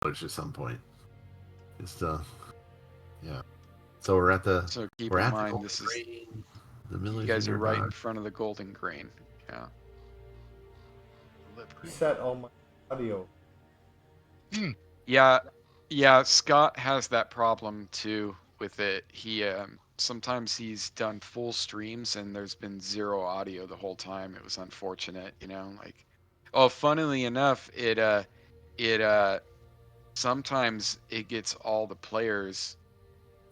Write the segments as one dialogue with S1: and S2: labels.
S1: at some point. It's yeah. So we're at the
S2: So keep
S1: we're
S2: in
S1: at the
S2: mind,
S1: Golden
S2: this is
S1: Grain. The
S2: you
S1: millers
S2: guys
S1: are
S2: are right
S1: nearby.
S2: in front of the Golden Grain. Yeah.
S3: Reset all my audio.
S2: Yeah, yeah. Scott has that problem too with it. He sometimes he's done full streams and there's been zero audio the whole time. It was unfortunate, like. Oh, funnily enough, it sometimes it gets all the players'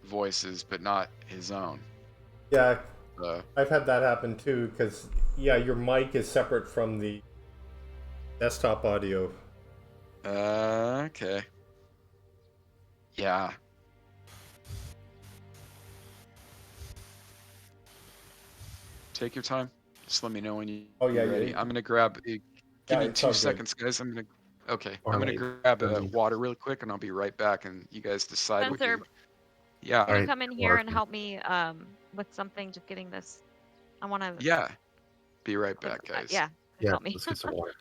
S2: voices, but not his own.
S3: Yeah,
S2: Uh,
S3: I've had that happen too, because, yeah, your mic is separate from the desktop audio.
S2: okay. Yeah. Take your time. Just let me know when
S3: Oh,
S2: you're
S3: yeah,
S2: ready.
S3: yeah.
S2: I'm gonna grab. Give
S3: Yeah,
S2: me
S3: it's
S2: two
S3: all good.
S2: seconds, guys. Okay. I'm gonna
S1: Orlane,
S2: grab
S1: send me.
S2: water real quick, and I'll be right back. And you guys decide what
S4: Spencer,
S2: you're. Yeah.
S4: can you
S1: Alright,
S4: come in here
S1: water
S4: and
S1: for me.
S4: help me with something? Just getting this. I want to.
S2: Yeah. Be right back, guys.
S4: Yeah, just
S1: Yeah,
S4: help me.
S1: let's get some water.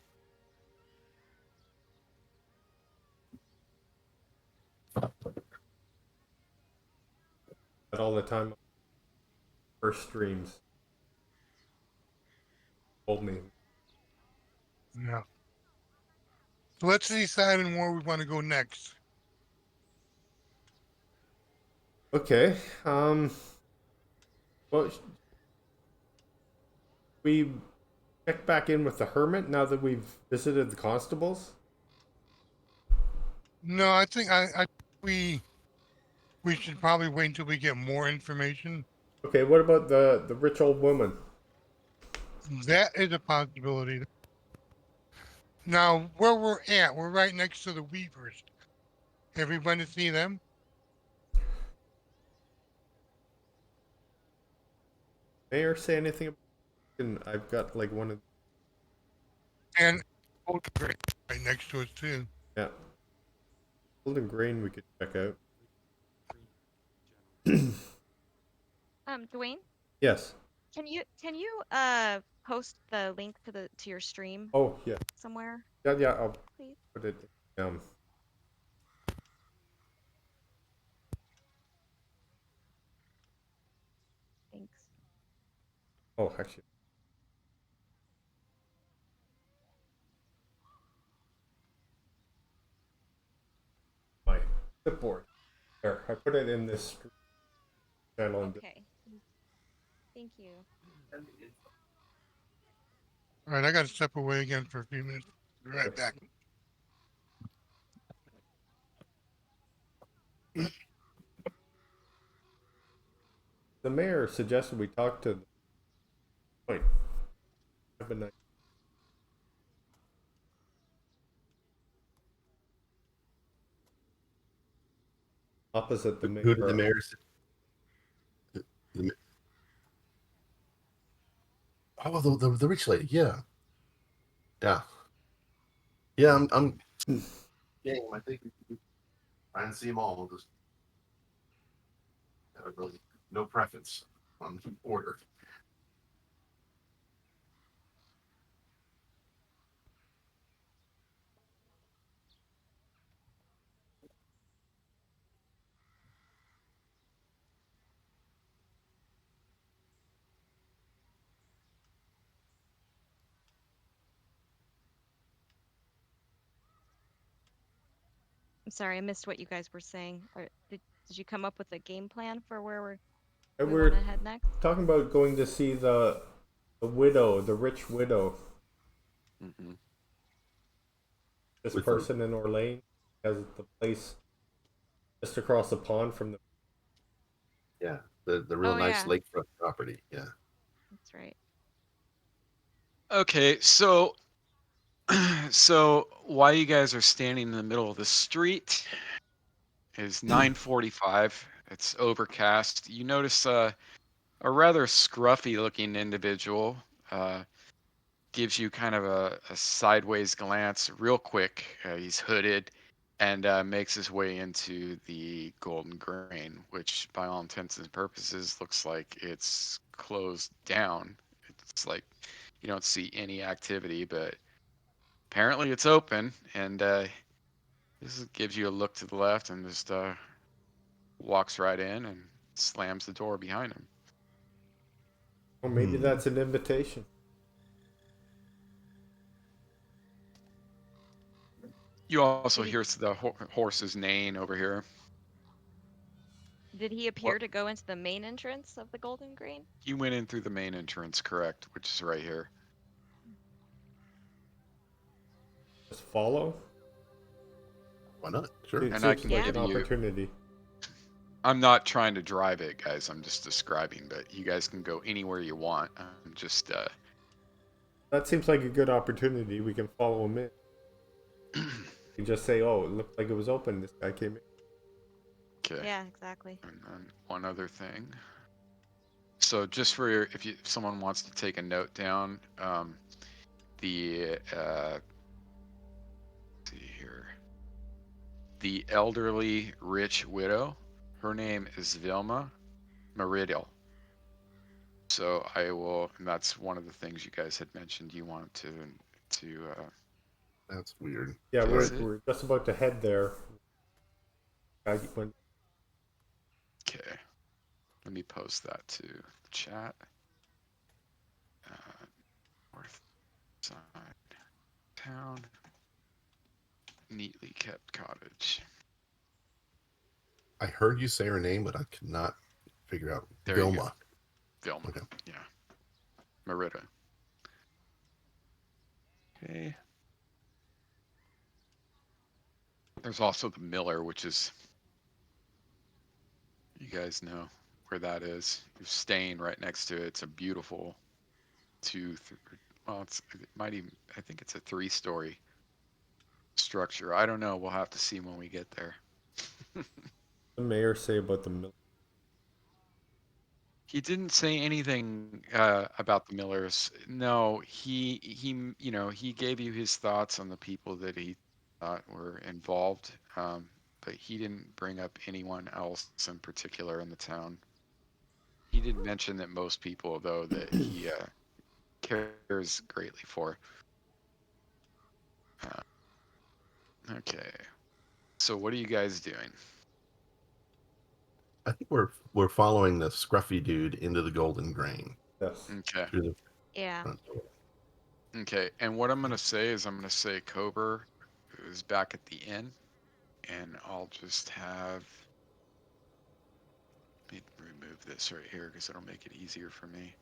S3: But all the time, first streams told me.
S5: Yeah. So let's decide on where we want to go next.
S3: Okay. Well, we check back in with the hermit now that we've visited the constables.
S5: No, I think we should probably wait until we get more information.
S3: Okay, what about the rich old woman?
S5: That is a possibility. Now, where we're at, we're right next to the Weavers. Everybody see them?
S3: Mayor say anything about? And I've got like one of.
S5: And right next to us too.
S3: Yeah. Golden grain we could check out.
S4: Dwayne,
S3: Yes.
S4: can you post the link to your stream
S3: Oh, yeah.
S4: somewhere,
S3: Yeah, I'll
S4: please?
S3: put it.
S4: Thanks.
S3: Oh, actually. My clipboard. There, I put it in this channel.
S4: Okay. Thank you.
S5: All right, I got to step away again for a few minutes. Be right back.
S3: The mayor suggested we talk to. Wait. Have a nice. Opposite the mayor.
S1: Who did the mayor say? Oh, the rich lady, yeah. Yeah. Yeah, I'm game. I think we can try and see them all. We'll just have really no preference on order.
S4: I'm sorry, I missed what you guys were saying. Did you come up with a game plan for where
S3: And
S4: we
S3: we're
S4: want to head next?
S3: talking about going to see the widow, the rich widow.
S2: Mm-hmm.
S3: This
S1: With
S3: person in Orlane has the place just across the pond from the.
S1: Yeah, the real
S4: Oh,
S1: nice
S4: yeah.
S1: lakefront property. Yeah.
S4: That's right.
S2: Okay, so while you guys are standing in the middle of the street, is 9:45. It's overcast. You notice a rather scruffy looking individual gives you kind of a sideways glance real quick. He's hooded and makes his way into the Golden Grain, which by all intents and purposes looks like it's closed down. It's like you don't see any activity, but apparently it's open, and This gives you a look to the left and just walks right in and slams the door behind him.
S3: Well, maybe that's an invitation.
S2: You also
S4: Did he-
S2: hear the horse's neighing over here.
S4: Did he appear to go into the main entrance of the Golden Grain?
S2: He went in through the main entrance, correct, which is right here.
S3: Just follow.
S1: Why not? Sure.
S3: It
S2: And I
S3: seems
S2: can
S3: like
S2: give
S3: an
S2: you.
S3: opportunity.
S2: I'm not trying to drive it, guys. I'm just describing, but you guys can go anywhere you want. I'm just
S3: That seems like a good opportunity. We can follow him in. You just say, "Oh, it looked like it was open. This guy came in."
S2: okay.
S4: Yeah, exactly.
S2: And then one other thing. So just for if someone wants to take a note down, the let's see here, the elderly rich widow, her name is Vilma Meridel. So I will, and that's one of the things you guys had mentioned you wanted to.
S1: That's weird.
S3: Yeah,
S2: Is
S3: we're,
S2: it?
S3: we're just about to head there. Guy went,
S2: Okay, let me post that to the chat. North side town, neatly kept cottage.
S1: I heard you say her name, but I could not figure out.
S2: There you go.
S1: Vilma.
S2: Vilma.
S1: Okay.
S2: Yeah. Merida. Okay. There's also the Miller, which is, you guys know where that is. You're staying right next to it. It's a beautiful well, it might even, I think it's a 3-story structure. I don't know. We'll have to see when we get there.
S3: the mayor say about the mill?
S2: He didn't say anything about the Millers. No, he he gave you his thoughts on the people that he thought were involved, but he didn't bring up anyone else in particular in the town. He did mention that most people, though, that he cares greatly for. Okay, so what are you guys doing?
S1: I think we're following the scruffy dude into the Golden Grain
S3: Yes.
S2: Okay,
S1: through the
S4: Yeah.
S1: front door.
S2: okay, and what I'm gonna say is I'm gonna say Kober is back at the inn, and I'll just have. Let me remove this right here because it'll make it easier for me.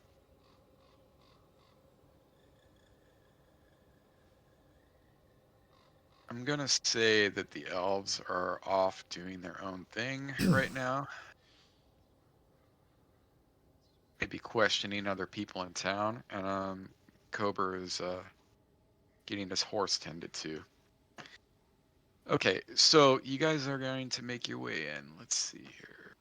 S2: I'm gonna say that the elves are off doing their own thing right now. Maybe questioning other people in town, and Kober is getting his horse tended to. Okay, so you guys are going to make your way in. Let's see here.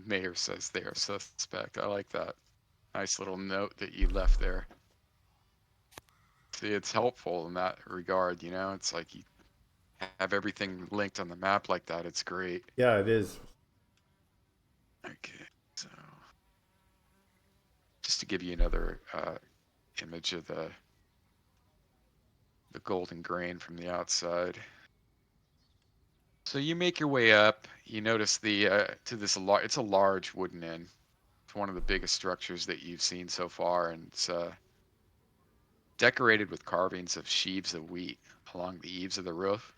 S2: Mayor says they are suspect. I like that. Nice little note that you left there. See, it's helpful in that regard, you know? It's like you have everything linked on the map like that. It's great.
S3: Yeah, it is.
S2: Okay, so just to give you another image of the golden grain from the outside. So you make your way up. You notice the to this it's a large wooden inn. It's one of the biggest structures that you've seen so far, and it's decorated with carvings of sheaves of wheat along the eaves of the roof.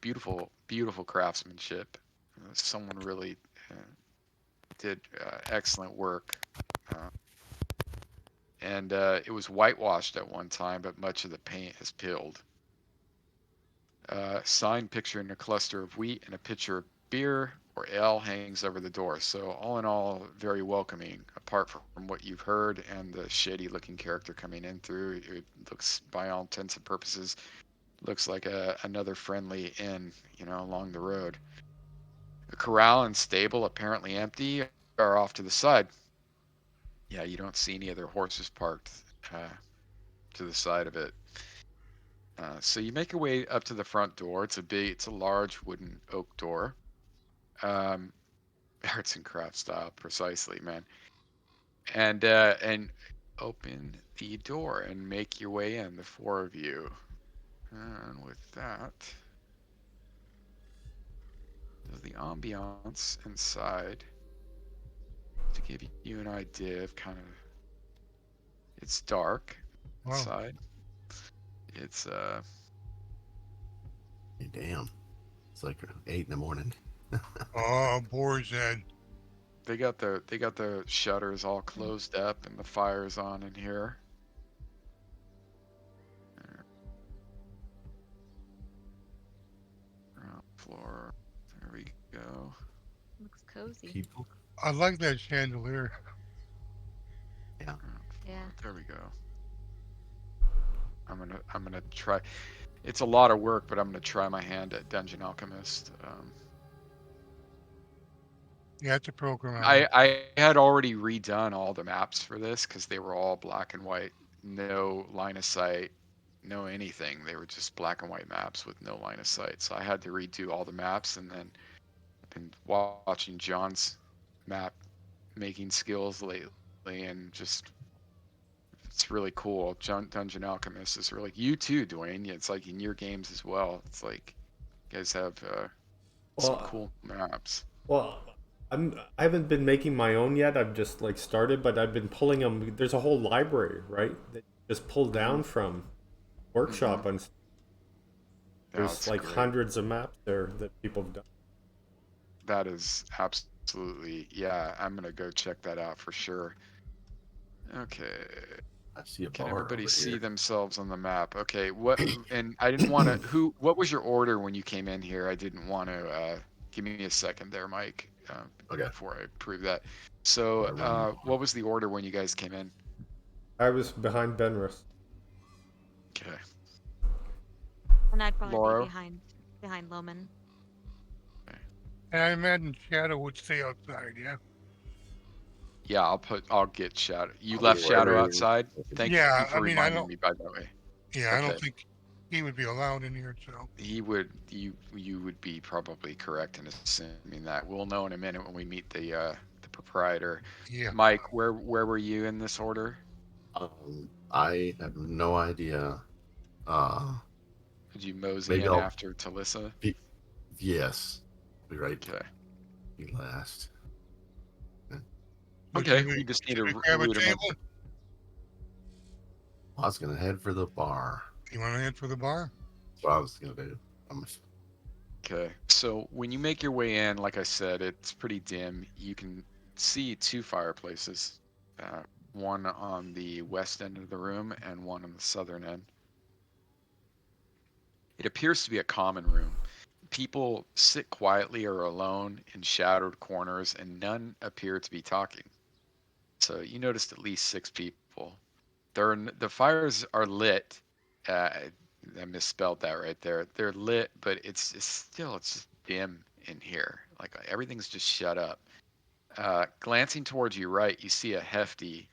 S2: Beautiful, beautiful craftsmanship. Someone really did excellent work. And it was whitewashed at one time, but much of the paint has peeled. Sign picturing a cluster of wheat and a pitcher of beer or ale hangs over the door. So all in all, very welcoming. Apart from what you've heard and the shady-looking character coming in through, it looks, by all intents and purposes, looks like another friendly inn, along the road. The corral and stable, apparently empty, are off to the side. Yeah, you don't see any other horses parked to the side of it. So you make your way up to the front door. It's a large wooden oak door. Arts and craft style, precisely, man. and open the door and make your way in, the four of you. And with that, the ambiance inside, to give you an idea of kind of, it's dark
S5: Wow.
S2: inside. It's
S1: Hey, damn. It's like 8 in the morning.
S5: Oh, boar's head.
S2: they got the shutters all closed up and the fire's on in here. Ground floor. There we go.
S4: Looks cozy.
S1: People.
S5: I like that chandelier.
S1: Yeah.
S2: Ground floor.
S4: Yeah.
S2: There we go. I'm gonna try. It's a lot of work, but I'm gonna try my hand at Dungeon Alchemist.
S5: You have to program on it.
S2: I had already redone all the maps for this because they were all black and white, no line of sight, no anything. They were just black and white maps with no line of sight. So I had to redo all the maps, and then I've been watching John's map making skills lately, and just it's really cool. Dungeon Alchemist is really, you too, Dwayne. It's like in your games as well. It's like you guys have some
S3: Well,
S2: cool maps.
S3: well, I haven't been making my own yet. I've just like started, but I've been pulling them. There's a whole library, right? That you just pull down from workshop, and
S2: Yeah,
S3: there's
S2: it's
S3: like
S2: great.
S3: hundreds of maps there that people have done.
S2: That is absolutely, yeah. I'm gonna go check that out for sure. Okay,
S1: I see a
S2: can
S1: bar
S2: everybody
S1: over
S2: see
S1: here.
S2: themselves on the map? Okay, what? And I didn't want to. What was your order when you came in here? I didn't want to. Give me a second there, Mike.
S1: Okay.
S2: Before I prove that. So, what was the order when you guys came in?
S3: I was behind Benris.
S2: Okay,
S4: And I'd probably
S2: Laura.
S4: be behind Loman.
S5: And I imagine Shadow would stay outside, yeah?
S2: Yeah, I'll get Shadow. You
S1: I'll
S2: left
S1: be
S2: Shadow
S1: right
S2: outside. Thank you
S5: Yeah,
S2: for
S5: I mean, I
S2: reminding
S5: don't,
S2: me, by the way.
S5: yeah, I don't
S2: Okay.
S5: think he would be allowed in here, so.
S2: He would, you would be probably correct in assuming that. We'll know in a minute when we meet the proprietor.
S5: Yeah.
S2: Mike, where were you in this order?
S1: I have no idea.
S2: Did you mosey
S1: Maybe
S2: in
S1: I'll
S2: after Talissa?
S1: be. Yes. Be right.
S2: Okay.
S1: Be last.
S5: So
S2: Okay, we just need
S5: should we
S2: to
S5: grab a
S2: root him in.
S5: table?
S1: I was gonna head for the bar.
S5: You want to head for the bar?
S1: That's what I was gonna do.
S2: Okay, so when you make your way in, like I said, it's pretty dim. You can see two fireplaces, one on the west end of the room and one on the southern end. It appears to be a common room. People sit quietly or alone in shadowed corners, and none appear to be talking. So you noticed at least 6 people. The fires are lit. I misspelled that right there. They're lit, but it's just dim in here. Like everything's just shut up. Glancing towards your right, you see a hefty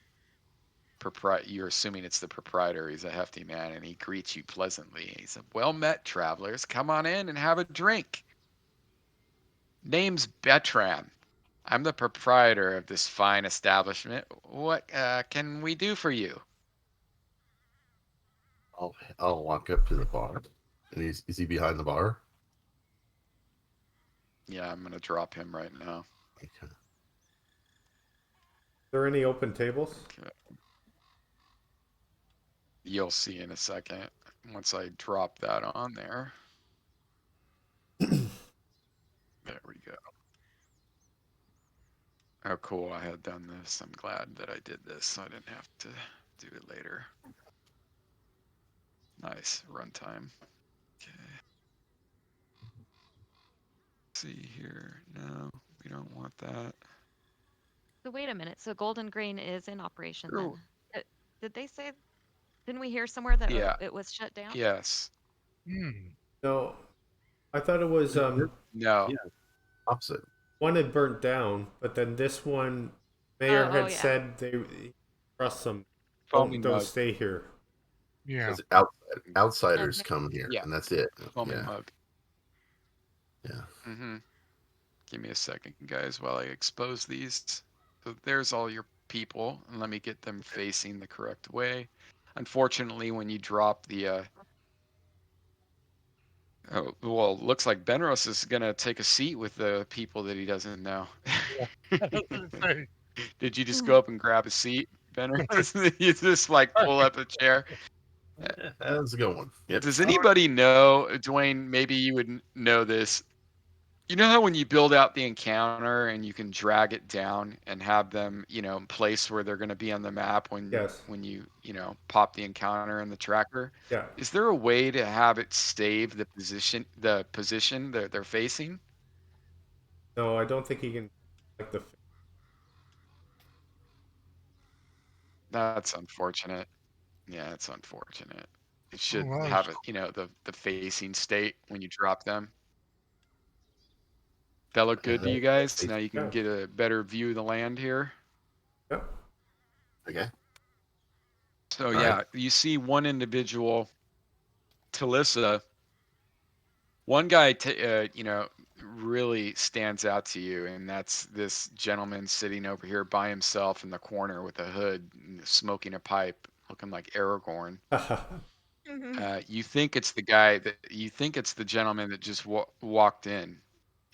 S2: proprietor. You're assuming it's the proprietor. He's a hefty man, and he greets you pleasantly. He said, "Well met, travelers. Come on in and have a drink. Name's Betram. I'm the proprietor of this fine establishment. What can we do for you?"
S1: I'll walk up to the bar. And is he behind the bar?
S2: Yeah, I'm gonna drop him right now.
S1: Okay.
S3: Are there any open tables?
S2: Okay. You'll see in a second once I drop that on there. There we go. Oh, cool. I had done this. I'm glad that I did this so I didn't have to do it later. Nice. Runtime. Okay. Let's see here. No, we don't want that.
S4: So wait a minute. So Golden Grain is in operation
S2: Sure.
S4: then? Did they say? Didn't we hear somewhere that
S2: Yeah.
S4: it was shut down?
S2: Yes.
S3: No, I thought it was
S2: No.
S1: Yeah. Opposite.
S3: one had burnt down, but then this one, mayor had
S4: yeah.
S3: said they trust them.
S2: Foaming
S3: Don't
S2: mug.
S3: stay here.
S5: Yeah.
S1: Because outsiders
S4: Okay.
S1: come here,
S2: Yeah.
S1: and that's it.
S2: Foaming
S1: Yeah.
S2: mug.
S1: Yeah.
S2: Mm-hmm. Give me a second, guys, while I expose these. So there's all your people, and let me get them facing the correct way. Unfortunately, when you drop the oh, well, looks like Benros is gonna take a seat with the people that he doesn't know.
S5: I was gonna say,
S2: Did you just go up and grab a seat, Benros? You just like pull up a chair.
S1: That's a good one. Yep.
S2: Does anybody know, Dwayne? Maybe you would know this. You know how when you build out the encounter and you can drag it down and have them, place where they're going to be on the map
S3: Yes.
S2: when you pop the encounter in the tracker?
S3: Yeah.
S2: Is there a way to have it save the position that they're facing?
S3: No, I don't think he can like the.
S2: That's unfortunate. Yeah, it's unfortunate. It
S5: oh,
S2: should
S5: wow,
S2: have it, the facing state when you drop them. That look good to you guys? Now you can
S3: Yeah.
S2: get a better view of the land here.
S3: Yeah.
S1: Okay.
S2: So
S1: All
S2: yeah,
S1: right.
S2: you see one individual, Talissa. One guy, really stands out to you, and that's this gentleman sitting over here by himself in the corner with a hood, smoking a pipe, looking like Aragorn. You think it's the guy you think it's the gentleman that just walked in.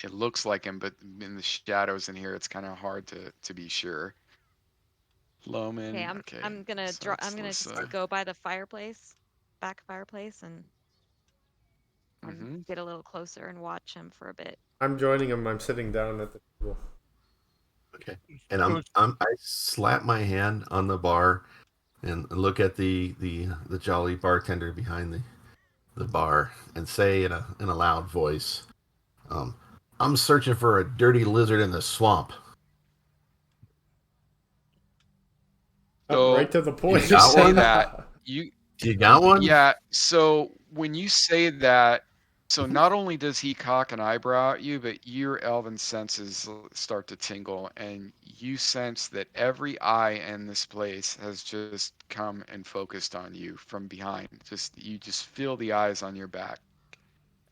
S2: It looks like him, but in the shadows in here, it's kind of hard to be sure. Loman.
S4: Okay,
S2: Okay,
S4: I'm gonna
S2: so
S4: I'm gonna
S2: it's
S4: just go by the fireplace, back fireplace, and
S2: Mhm.
S4: get a little closer and watch him for a bit.
S3: I'm joining him. I'm sitting down at the table.
S1: Okay. And
S5: So
S1: I slap my hand on the bar and look at the jolly bartender behind the bar and say in a loud voice, I'm searching for a dirty lizard in the swamp.
S3: Right
S2: So
S3: to the
S2: when
S3: point.
S2: you
S1: got
S2: say
S1: one?
S2: that, you
S1: You got one?
S2: yeah. So when you say that, so not only does he cock an eyebrow at you, but your elven senses start to tingle, and you sense that every eye in this place has just come and focused on you from behind. You just feel the eyes on your back.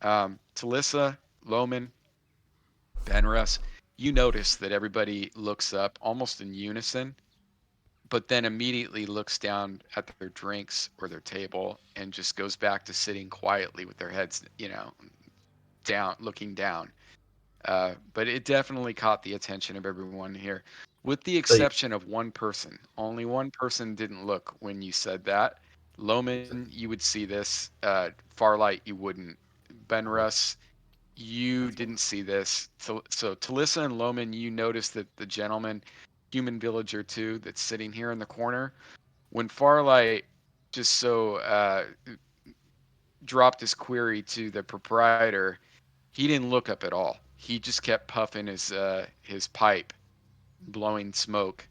S2: Talissa, Loman, Benrus, you notice that everybody looks up almost in unison, but then immediately looks down at their drinks or their table and just goes back to sitting quietly with their heads, down, looking down. But it definitely caught the attention of everyone here, with the
S1: They,
S2: exception of one person. Only one person didn't look when you said that. Loman, you would see this. Farlight, you wouldn't. Benrus, you didn't see this. So Talissa and Loman, you noticed that the gentleman, human villager too, that's sitting here in the corner, when Farlight just dropped his query to the proprietor, he didn't look up at all. He just kept puffing his pipe, blowing smoke,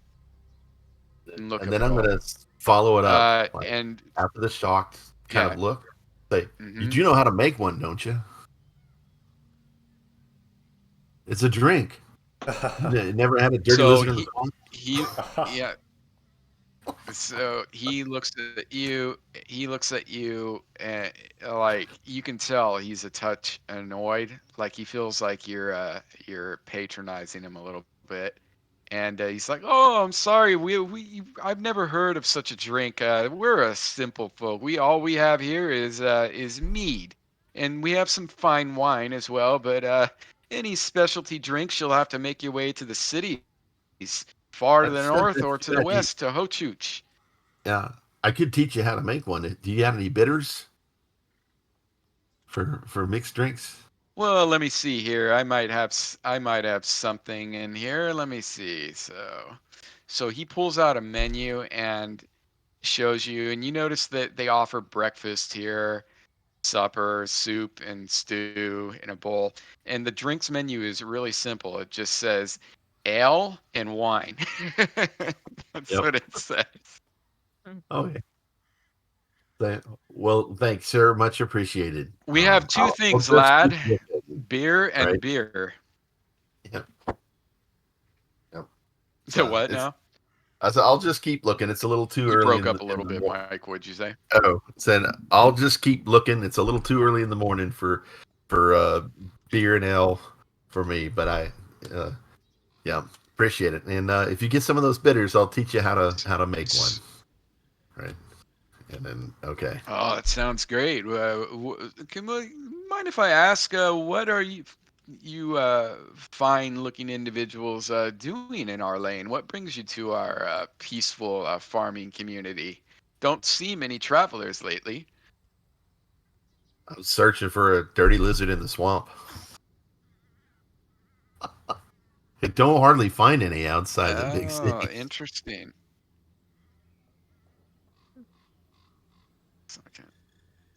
S2: and look
S1: and
S2: up
S1: then
S2: at
S1: I'm
S2: all.
S1: gonna follow it up like
S2: And
S1: after the shocked kind
S2: yeah,
S1: of look. Say, you
S2: hmm
S1: do know how to make one, don't you? It's a drink. You never had a dirty
S2: so
S1: lizard in the swamp?
S2: he yeah. So he looks at you. He looks at you, and like you can tell he's a touch annoyed. Like he feels like you're patronizing him a little bit, and he's like, "Oh, I'm sorry. I've never heard of such a drink. We're a simple folk. We have here is mead, and we have some fine wine as well. But any specialty drinks, you'll have to make your way to the cities, far to the
S1: That's not
S2: north or
S1: too
S2: to the
S1: bad.
S2: west, to Hochuch."
S1: Yeah, I could teach you how to make one. Do you have any bitters for mixed drinks?
S2: Well, let me see here. I might have something in here. Let me see. So he pulls out a menu and shows you, and you notice that they offer breakfast here, supper, soup, and stew in a bowl. And the drinks menu is really simple. It just says ale and wine. That's
S1: Yep.
S2: what it says.
S1: Okay. Well, thanks, sir. Much appreciated.
S2: We have two
S1: I'll
S2: things,
S1: just keep
S2: lad.
S1: looking.
S2: Beer and
S1: Right.
S2: beer.
S1: Yep. Yep.
S2: So what
S1: It's
S2: now?
S1: I said I'll just keep looking. It's a little too
S2: You
S1: early
S2: broke
S1: in
S2: up a little
S1: the
S2: bit,
S1: morning.
S2: Mike. What'd you say?
S1: Oh, said I'll just keep looking. It's a little too early in the morning for beer and ale for me. But yeah. Appreciate it. And if you get some of those bitters, I'll teach you how to make one. Right. And then okay.
S2: Oh, that sounds great. Mind if I ask, what are you fine-looking individuals doing in Orlane? What brings you to our peaceful farming community? Don't see many travelers lately.
S1: I was searching for a dirty lizard in the swamp. I don't hardly find any outside the big
S2: Oh,
S1: city.
S2: interesting. Second.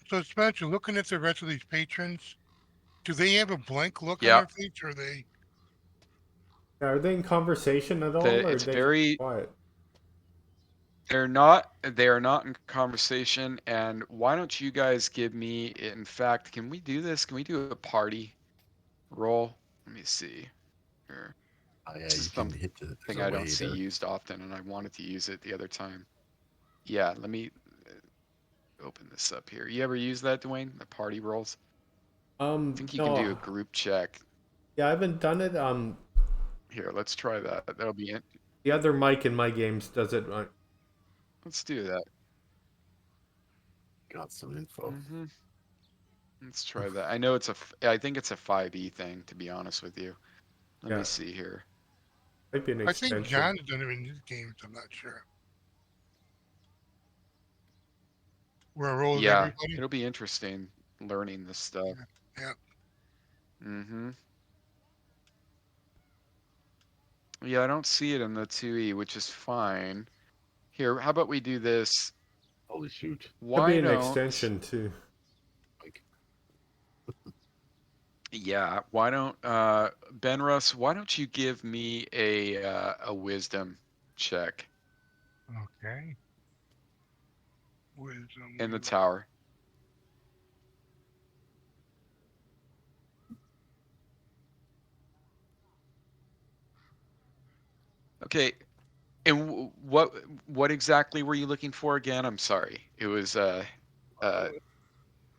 S5: So Spencer, looking at the rest of these patrons, do they have a blank look on
S2: Yeah,
S5: their face, or they?
S3: Are they in conversation at all, or are
S2: it's
S3: they just
S2: very.
S3: quiet?
S2: They're not. They are not in conversation. And why don't you guys give me? In fact, can we do this? Can we do a party roll? Let me see. Here.
S1: Oh, yeah,
S2: This
S1: you
S2: is
S1: can hit the. There's
S2: something
S1: a
S2: I don't
S1: way
S2: see
S1: to.
S2: used often, and I wanted to use it the other time. Yeah, let me open this up here. You ever use that, Dwayne? The party rolls? I think you can do a
S3: No.
S2: group check.
S3: Yeah, I haven't done it.
S2: Here, let's try that. That'll be it.
S3: The other Mike in my games does it.
S2: Let's do that.
S1: Got some info.
S2: Mm-hmm. Let's try that. I know I think it's a 5e thing, to be honest with you. Let
S3: Yeah,
S2: me see here.
S3: might be an
S5: I think
S3: extension.
S5: John has done it in his games. I'm not sure. Where I roll with
S2: Yeah,
S5: everybody.
S2: it'll be interesting learning this stuff.
S5: Yeah.
S2: Mm-hmm. Yeah, I don't see it in the 2e, which is fine. Here, how about we do this?
S1: Holy shoot!
S3: Could be
S2: Why
S3: an
S2: don't
S3: extension too.
S1: Like,
S2: Yeah, why don't Ben Russ, why don't you give me a wisdom check
S5: Okay. Wisdom.
S2: in the tower? Okay. And what exactly were you looking for again? I'm sorry. It was uh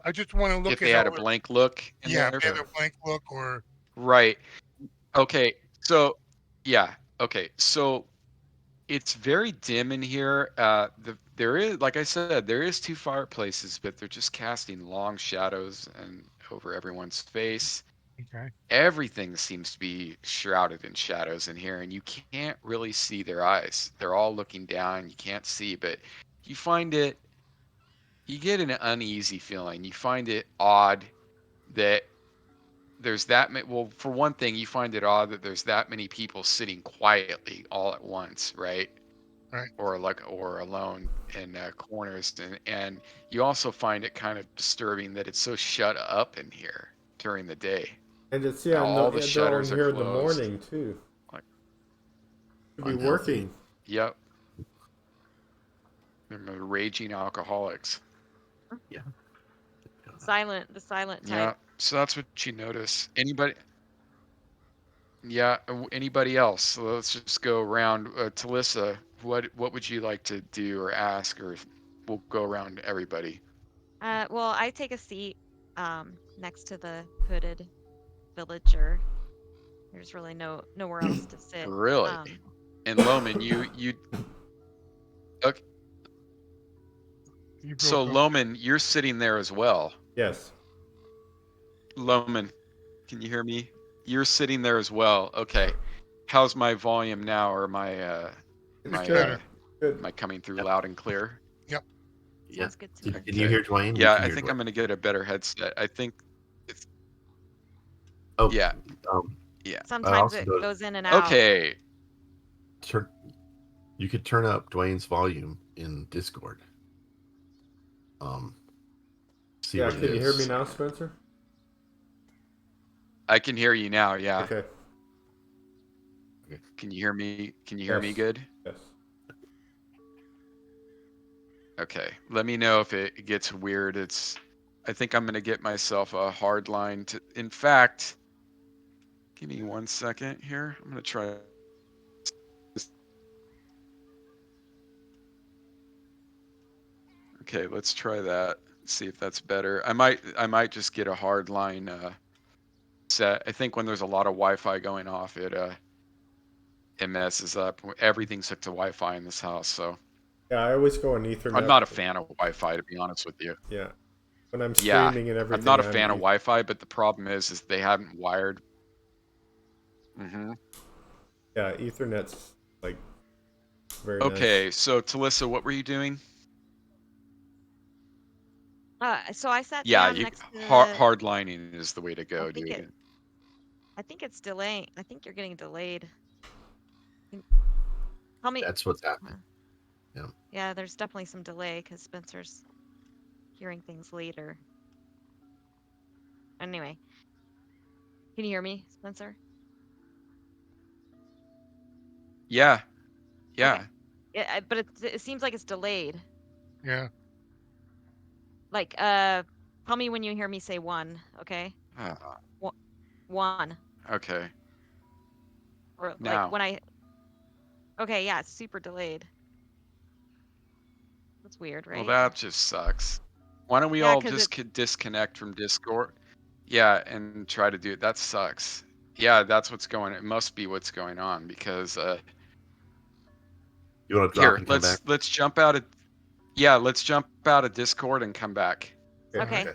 S5: I just want to
S2: if
S5: look
S2: they
S5: at
S2: had a
S5: our.
S2: blank look in
S5: Yeah, if
S2: there.
S5: they have a blank look, or
S2: Right. Okay. So yeah. Okay. So it's very dim in here. There is, like I said, there is two fireplaces, but they're just casting long shadows and over everyone's face.
S5: okay,
S2: Everything seems to be shrouded in shadows in here, and you can't really see their eyes. They're all looking down. You can't see, but you find it. You get an uneasy feeling. You find it odd that there's that many. Well, for one thing, you find it odd that there's that many people sitting quietly all at once, right?
S5: right.
S2: Or alone in corners, and you also find it kind of disturbing that it's so shut up in here during the day.
S3: And it's
S2: All the
S3: yeah, they're all in
S2: shutters are
S3: here in the
S2: closed.
S3: morning too.
S2: Like,
S3: Should be
S1: unhealthy.
S3: working.
S2: yep, they're raging alcoholics.
S1: Yeah.
S4: The silent
S2: Yeah,
S4: type.
S2: so that's what you notice. Anybody? Yeah, anybody else? So let's just go around. Talissa, what would you like to do or ask, or we'll go around everybody.
S4: Well, I take a seat next to the hooded villager. There's really nowhere else to sit.
S2: Really?
S4: Um,
S2: And Loman, you okay?
S5: You
S2: So
S5: broke up.
S2: Loman, you're sitting there as well.
S3: Yes.
S2: Loman, can you hear me? You're sitting there as well. Okay. How's my volume now, or
S3: It's
S2: my
S3: good. Good.
S2: am I coming through
S1: Yep.
S2: loud and clear?
S5: Yep.
S1: Yeah.
S4: sounds good to me.
S1: Can you
S2: Okay.
S1: hear Dwayne? We
S2: Yeah,
S1: can
S2: I
S1: hear
S2: think
S1: Dwayne.
S2: I'm gonna get a better headset. I think it's
S1: Oh,
S2: yeah,
S1: um,
S2: yeah.
S1: I
S4: Sometimes
S1: also
S4: it
S1: go
S4: goes in and out.
S2: Okay.
S1: turn. You could turn up Dwayne's volume in Discord. See
S3: Yeah,
S1: what it
S3: can you hear me
S1: is.
S3: now, Spencer?
S2: I can hear you now, yeah.
S3: Okay.
S2: Can you hear me? Can you hear me
S3: Yes.
S2: good?
S3: Yes.
S2: Okay. Let me know if it gets weird. I think I'm gonna get myself a hard line to in fact, give me 1 second here. I'm gonna try this. Okay, let's try that. See if that's better. I might just get a hard line set. I think when there's a lot of Wi-Fi going off, it it messes up. Everything's hooked to Wi-Fi in this house, so
S3: Yeah, I always go on Ethernet.
S2: I'm not a fan of Wi-Fi, to be honest with you.
S3: Yeah, when I'm
S2: Yeah,
S3: streaming and everything,
S2: I'm not a fan of Wi-Fi, but the problem is they haven't wired.
S3: Yeah, Ethernet's like very
S2: Okay,
S3: nice.
S2: so Talissa, what were you doing?
S4: So I sat
S2: Yeah,
S4: down next to the.
S2: hard lining is the way to
S4: I
S2: go,
S4: think
S2: dude.
S4: I think it's delaying. I think you're getting delayed. Tell me.
S1: That's what's happening. Yeah.
S4: Yeah, there's definitely some delay because Spencer's hearing things later. Anyway, can you hear me, Spencer?
S2: Yeah, yeah.
S4: Okay. Yeah, but it seems like it's delayed.
S5: Yeah.
S4: Like, tell me when you hear me say one, okay?
S2: Ah,
S4: One.
S2: okay.
S4: Or like
S2: Now,
S4: when I. Okay, yeah, it's super delayed. That's weird,
S2: well,
S4: right?
S2: that just sucks. Why don't we
S4: Yeah,
S2: all
S4: because
S2: just
S4: it's.
S2: disconnect from Discord? Yeah, and try to do it. That sucks. Yeah, that's what's going. It must be what's going on because
S1: You want to drop
S2: here,
S1: and come back?
S2: let's jump out of let's jump out of Discord and come back.
S4: Okay.
S1: Okay.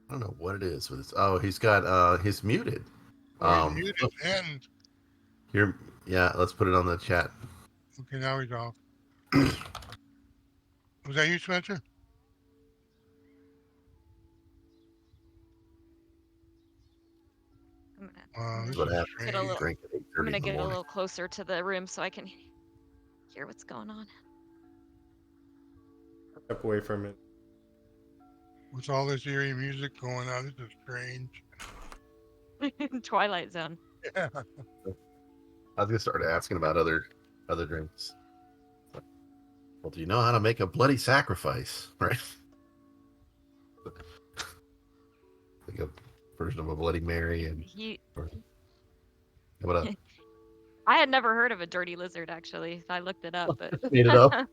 S1: I don't know what it is with this. Oh, he's got he's muted.
S5: Oh, he's muted
S1: Oh,
S5: and
S1: here, yeah. Let's put it on the chat.
S5: okay, now he's off. Was that you, Spencer? This
S1: What
S5: is
S1: happens?
S4: Get a
S5: strange.
S4: little.
S1: Drink at
S4: I'm
S1: 8:30
S4: gonna
S1: in the
S4: get a
S1: morning.
S4: little closer to the room so I can hear what's going on.
S3: Step away from it.
S5: With all this eerie music going on, this is strange.
S4: Twilight Zone.
S5: Yeah.
S1: I was gonna start asking about other drinks. Well, do you know how to make a bloody sacrifice? Right? Like a version of a Bloody Mary and
S4: He.
S1: what up?
S4: I had never heard of a dirty lizard actually. I looked it up, but.
S1: Made it up.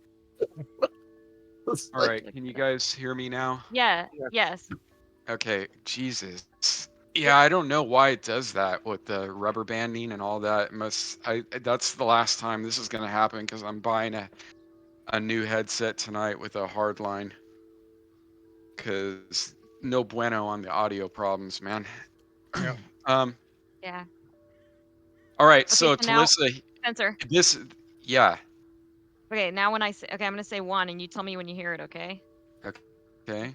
S1: It's
S2: All
S1: like,
S2: right, can you guys hear me now?
S4: Yeah.
S5: Yeah.
S4: Yes.
S2: Okay, Jesus. Yeah, I don't know why it does that with the rubber banding and all that. That's the last time this is gonna happen because I'm buying a new headset tonight with a hard line. Cause no bueno on the audio problems, man.
S5: Yeah.
S4: Yeah.
S2: All right,
S4: Okay.
S2: so
S4: So now,
S2: Talissa,
S4: Spencer.
S2: yeah.
S4: Okay. Now when I say, okay, I'm gonna say one, and you tell me when you hear it. Okay.
S2: Okay.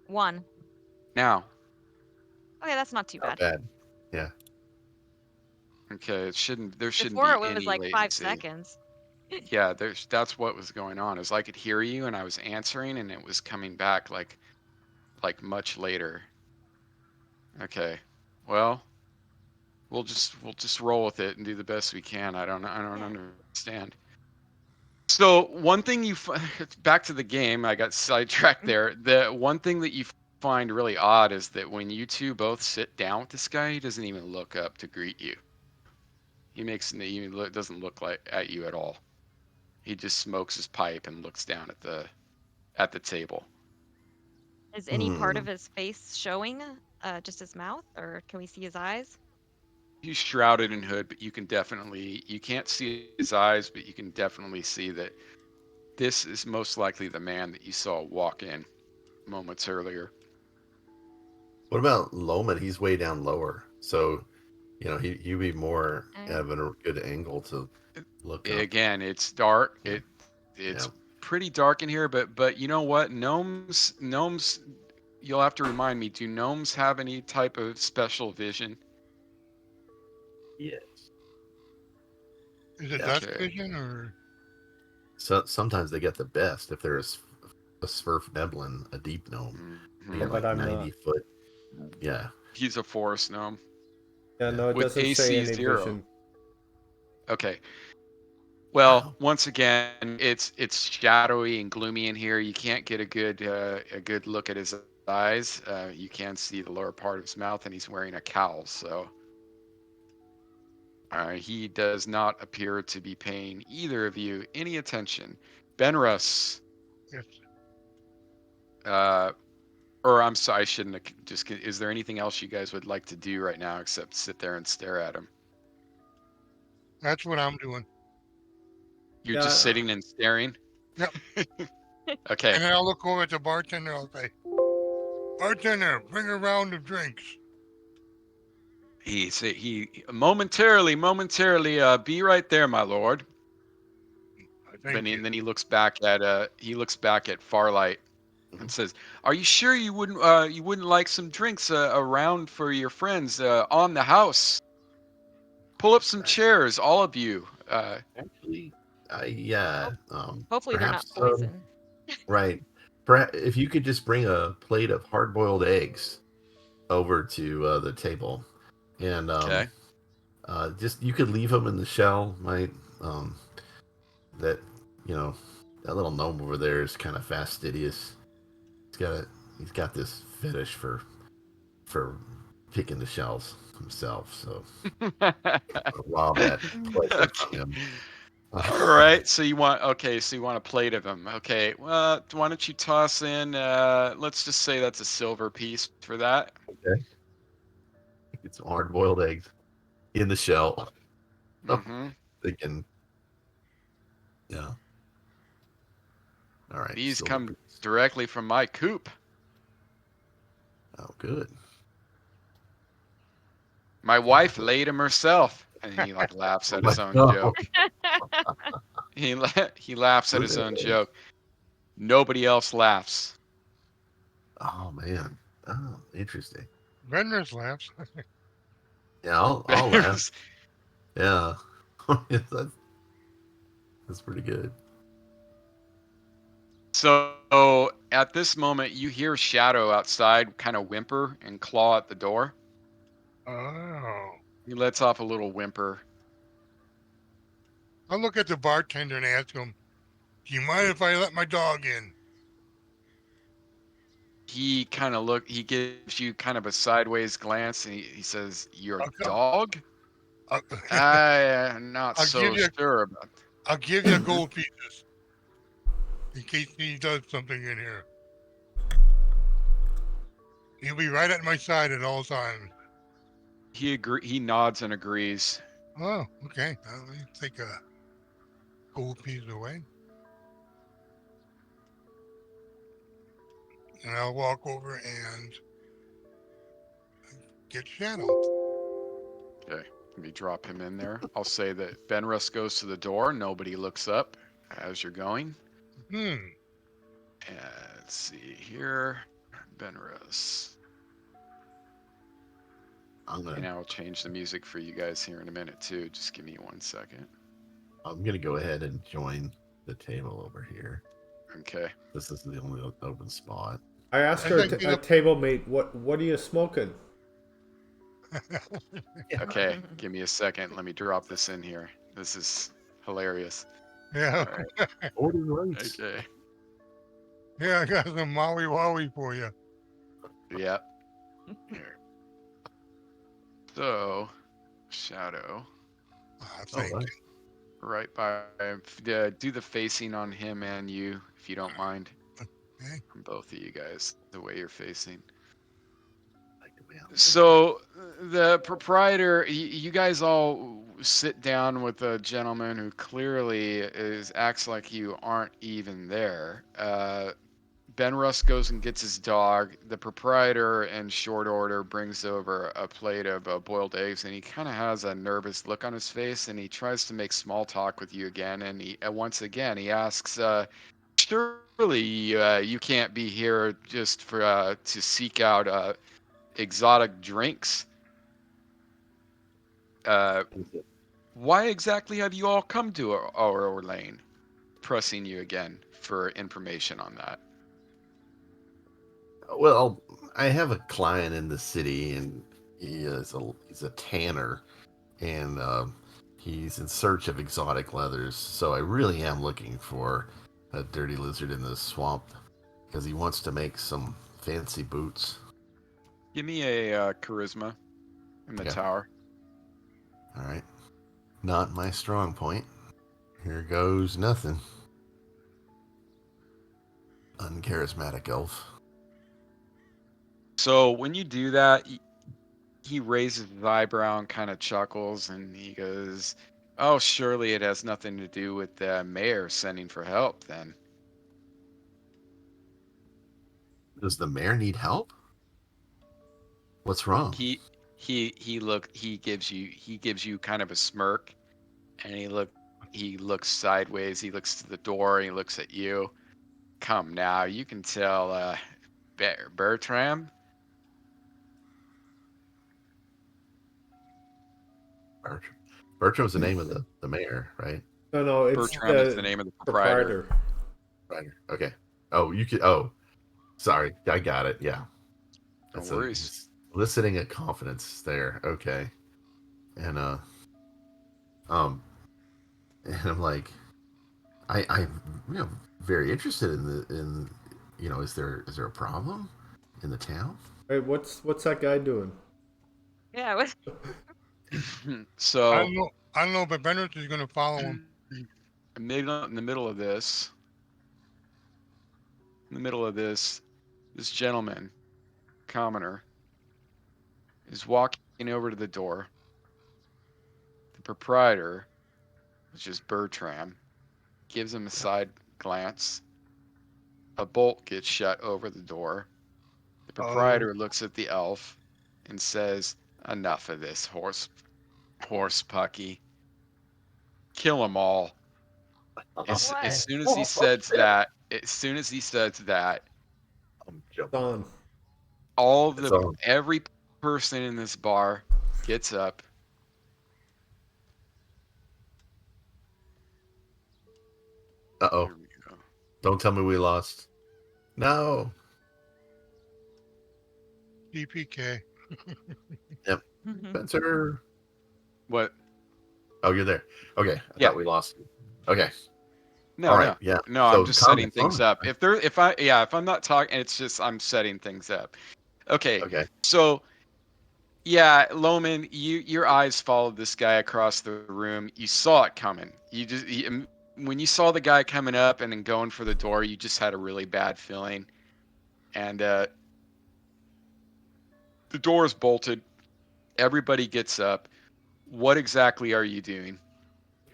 S4: One.
S2: Now.
S4: Okay, that's not too
S1: not
S4: bad.
S1: bad. Yeah.
S2: Okay, there shouldn't
S4: Before
S2: be
S4: it was
S2: any
S4: like 5
S2: latency.
S4: seconds.
S2: Yeah, that's what was going on. Is I could hear you and I was answering and it was coming back like much later. Okay. Well, we'll just roll with it and do the best we can. I don't
S4: Yeah.
S2: understand. So one thing back to the game, I got sidetracked there. The one thing that you find really odd is that when you two both sit down with this guy, he doesn't even look up to greet you. He doesn't look like at you at all. He just smokes his pipe and looks down at the table.
S4: Is any part of his face showing? Just his mouth, or can we see his eyes?
S2: He's shrouded in hood, but you can't see his eyes, but you can definitely see that this is most likely the man that you saw walk in moments earlier.
S1: What about Loman? He's way down lower, so he'd be more at a good angle to look up.
S2: Again, it's dark.
S1: Yeah.
S2: It's
S1: Yeah.
S2: pretty dark in here, but you know what? Gnomes. You'll have to remind me. Do gnomes have any type of special vision?
S1: Yes.
S5: Is it dusk
S2: Okay.
S5: vision or?
S1: So sometimes they get the best if they're a Sverfneblin, a deep gnome. They
S2: Mhm.
S1: get
S3: Yeah, but
S1: like
S3: I'm
S1: 90
S3: not.
S1: foot. Yeah.
S2: He's a forest gnome
S3: Yeah,
S1: Yeah.
S3: no, it
S2: with
S3: doesn't say
S2: AC
S3: any
S2: 0.
S3: vision.
S2: Okay. Well,
S1: Wow.
S2: once again, it's shadowy and gloomy in here. You can't get a good look at his eyes. You can see the lower part of his mouth, and he's wearing a cowl. So he does not appear to be paying either of you any attention. Benrus,
S5: Yes.
S2: or I'm sorry, I shouldn't have just. Is there anything else you guys would like to do right now except sit there and stare at him?
S5: That's what I'm doing.
S2: You're just
S3: Yeah,
S2: sitting and staring.
S5: Yep.
S2: Okay.
S5: And then I'll look over at the bartender. I'll say, bartender, bring a round of drinks.
S2: He momentarily, be right there, my lord.
S5: Thank you.
S2: Then he looks back at Farlight and says, "Are you sure you wouldn't like some drinks around for your friends on the house? Pull up some chairs, all of you."
S1: Actually, yeah.
S4: Hopefully they're not
S1: Perhaps
S4: poison.
S1: right. Perhaps if you could just bring a plate of hard-boiled eggs over to the table, and
S2: Okay.
S1: just you could leave them in the shell. That you know that little gnome over there is kind of fastidious. He's got this fetish for picking the shells himself. So rob that pleasure from
S2: Okay.
S1: him.
S2: All right. So you want a plate of them. Okay. Well, why don't you toss in? Let's just say that's a silver piece for that.
S1: Okay. Get some hard-boiled eggs in the shell.
S2: Mm-hmm.
S1: Thinking, yeah. All right,
S2: These
S1: silver
S2: come
S1: piece.
S2: directly from my coop.
S1: Oh, good.
S2: My wife laid him herself, and he like laughs
S1: Oh
S2: at
S1: my
S2: his own
S1: God.
S2: joke. He laughs at his
S1: Good
S2: own
S1: eggs.
S2: joke. Nobody else laughs.
S1: Oh man. Oh, interesting.
S5: Vendors laughs.
S1: Yeah, I'll laugh. Yeah. Yes, that's pretty good.
S2: So at this moment, you hear Shadow outside kind of whimper and claw at the door.
S5: Oh.
S2: He lets off a little whimper.
S5: I'll look at the bartender and ask him, do you mind if I let my dog in?
S2: He gives you kind of a sideways glance, and he says, "Your
S5: I'll, co-
S2: dog?
S5: I'll,
S2: I am not
S5: I'll
S2: so
S5: give you
S2: sure about."
S5: I'll give you gold pieces in case he does something in here. He'll be right at my side at all times.
S2: He nods and agrees.
S5: Oh, okay. Let me take a gold piece away. And I'll walk over and get Shadow.
S2: Okay, let me drop him in there. I'll say that Benrus goes to the door. Nobody looks up as you're going.
S5: Hmm.
S2: Let's see here. Benrus.
S1: I'm
S2: And
S1: gonna
S2: I will change the music for you guys here in a minute too. Just give me 1 second.
S1: I'm gonna go ahead and join the table over here.
S2: Okay.
S1: This is the only open spot.
S3: I asked
S5: As
S3: her
S5: I get up,
S3: table mate, what are you smoking?
S2: Okay. Give me a second. Let me drop this in here. This is hilarious.
S5: yeah,
S2: All right.
S1: Order rights.
S2: Okay.
S5: yeah, I got some Maui Wowie for you.
S2: Yep. Here. So, Shadow.
S5: Thank
S1: right.
S5: you.
S2: Right by. Do the facing on him and you, if you don't mind.
S5: Okay.
S2: On both of you guys, the way you're facing.
S1: Like the way I'm
S2: So the proprietor, you guys all sit down with a gentleman who clearly acts like you aren't even there. Ben Russ goes and gets his dog. The proprietor, in short order, brings over a plate of boiled eggs, and he kind of has a nervous look on his face, and he tries to make small talk with you again. And he once again he asks, "Surely you can't be here just for to seek out exotic drinks. Uh,
S1: thinking.
S2: why exactly have you all come to our Orlane?" pressing you again for information on that.
S1: Well, I have a client in the city, and he's a tanner, and he's in search of exotic leathers. So I really am looking for a dirty lizard in the swamp because he wants to make some fancy boots.
S2: Give me a charisma in the
S1: Yeah.
S2: tower.
S1: All right, not my strong point. Here goes nothing. Uncharismatic elf.
S2: So when you do that, he raises his eyebrow and kind of chuckles, and he goes, "Oh, surely it has nothing to do with the mayor sending for help, then."
S1: Does the mayor need help? What's wrong?
S2: He gives you kind of a smirk, and he looks sideways. He looks to the door. And he looks at you. Come now, you can tell Bertram.
S1: Bertram. Bertram's the name of the mayor, right?
S3: No, it's
S2: Bertram is the name of the proprietor.
S1: Right. Okay. Oh, you could. Oh, sorry. I got it. Yeah.
S2: No
S1: That's
S2: worries.
S1: he's eliciting a confidence there. Okay. And um, and I'm like, I'm very interested in is there a problem in the town?
S3: Hey, what's that guy doing?
S4: Yeah. What?
S2: So
S5: I don't know, but Benrith is gonna follow him.
S2: in the middle of this, this gentleman, commoner, is walking over to the door. The proprietor, which is Bertram, gives him a side glance. A bolt gets shut over the door. The
S5: Oh,
S2: proprietor looks at the elf and says, "Enough of this horse pucky. Kill them all." As
S4: What?
S2: soon as he says that, as soon as he says that,
S1: I'm
S3: It's
S1: jumping.
S3: on.
S1: It's on.
S2: every person in this bar gets up.
S1: Uh-oh.
S2: Here we go.
S1: Don't tell me we lost. No.
S5: DPK.
S1: Yep. Spencer.
S2: What?
S1: Oh, you're there. Okay. I
S2: Yeah.
S1: thought we lost you. Okay. All
S2: No,
S1: right. Yeah.
S2: no. I'm
S1: So
S2: just setting
S1: comments
S2: things
S1: on
S2: up.
S1: it.
S2: If I'm not talking, it's just I'm setting things up. Okay.
S1: Okay.
S2: So yeah, Loman, your eyes followed this guy across the room. You saw it coming. When you saw the guy coming up and then going for the door, you just had a really bad feeling. And the door is bolted. Everybody gets up. What exactly are you doing?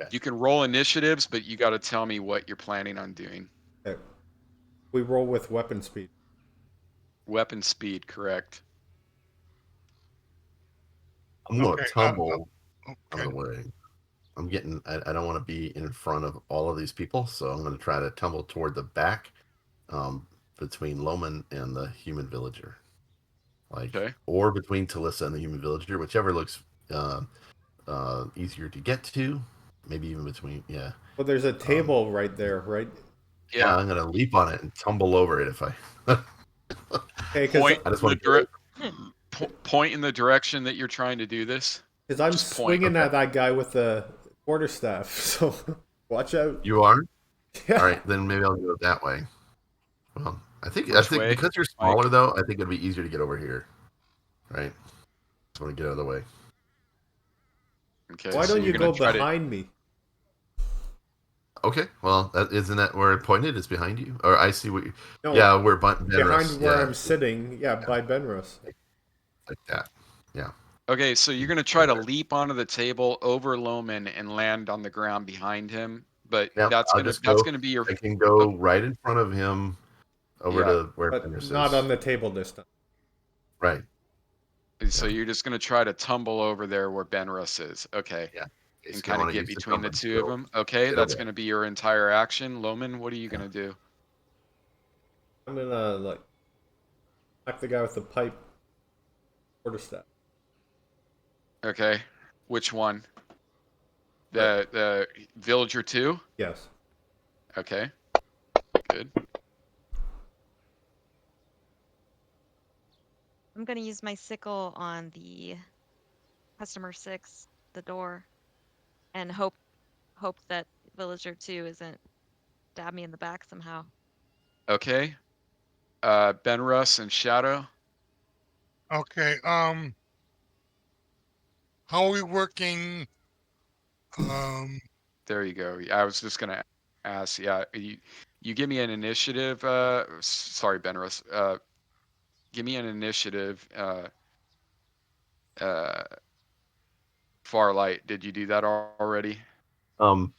S1: Okay.
S2: You can roll initiatives, but you got to tell me what you're planning on doing.
S3: Okay. We roll with weapon speed.
S2: Weapon speed, correct?
S1: I'm going to
S5: Okay.
S1: tumble out
S5: Okay.
S1: of the way. I don't want to be in front of all of these people, so I'm going to try to tumble toward the back between Loman and the human villager.
S2: Okay.
S1: Or between Talissa and the human villager, whichever looks easier to get to. Maybe even between, yeah.
S3: Well, there's a table right there, right?
S1: Yeah, I'm going to leap on it and tumble over it if I.
S3: Okay, because
S2: Point
S1: I just
S2: in the
S1: want to
S2: point in the direction that you're trying to do this.
S3: I'm
S2: Just point.
S3: swinging
S1: Okay.
S3: at that guy with the quarterstaff. So watch out.
S1: You are?
S3: Yeah.
S1: All right, then maybe I'll go that way. Well, I think
S2: Which way,
S1: because you're
S2: Mike?
S1: smaller though, I think it'd be easier to get over here. Right? Just want to get out of the way.
S2: Okay.
S3: Why
S2: so
S3: don't you
S2: you're gonna
S3: go
S2: try to.
S3: behind me?
S1: Okay, well, isn't that where it pointed? It's behind you, or I see what.
S3: No,
S1: Yeah, where
S3: behind
S1: Benrus,
S3: where
S1: yeah,
S3: I'm sitting. Yeah, by Benrus.
S1: like that. Yeah.
S2: Okay, so you're gonna try to leap onto the table over Loman and land on the ground behind him, but
S1: Yep. I'll just
S2: that's
S1: go.
S2: gonna be your.
S1: I can go right in front of him, over
S2: Yeah.
S1: to where
S3: But
S1: Benrus
S3: not
S1: is.
S3: on the table this time.
S1: Right.
S2: So
S1: Yeah.
S2: you're just gonna try to tumble over there where Benrus is. Okay.
S1: Yeah.
S2: And
S1: Basically, I
S2: kind of
S1: want to
S2: get
S1: use the
S2: between the
S1: numbering
S2: two of
S1: skill.
S2: them. Okay,
S1: Get
S2: that's
S1: over
S2: gonna be your entire action. Loman, what are you gonna do?
S3: I'm gonna knock the guy with the pipe quarterstaff.
S2: Okay. Which one?
S3: Right.
S2: The villager 2?
S3: Yes.
S2: Okay, good.
S4: I'm gonna use my sickle on the customer 6, the door, and hope that villager 2 isn't stab me in the back somehow.
S2: Okay. Ben Russ and Shadow.
S5: Okay. How are we working?
S2: There you go. I was just gonna ask. Yeah, you give me an initiative. Sorry, Ben Russ. Give me an initiative. Uh, Farlight. Did you do that already?
S1: Um,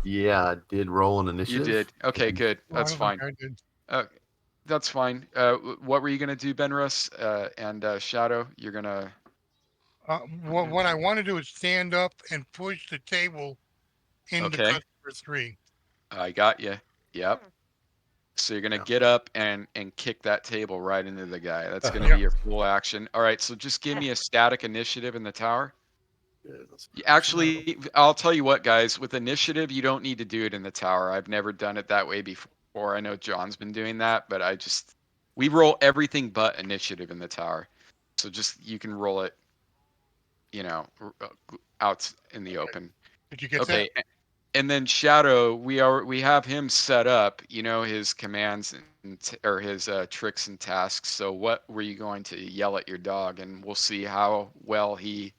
S1: yeah, I did roll an
S2: You
S1: initiative.
S2: did. Okay, good.
S5: Well, I
S2: That's
S5: don't think
S2: fine.
S5: I did.
S2: That's fine. What were you gonna do, Ben Russ? And Shadow, you're gonna.
S5: What I want to do is stand up and push the table into
S2: Okay,
S5: customer 3.
S2: I got you. Yep.
S4: Hmm.
S2: So you're gonna
S1: Yeah.
S2: get up and kick that table right into the guy. That's gonna
S5: Yep.
S2: be your full action. All right. So just give me a static initiative in the tower.
S1: Good, let's Shadow.
S2: Actually, I'll tell you what, guys. With initiative, you don't need to do it in the tower. I've never done it that way before. I know John's been doing that, but we roll everything but initiative in the tower. So just you can roll it, out in the
S5: Okay.
S2: open.
S5: Did you get that?
S2: Okay. And then Shadow, we have him set up, his commands or his tricks and tasks. So what were you going to yell at your dog, and we'll see how well he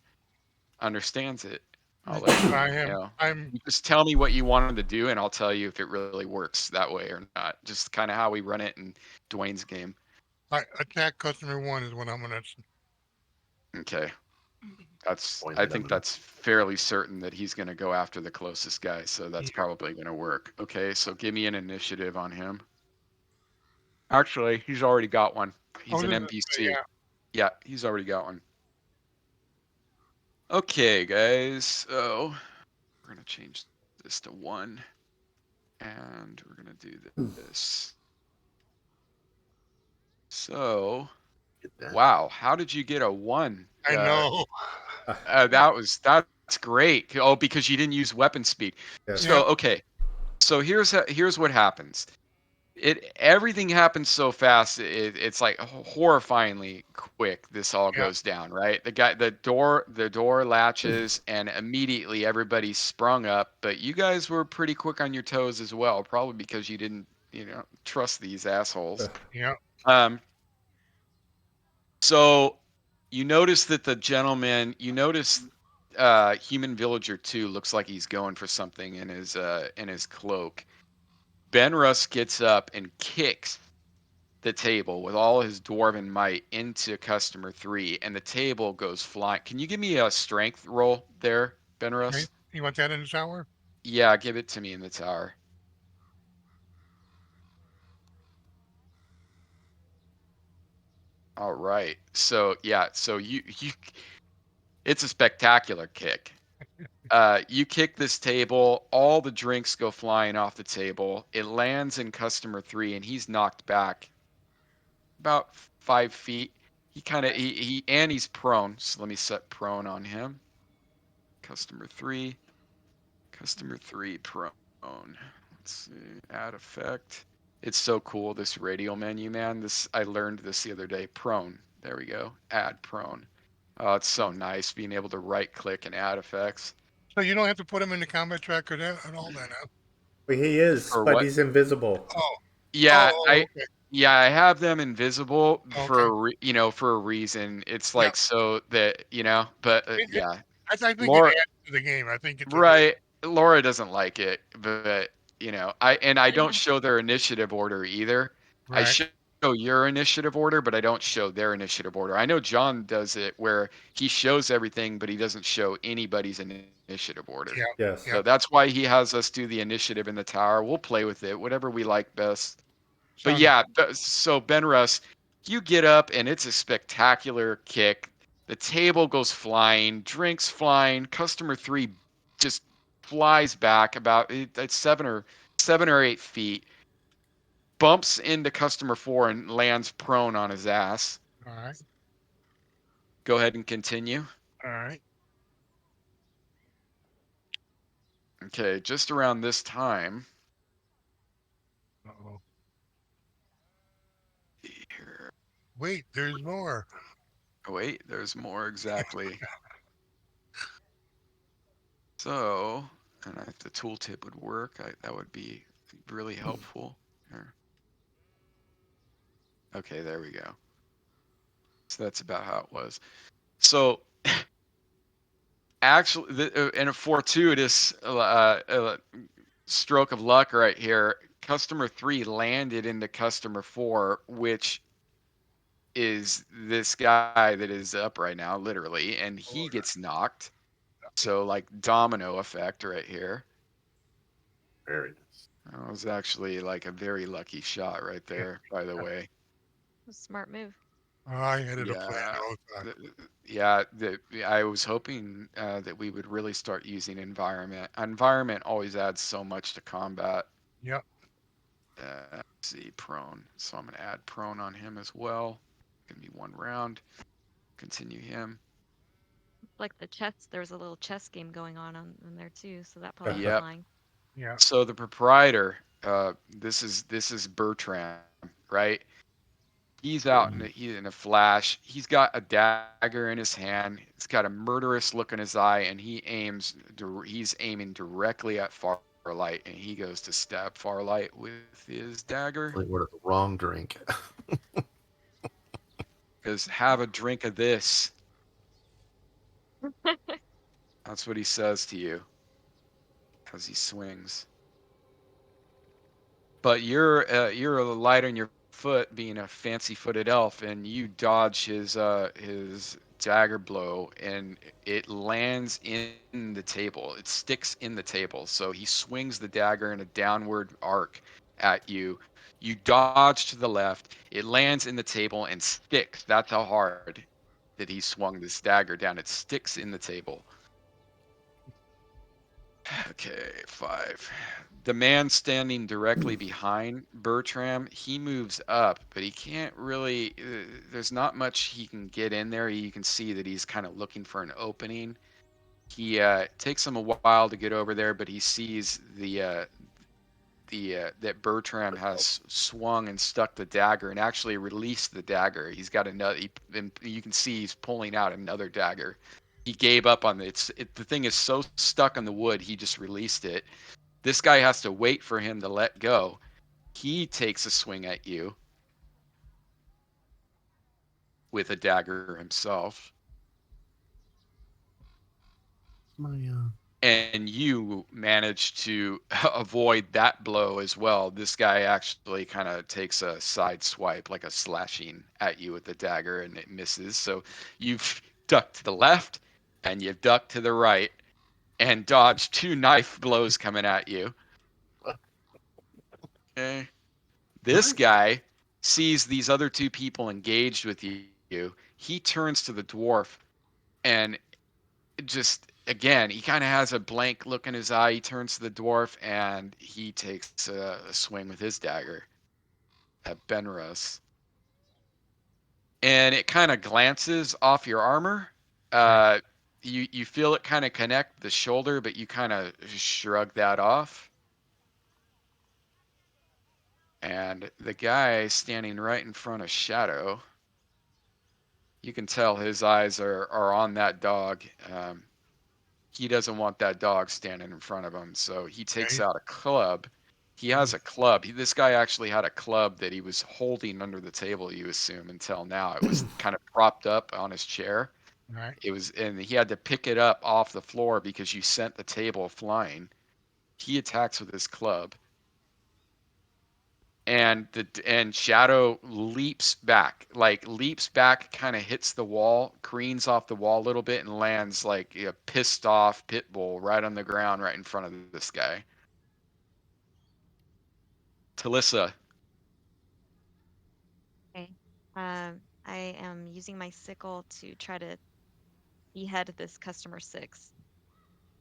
S2: understands it. I'll let you know.
S5: I'm
S2: You just tell me what you want him to do, and I'll tell you if it really works that way or not. Just kind of how we run it in Dwayne's game.
S5: attack customer 1 is what I'm gonna.
S2: Okay. I
S1: Pointed at
S2: think
S1: him.
S2: that's fairly certain that he's going to go after the closest guy, so that's
S5: Yeah.
S2: probably going to work. Okay, so give me an initiative on him. Actually, he's already got one.
S5: I
S2: He's
S5: was
S2: an
S5: gonna say,
S2: NPC.
S5: yeah.
S2: Yeah, he's already got one. Okay, guys. So we're going to change this to 1, and we're going to do this. So,
S1: Get that.
S2: wow, how did you get a 1?
S5: I know.
S2: That's great. Oh, because you didn't use weapon speed.
S3: Yes.
S2: So,
S5: Yep.
S2: okay. So here's what happens. Everything happens so fast. It's like horrifyingly quick. This all
S5: Yep.
S2: goes down, right? The door latches, and immediately everybody's sprung up. But you guys were pretty quick on your toes as well, probably because you didn't, trust these assholes.
S5: Yep.
S2: Um. So you notice that the gentleman, human villager 2 looks like he's going for something in his cloak. Ben Russ gets up and kicks the table with all his dwarven might into customer 3, and the table goes flying. Can you give me a strength roll there, Ben
S5: Okay.
S2: Russ?
S5: You want that in the shower?
S2: Yeah, give it to me in the tower. All right. So yeah, so you it's a spectacular kick. You kick this table, all the drinks go flying off the table. It lands in customer 3, and he's knocked back about 5 feet. He kind of and he's prone. So let me set prone on him. Customer 3, customer 3 prone. Let's see, add effect. It's so cool, this radial menu, man. I learned this the other day. Prone. There we go. Add prone. Oh, it's so nice being able to right click and add effects.
S5: So you don't have to put him in the combat tracker and all that, huh?
S3: Well, he is,
S2: For
S3: but
S2: what?
S3: he's invisible.
S5: Oh.
S2: Yeah,
S5: Oh, okay.
S2: I have them invisible for
S5: Okay.
S2: for a reason. It's
S5: Yeah.
S2: like so that, but
S5: It,
S2: yeah.
S5: I think it
S2: Laura,
S5: adds to the game. I think it's a good.
S2: right. Laura doesn't like it, but I don't
S4: Yeah.
S2: show their initiative order either. I
S5: Right.
S2: show your initiative order, but I don't show their initiative order. I know John does it where he shows everything, but he doesn't show anybody's initiative order.
S5: Yeah.
S3: Yes.
S5: Yeah.
S2: So that's why he has us do the initiative in the tower. We'll play with it, whatever we like best. But
S5: Sounds.
S2: yeah, so Ben Russ, you get up and it's a spectacular kick. The table goes flying, drinks flying. Customer 3 just flies back about it's 7 or 8 feet, bumps into customer 4 and lands prone on his ass.
S5: All right.
S2: Go ahead and continue.
S5: All right.
S2: Okay, just around this time,
S5: Wait, there's more.
S2: Oh, wait, there's more exactly. So, and if the tooltip would work, that would be really helpful. Here. Okay, there we go. So that's about how it was. So actually, in a fortuitous stroke of luck right here, customer 3 landed into customer 4, which is this guy that is up right now, literally, and he gets knocked. So like domino effect right here.
S1: Very nice.
S2: That was actually like a very lucky shot right
S5: Yeah,
S2: there, by the way.
S4: Smart move.
S5: I had it a plan
S2: Yeah.
S5: the whole time.
S2: Yeah, I was hoping that we would really start using environment. Environment always adds so much to combat.
S5: Yep.
S2: Let's see, prone. So I'm going to add prone on him as well. Give me 1 round. Continue him.
S4: Like the chess, there was a little chess game going on in there too, so that probably
S2: Yep.
S4: applying.
S5: Yeah.
S2: So the proprietor, this is Bertram, right? He's out in a flash. He's got a dagger in his hand. He's got a murderous look in his eye, and he's aiming directly at Farlight, and he goes to stab Farlight with his dagger.
S1: Like, what a wrong drink.
S2: Because have a drink of this. That's what he says to you as he swings. But you're light on your foot, being a fancy-footed elf, and you dodge his dagger blow, and it lands in the table. It sticks in the table. So he swings the dagger in a downward arc at you. You dodge to the left. It lands in the table and sticks. That's how hard that he swung this dagger down. It sticks in the table. Okay, 5. The man standing directly behind Bertram, he moves up, but he can't really. There's not much he can get in there. You can see that he's kind of looking for an opening. He takes him a while to get over there, but he sees the that Bertram has swung and stuck the dagger and actually released the dagger. He's got another. And you can see he's pulling out another dagger. He gave up on the thing is so stuck on the wood. He just released it. This guy has to wait for him to let go. He takes a swing at you with a dagger himself,
S1: My
S2: and you manage to avoid that blow as well. This guy actually kind of takes a side swipe, like a slashing at you with the dagger, and it misses. So you've ducked to the left, and you've ducked to the right, and dodged 2 knife blows coming at you. Okay. This
S1: nice.
S2: guy sees these other 2 people engaged with you. He turns to the dwarf and just again, he kind of has a blank look in his eye. He turns to the dwarf and he takes a swing with his dagger at Benrus. And it kind of glances off your armor. Uh, you feel it kind of connect the shoulder, but you kind of shrug that off. And the guy standing right in front of Shadow, you can tell his eyes are on that dog. He doesn't want that dog standing in front of him, so he takes
S5: Okay.
S2: out a club. He has a club. This guy actually had a club that he was holding under the table, you assume, until now. It was kind of propped up on his chair.
S5: All right.
S2: It was, and he had to pick it up off the floor because you sent the table flying. He attacks with his club, and Shadow leaps back, kind of hits the wall, careens off the wall a little bit, and lands like a pissed off pit bull right on the ground right in front of this guy. Talissa.
S4: Okay. I am using my sickle to try to behead this customer 6.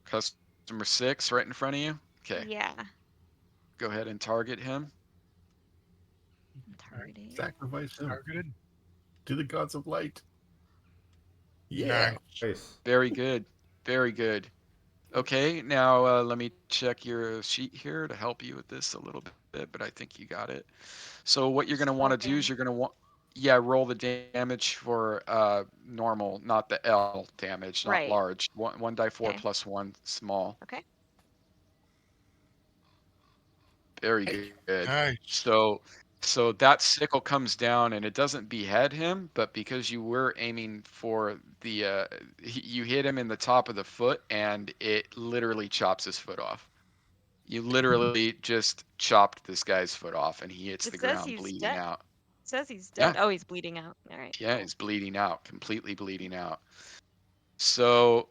S2: Customer 6 right in front of you. Okay,
S4: Yeah,
S2: go ahead and target him.
S4: I'm
S5: All right.
S4: targeting.
S1: Sacrifice him
S5: Targeted.
S1: to the gods of light. Yeah.
S5: Nice.
S3: Nice.
S2: Very good. Very good. Okay, now let me check your sheet here to help you with this a little bit, but I think you got it. So what you're going to want to do is
S4: Spoken.
S2: you're going to want Yeah, roll the damage for normal, not the L damage, not
S4: Right.
S2: large. One die 4
S4: Okay.
S2: plus 1 small.
S4: Okay.
S2: Very good.
S5: Nice.
S2: So that sickle comes down and it doesn't behead him, but because you were aiming for the you hit him in the top of the foot and it literally chops his foot off. You literally just chopped this guy's foot off and he hits
S4: It
S2: the
S4: says
S2: ground
S4: he's
S2: bleeding
S4: dead.
S2: out.
S4: It says he's
S2: Yeah.
S4: dead. Oh, he's bleeding out. All right.
S2: Yeah,
S4: Cool.
S2: he's bleeding out, completely bleeding out. So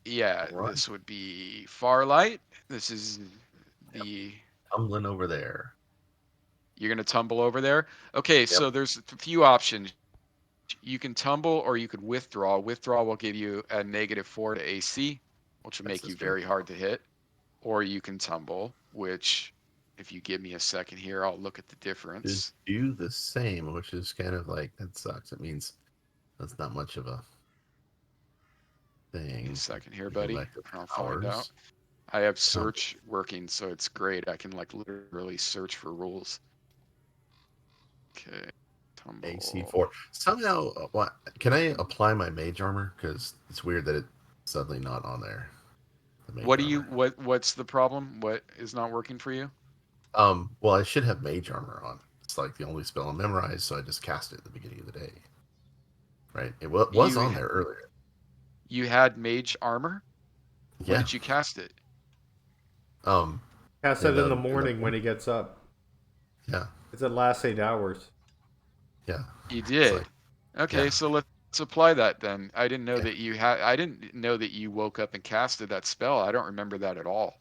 S2: yeah,
S1: All right.
S2: this would be Farlight. This is the
S1: Tumbling over there.
S2: you're gonna tumble over there. Okay, so there's a few options. You can tumble or you could withdraw. Withdraw will give you a -4 to AC, which will
S1: That's
S2: make you
S1: this way.
S2: very hard to hit. Or you can tumble, which if you give me a second here, I'll look at the difference.
S1: Just do the same, which is kind of like, that sucks. It means that's not much of a
S2: Give me
S1: thing.
S2: a second here,
S1: We go
S2: buddy,
S1: back to
S2: and I'll find out.
S1: powers.
S2: I have search working, so it's great. I can like literally search for rules. Okay, tumble.
S1: AC4. Somehow, what can I apply my mage armor? Because it's weird that it's suddenly not on there. The mage
S2: What do you
S1: armor.
S2: what's the problem? What is not working for you?
S1: Well, I should have mage armor on. It's like the only spell I memorized, so I just cast it at the beginning of the day. Right? It was
S2: You
S1: on there earlier.
S2: you had mage armor? When
S1: Yeah.
S2: did you cast it?
S3: Cast it in the morning when he gets up.
S1: Yeah.
S3: It's the last 8 hours.
S1: Yeah.
S2: You
S1: It's
S2: did.
S1: like,
S2: Okay,
S1: yeah.
S2: so let's apply that then. I didn't know
S1: Yeah.
S2: that you had I didn't know that you woke up and casted that spell. I don't remember that at all.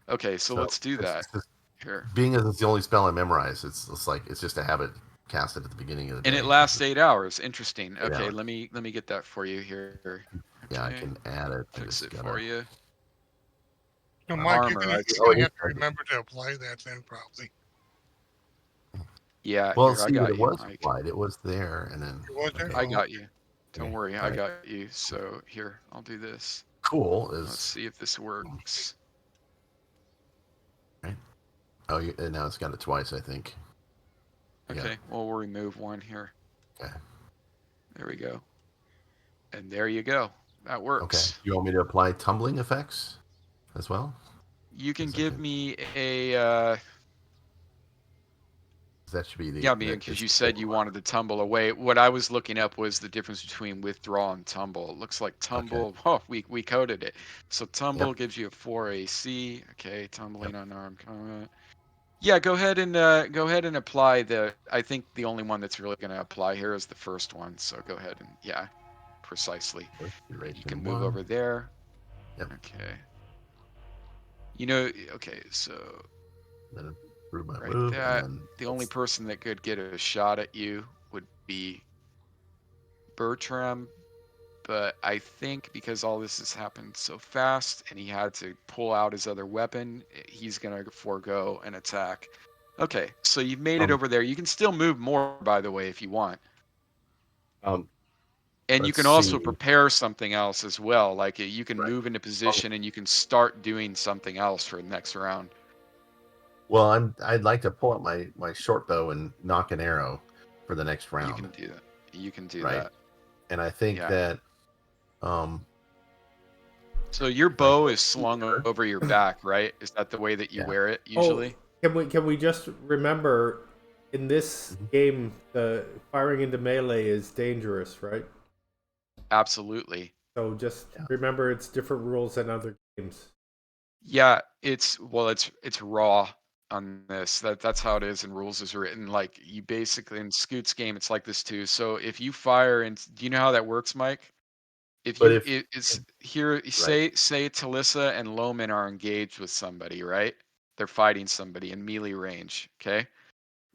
S2: Okay, so let's do
S1: it's
S2: that.
S1: just,
S2: Here.
S1: being as it's the only spell I memorized, it's like it's just to have it casted at the beginning of the
S2: And
S1: day.
S2: it lasts 8 hours. Interesting.
S1: 8
S2: Okay,
S1: hours.
S2: let me get that for you here.
S1: Yeah, I
S2: Okay.
S1: can add it. I
S2: Fix
S1: just
S2: it
S1: gotta.
S2: for you.
S5: So Mike,
S2: Armor.
S5: you're
S1: Oh,
S5: gonna
S1: it
S5: have to
S1: is.
S5: remember to apply that then probably.
S2: Yeah,
S1: Well,
S2: here I
S1: see, but
S2: got
S1: it
S2: you,
S1: was
S2: Mike.
S1: applied. It was there, and then
S5: It was there?
S1: okay,
S2: I
S5: Oh,
S2: got you. Don't
S1: okay,
S2: worry,
S1: all
S2: I
S1: right.
S2: got you. So here, I'll do this.
S1: Cool
S2: Let's
S1: is
S2: see if this works.
S1: right. Oh, and now it's got it twice, I think. Yeah.
S2: Okay, well, we'll remove one here.
S1: Okay.
S2: There we go. And there you go. That
S1: Okay.
S2: works.
S1: You want me to apply tumbling effects as well?
S2: You can
S1: Yes, I
S2: give
S1: can.
S2: me a
S1: That should be the.
S2: yeah, because
S1: It's
S2: you
S1: the
S2: said
S1: same
S2: you
S1: one.
S2: wanted to tumble away. What I was looking up was the difference between withdraw and tumble. It looks like
S1: Okay.
S2: tumble. Oh, we coded it. So tumble
S1: Yep.
S2: gives you a 4 AC. Okay, tumbling
S1: Yep.
S2: unarmed combat. Yeah, go ahead and apply the. I think the only one that's really going to apply here is the first one. So go ahead and yeah, precisely.
S1: First
S2: And you
S1: duration
S2: can move
S1: 1.
S2: over there.
S1: Yep.
S2: Okay. You know, okay, so
S1: Then through my
S2: right
S1: move, and
S2: that
S1: then
S2: the only person that could get a shot at you would be Bertram, but I think because all this has happened so fast and he had to pull out his other weapon, he's gonna forego an attack. Okay, so you've made it over there. You can still move more, by the way, if you want.
S1: um,
S2: And you
S1: let's
S2: can also
S1: see.
S2: prepare something else as well. Like you can
S1: Right.
S2: move into position and you can start doing something else for the next round.
S1: Well, I'd like to pull out my short bow and knock an arrow for the next
S2: You
S1: round.
S2: can do that. You can do
S1: Right.
S2: that.
S1: And I think
S2: Yeah.
S1: that um
S2: So your
S1: if I
S2: bow
S1: go
S2: is slung
S1: here,
S2: over your back, right? Is that the way that you
S1: yeah.
S2: wear it usually?
S3: Can we just remember in this
S1: Mhm.
S3: game the firing into melee is dangerous, right?
S2: Absolutely.
S3: So just
S1: Yeah.
S3: remember it's different rules than other games.
S2: Yeah, it's raw on this. That's how it is in rules is written. Like you basically in Scoot's game, it's like this too. So if you fire and do you know how that works, Mike? If
S1: But
S2: you
S1: if
S2: it's here
S1: right.
S2: say Talissa and Loman are engaged with somebody, right? They're fighting somebody in melee range, okay?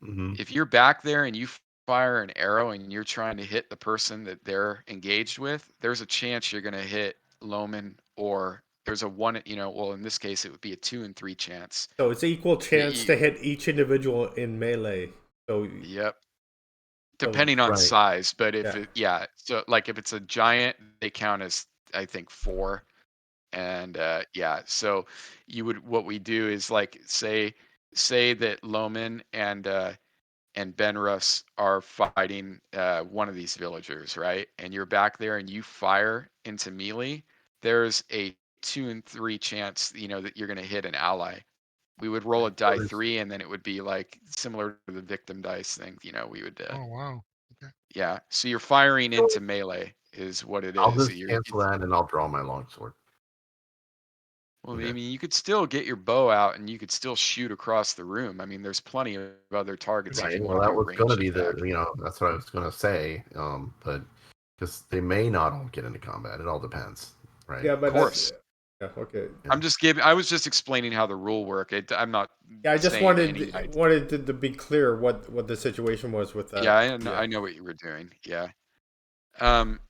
S1: Mm-hmm.
S2: If you're back there and you fire an arrow and you're trying to hit the person that they're engaged with, there's a chance you're going to hit Loman or there's a one, well, in this case, it would be a 2 and 3 chance.
S3: So it's equal chance to hit each individual in melee. So
S2: Yep. Depending on
S1: Right.
S2: size, but if
S3: yeah.
S2: so like if it's a giant, they count as, I think, 4. And yeah, so what we do is like say that Loman and and Benrus are fighting one of these villagers, right? And you're back there and you fire into melee, there's a 2 in 3 chance, that you're going to hit an ally. We would roll a die 3, and then it would be like similar to the victim dice thing. We would,
S5: Oh, wow. Okay.
S2: yeah. So you're firing into melee is what it
S1: I'll
S2: is.
S1: just cancel that and I'll draw my longsword.
S2: Well,
S1: Okay.
S2: I mean, you could still get your bow out and you could still shoot across the room. I mean, there's plenty of other targets if
S1: Right.
S2: you
S1: Well,
S2: want to
S1: that
S2: do a
S1: was going to
S2: ranged
S1: be
S2: attack.
S1: that's what I was going to say. But because they may not all get into combat, it all depends, right?
S3: Yeah,
S2: Of
S3: but that's
S2: course.
S3: yeah, okay.
S2: I was just explaining how the rule work. I'm not
S3: Yeah, I just
S2: saying any.
S3: wanted to be clear what the situation was with that.
S2: Yeah,
S3: Yeah.
S2: I know what you were doing. Yeah. Um.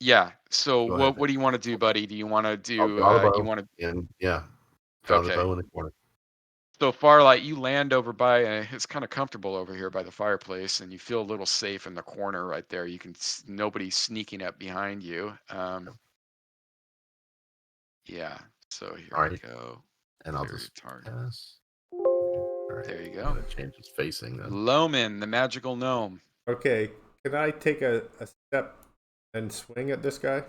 S2: Yeah. So
S1: Go ahead.
S2: what do you want to do, buddy? Do you want to
S1: I'll
S2: do?
S1: draw the
S2: You
S1: bow
S2: want to?
S1: and draw the
S2: Okay.
S1: bow in the corner.
S2: So Farlight, you land over by. It's kind of comfortable over here by the fireplace, and you feel a little safe in the corner right there. You can nobody sneaking up behind you. Yeah. So here
S1: All
S2: we
S1: right,
S2: go.
S1: and I'll
S2: Clear your
S1: just
S2: target.
S1: pass. Okay. All right.
S2: There you
S1: I'm
S2: go.
S1: gonna change its facing then.
S2: Loman, the magical gnome.
S3: Okay. Can I take a step and swing at this guy?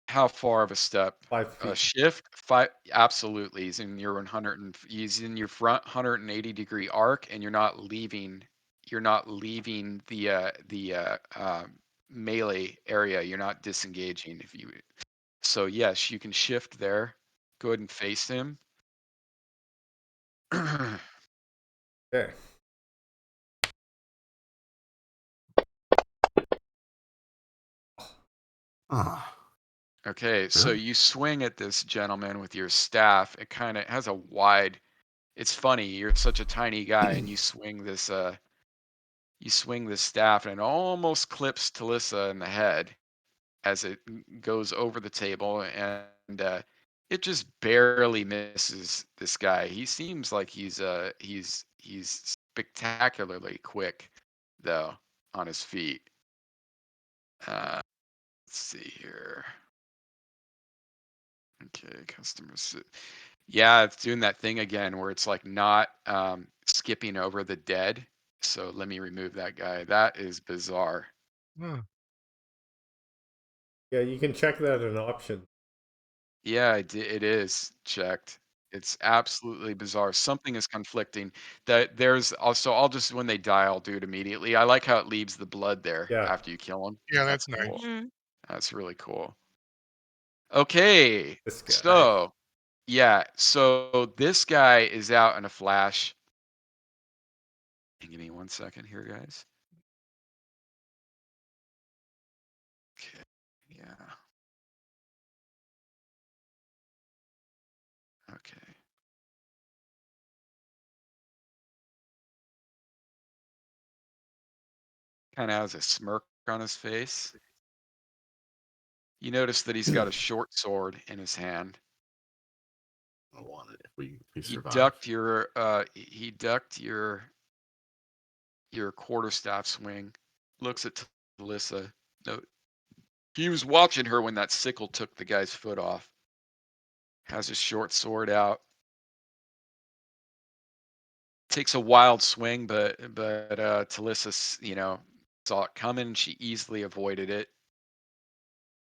S2: How far of a step?
S3: 5 feet.
S2: Shift? Five? Absolutely. He's in your front 180-degree arc, and you're not leaving. You're not leaving the melee area. You're not disengaging. So yes, you can shift there. Go ahead and face him.
S3: Okay.
S1: Ah,
S2: Okay, so
S1: really?
S2: you swing at this gentleman with your staff. It kind of has a wide. It's funny. You're such a tiny guy, and you swing this staff, and it almost clips Talissa in the head as it goes over the table, and it just barely misses this guy. He seems like he's spectacularly quick, though, on his feet. Let's see here. Okay, yeah, it's doing that thing again where it's like not skipping over the dead. So let me remove that guy. That is bizarre.
S5: Hmm.
S3: Yeah, you can check that an option.
S2: Yeah, it is checked. It's absolutely bizarre. Something is conflicting. That there's also I'll just when they die, I'll do it immediately. I like how it leaves the blood there
S3: Yeah.
S2: after you kill them.
S5: Yeah,
S2: That's
S5: that's nice.
S2: cool.
S4: Mhm.
S2: That's really cool. Okay,
S3: This guy.
S2: so yeah, so this guy is out in a flash. Give me 1 second here, guys. Okay, yeah. Okay. Kind of has a smirk on his face. You notice that he's got a short sword in his hand.
S1: I want it if we
S2: He
S1: survive.
S2: ducked your quarterstaff swing. Looks at Talissa. No, he was watching her when that sickle took the guy's foot off. Has his short sword out. Takes a wild swing, but Talissa, saw it coming. She easily avoided it,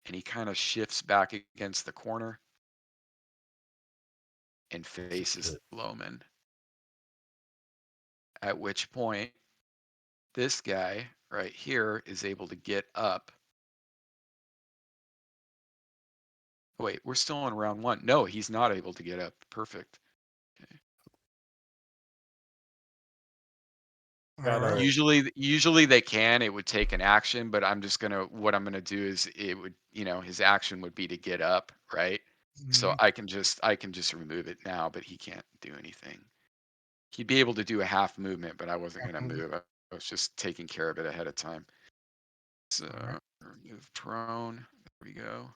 S2: and he kind of shifts back against the corner and
S1: This is
S2: faces
S1: good.
S2: Loman. At which point, this guy right here is able to get up. Wait, we're still on round 1. No, he's not able to get up. Perfect. Okay.
S5: All
S3: Shadow.
S5: right.
S2: Usually they can. It would take an action, but what I'm gonna do is his action would be to get up, right? So
S5: Mhm.
S2: I can just remove it now, but he can't do anything. He'd be able to do a half movement, but I wasn't gonna
S5: Mhm.
S2: move. I was just taking care of it ahead of time. So
S5: All right.
S2: remove prone. There we go.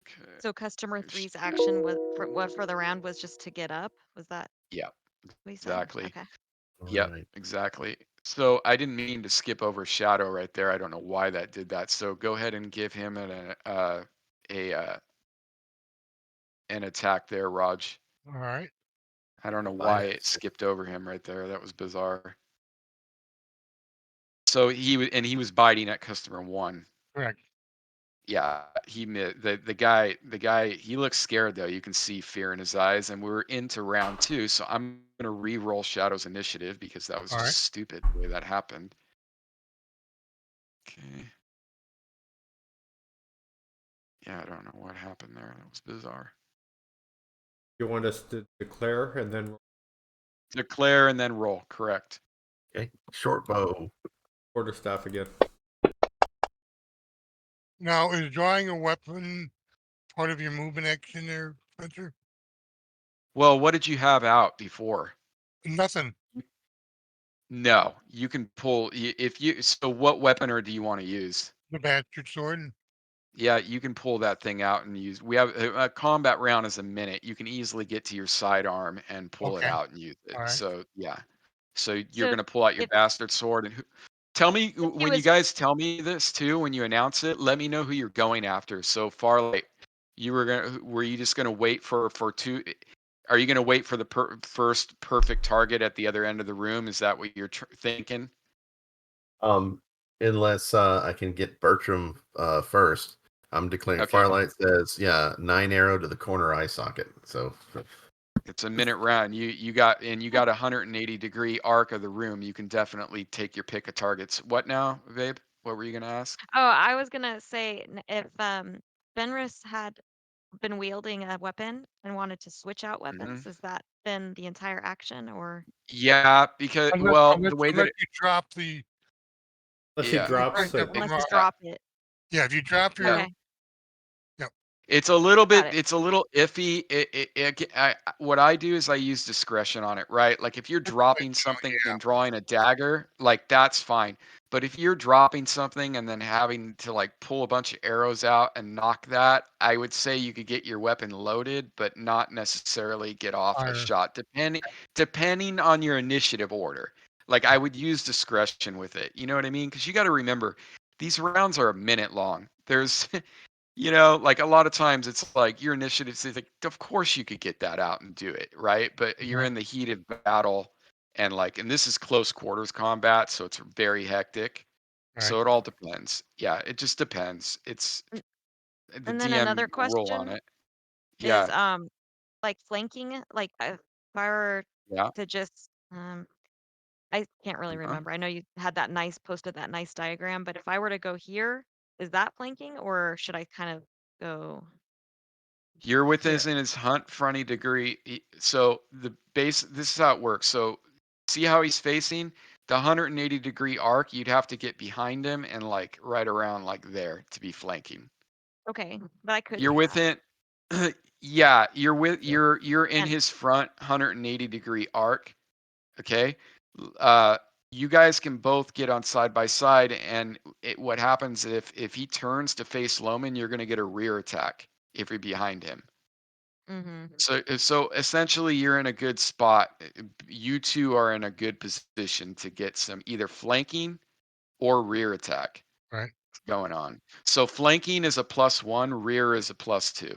S2: Okay.
S4: So customer
S2: There's-
S4: three's action was for the round was just to get up. Was that
S2: Yeah,
S4: what he said?
S2: exactly.
S4: Okay.
S1: All
S2: Yep,
S1: right.
S2: exactly. So I didn't mean to skip over Shadow right there. I don't know why that did that. So go ahead and give him a an attack there, Raj.
S5: All right.
S2: I don't know
S1: Fine.
S2: why it skipped over him right there. That was bizarre. So he was biting at customer 1.
S5: Correct.
S2: Yeah, the guy. He looks scared though. You can see fear in his eyes, and we're into round 2. So I'm gonna re-roll Shadow's initiative because that was
S5: All
S2: just
S5: right.
S2: stupid the way that happened. Okay. Yeah, I don't know what happened there. That was bizarre.
S3: You want us to declare and then
S2: Declare and then roll. Correct.
S1: Okay. Short bow.
S3: quarterstaff again?
S5: Now, is drawing a weapon part of your movement action there, Spencer?
S2: Well, what did you have out before?
S5: Nothing.
S2: No, you can pull if you. So, what weapon or do you want to use?
S5: The bastard sword.
S2: Yeah, you can pull that thing out and use. We have a combat round is a minute. You can easily get to your sidearm and pull it
S5: Okay.
S2: out and use it.
S5: All right.
S2: So yeah, so you're
S4: So
S2: gonna pull out your
S4: if
S2: bastard sword and tell me
S4: if he
S2: when you
S4: was
S2: guys tell me this too when you announce it. Let me know who you're going after. So Farlight, were you just gonna wait for two? Are you gonna wait for the first perfect target at the other end of the room? Is that what you're thinking?
S1: Um, unless I can get Bertram first. I'm declaring
S2: Okay.
S1: Firelight says, yeah, 9 arrow to the corner eye socket. So
S2: It's a minute round. You got 180-degree arc of the room. You can definitely take your pick of targets. What now, Vabe? What were you gonna ask?
S4: Oh, I was gonna say if Fenris had been wielding a weapon and wanted to switch out
S2: Hmm.
S4: weapons, has that been the entire action or
S2: Yeah, because
S5: Unless,
S2: well,
S5: unless,
S2: the way that
S5: unless you drop the,
S3: Unless he
S2: yeah,
S3: drops it.
S4: unless you
S2: yeah,
S4: drop it?
S5: yeah, if you drop
S2: yeah.
S5: your,
S4: Okay,
S5: yep,
S2: It's a
S4: got it.
S2: little iffy. What I do is I use discretion on it, right? Like if you're
S5: that's what I
S2: dropping
S5: thought,
S2: something and
S5: yeah.
S2: then drawing a dagger, like that's fine. But if you're dropping something and then having to like pull a bunch of arrows out and knock that, I would say you could get your weapon loaded, but not necessarily get off a
S5: Fire.
S2: shot, depending on your initiative order. Like I would use discretion with it. You know what I mean? Because you got to remember, these rounds are a minute long. There's like a lot of times it's like your initiative is like, of course you could get that out and do it, right? But you're in the heat of battle and this is close quarters combat, so it's very hectic.
S5: Right.
S2: So it all depends. Yeah, it just depends. It's
S4: N-
S2: the
S4: And then another
S2: DM rule on
S4: question
S2: it.
S4: is
S2: Yeah.
S4: like flanking, like if I were
S2: Yeah.
S4: to just I can't really
S2: Uh-huh.
S4: remember. I know you had that posted that nice diagram, but if I were to go here, is that flanking or should I kind of go
S2: You're within
S4: here?
S2: his hunt fronty degree. So this is how it works. So see how he's facing the 180-degree arc. You'd have to get behind him and like right around like there to be flanking.
S4: Okay, but I could
S2: You're
S4: do that.
S2: within, yeah, you're in
S4: And
S2: his front 180-degree arc. Okay. Uh, you guys can both get on side by side, and what happens if he turns to face Loman, you're gonna get a rear attack if you're behind him.
S4: mm-hmm.
S2: So essentially, you're in a good spot. You two are in a good position to get some either flanking or rear attack
S5: Right.
S2: going on. So flanking is a +1, rear is a +2.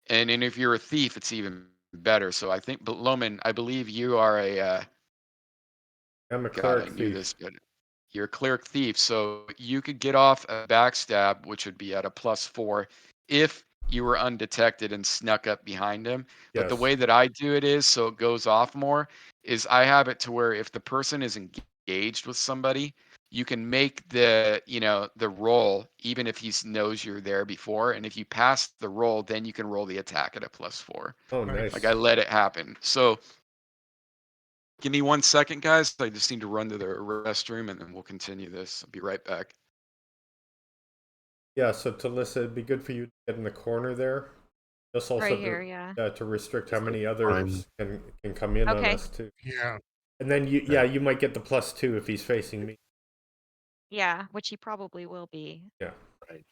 S2: And if you're a thief, it's even better. So I think, but Loman, I believe you are
S3: I'm a
S2: God, I
S3: cleric
S2: knew
S3: thief.
S2: this, but you're a cleric thief. So you could get off a backstab, which would be at a +4 if you were undetected and snuck up behind him. But the
S3: Yes.
S2: way that I do it is so it goes off more is I have it to where if the person is engaged with somebody, you can make the roll even if he knows you're there before. And if you pass the roll, then you can roll the attack at a +4.
S3: Oh,
S5: Right.
S2: Like I
S3: nice.
S2: let it happen. So give me 1 second, guys. I just need to run to the restroom and then we'll continue this. I'll be right back.
S3: Yeah, so Talissa, it'd be good for you to get in the corner there. Just also
S4: Right here, yeah.
S3: to restrict how
S1: Just
S3: many
S1: prime.
S3: others can come in on
S4: Okay.
S3: us too.
S5: Yeah.
S3: And then you might get the +2 if he's facing me.
S4: Yeah, which he probably will be,
S3: Yeah.
S1: Right.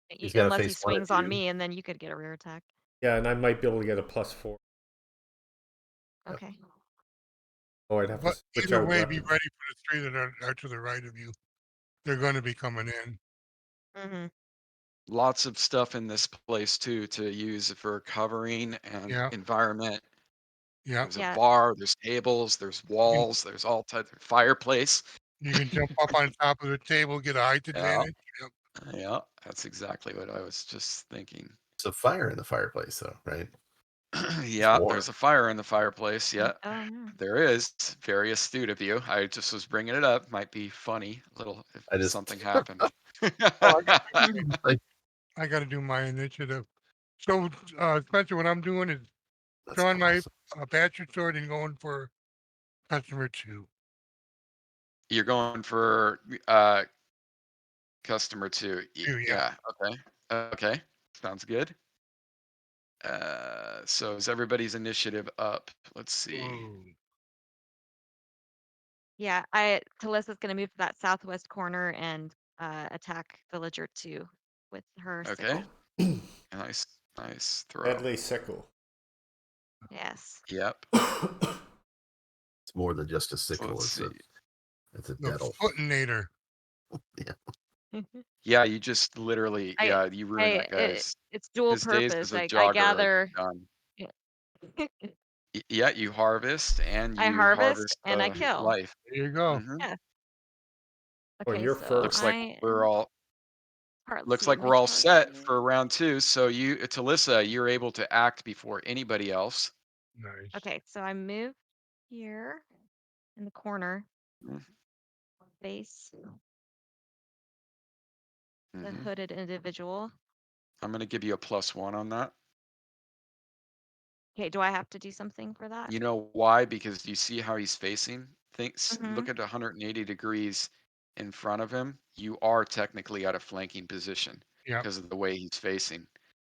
S1: He's got to
S4: unless he
S1: face one of
S4: swings on
S1: you.
S4: me, and then you could get a rear attack.
S3: Yeah, and I might be able to get a +4.
S1: Yep.
S4: Okay.
S3: Oh, I'd have to
S5: But
S3: switch
S5: either
S3: out
S5: way, be
S3: weapons.
S5: ready for the three that are to the right of you. They're going to be coming in.
S4: Mm-hmm.
S2: Lots of stuff in this place too to use for covering and
S5: Yeah.
S2: environment.
S5: Yeah,
S2: There's a
S4: Yeah.
S2: bar, there's tables, there's walls, there's all types of fireplace.
S5: you can jump up on top of the table, get a height
S2: Yeah,
S5: advantage. Yep.
S2: yeah, that's exactly what I was just thinking.
S1: There's a fire in the fireplace, though, right?
S2: Yeah,
S1: warm.
S2: there's a fire in the fireplace. Yeah,
S4: Oh, yeah.
S2: there is. Very astute of you. I just was bringing it up. Might be funny, little if
S1: I just
S2: something happened.
S5: Oh, I got to do
S1: like
S5: I got to do my initiative. So, Spencer, what I'm doing is
S1: that's
S5: drawing my
S1: awesome.
S5: bastard sword and going for customer 2.
S2: You're going for customer 2.
S5: 2, yeah.
S2: Yeah. Okay. Okay. Sounds good. So is everybody's initiative up? Let's see.
S5: Ooh.
S4: Yeah, Talissa's gonna move to that southwest corner and attack villager 2 with her
S2: Okay.
S4: sickle.
S2: Nice. Nice throw.
S3: Deadly sickle.
S4: Yes.
S2: Yep.
S1: It's more than just a
S2: So
S1: sickle.
S2: let's see.
S1: It's a
S5: The
S1: dettle.
S5: footinator.
S2: Yeah, you just literally,
S4: I
S2: you ruined that guy's.
S4: it's dual
S2: His days
S4: purpose.
S2: as a
S4: I
S2: jogger are
S4: gather.
S2: done.
S4: Yeah.
S2: Yeah, you harvest and
S4: I
S2: you
S4: harvest
S2: harvest
S4: and I kill.
S2: life.
S5: There you go.
S2: hmm
S4: Yeah.
S3: Oh, and
S4: Okay,
S3: you're
S4: so
S2: Looks
S3: first.
S2: like
S4: I
S2: we're
S4: am
S2: all
S4: let's
S2: looks
S4: see,
S2: like
S4: my
S2: we're all set
S4: target.
S2: for round 2. So you, Talissa, you're able to act before anybody else.
S5: Nice.
S4: Okay, so I move here in the corner, face the
S2: Mm-hmm.
S4: hooded individual.
S2: I'm gonna give you a +1 on that.
S4: Okay, do I have to do something for that?
S2: You know why? Because you see how he's facing?
S4: Mm-hmm.
S2: Look at 180 degrees in front of him. You are technically at a flanking position
S5: Yep.
S2: because of the way he's facing.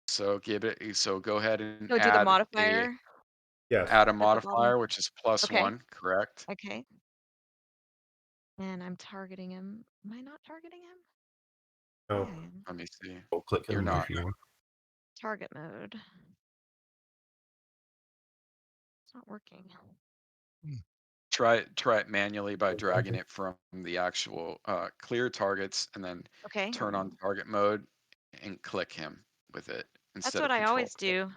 S2: So go ahead and
S4: So do the modifier
S3: Yes.
S2: add a
S4: at the bottom.
S2: modifier, which is
S4: Okay.
S2: +1, correct?
S4: Okay. And I'm targeting him. Am I not targeting him?
S3: No.
S4: Yeah, I am.
S2: Let me see.
S1: Go click
S2: You're
S1: him
S2: not.
S1: if you want.
S4: Target mode. It's not working.
S2: Try it manually by dragging it from the actual clear targets and then
S4: Okay.
S2: turn on target mode and click him with it
S4: That's
S2: instead
S4: what
S2: of
S4: I
S2: control
S4: always
S2: click.
S4: do.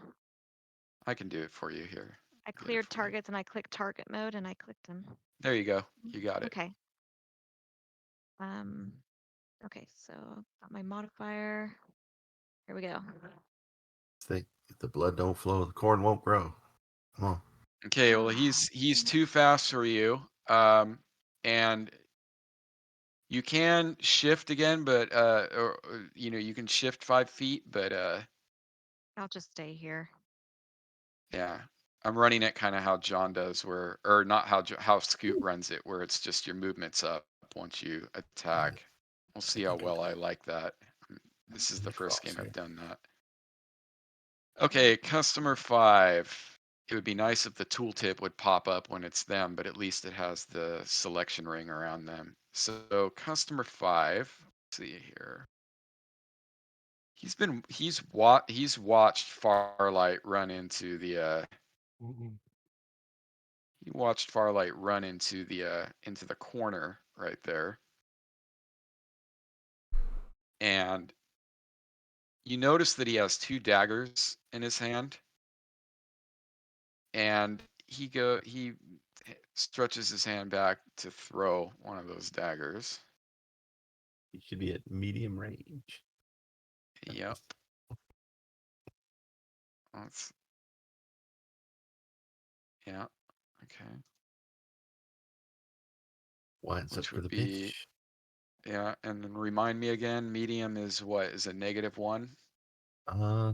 S2: I can do it for you here.
S4: I
S2: Get it
S4: cleared
S2: for you.
S4: targets and I clicked target mode and I clicked him.
S2: There you go. You got it.
S4: Okay. Um, okay, so got my modifier. Here we go.
S1: Think if the blood don't flow, the corn won't grow. Come on.
S2: Okay, well he's too fast for you. And you can shift again, but or you can shift 5 feet, but
S4: I'll just stay here.
S2: yeah. I'm running it kind of how John does, or not how Scoot runs it, where it's just your movement's up once you attack. We'll see how well I like that. This is the first game I've done that. Okay, customer 5. It would be nice if the tooltip would pop up when it's them, but at least it has the selection ring around them. So customer 5, let's see here. He's watched Farlight run into the
S5: Mm-mm.
S2: he watched Farlight run into the corner right there. And you notice that he has 2 daggers in his hand. And he stretches his hand back to throw one of those daggers.
S1: You should be at medium range.
S2: Yep. That's yeah. Okay.
S1: Winds up
S2: Which
S1: for
S2: would
S1: the
S2: be
S1: pitch.
S2: yeah, and then remind me again, medium is what? Is it -1?
S1: Uh,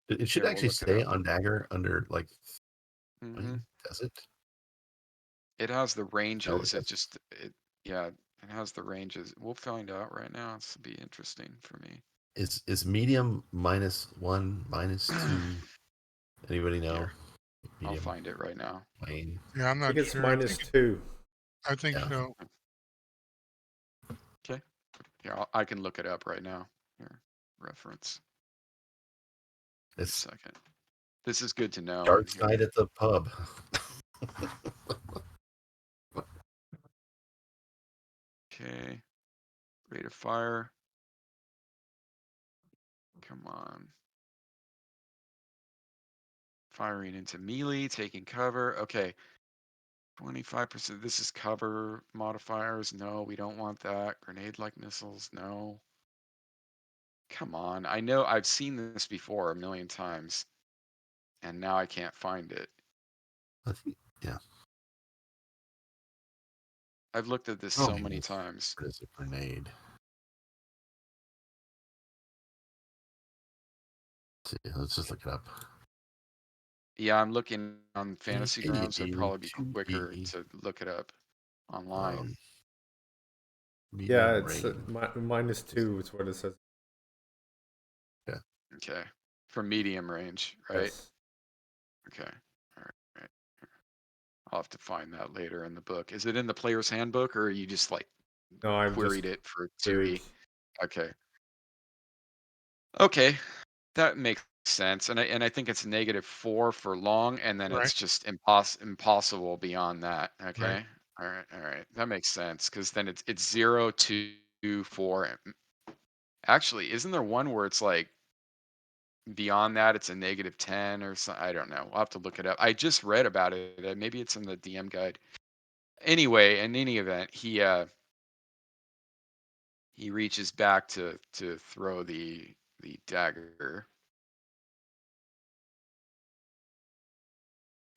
S1: it should
S2: Here, we'll
S1: actually
S2: look it
S1: stay
S2: up.
S1: on dagger under like
S2: hmm
S1: 3, does it?
S2: It has the
S1: No, it
S2: ranges.
S1: doesn't.
S2: Yeah, it has the ranges. We'll find out right now. It's be interesting for me.
S1: Is medium -1, -2? Anybody know?
S2: Here, I'll
S1: Medium
S2: find it right now.
S1: plane.
S5: Yeah, I'm
S3: I think
S5: not
S3: it's
S5: sure.
S3: -2.
S5: I think
S1: Yeah.
S5: so.
S2: Okay. Here, I can look it up right now. Here, reference. Wait a
S1: It's
S2: second. This is good to know.
S1: dark
S2: Here.
S1: side at the pub.
S2: Okay. Rate of fire. Come on. Firing into melee, taking cover. Okay. 25%. This is cover modifiers. No, we don't want that. Grenade-like missiles. No. Come on. I know I've seen this before a million times, and now I can't find it.
S1: I think, yeah.
S2: I've looked at this
S1: Oh,
S2: so many
S1: yes.
S2: times.
S1: What is a grenade? Let's see, let's just look it up.
S2: Yeah, I'm looking on Fantasy Grounds, so it'd probably be
S1: To
S2: quicker
S1: be,
S2: to look it up online.
S3: Yeah,
S1: medium
S3: it's
S1: range.
S3: -2 is what it says.
S1: Yeah.
S2: Okay. For medium range, right?
S3: Yes.
S2: Okay. All right. I'll have to find that later in the book. Is it in the player's handbook, or you just like
S3: No, I've just
S2: queried it for
S3: queried.
S2: 2E? Okay. Okay. That makes sense. And I think it's -4 for long, and then
S5: Right.
S2: it's just impossible beyond that.
S5: Right.
S2: Okay. All right. All right. That makes sense, because then it's 0, 2, 4. Actually, isn't there one where it's like beyond that it's a -10 or something? I don't know. I'll have to look it up. I just read about it. Maybe it's in the DM guide. Anyway, in any event, he reaches back to throw the dagger,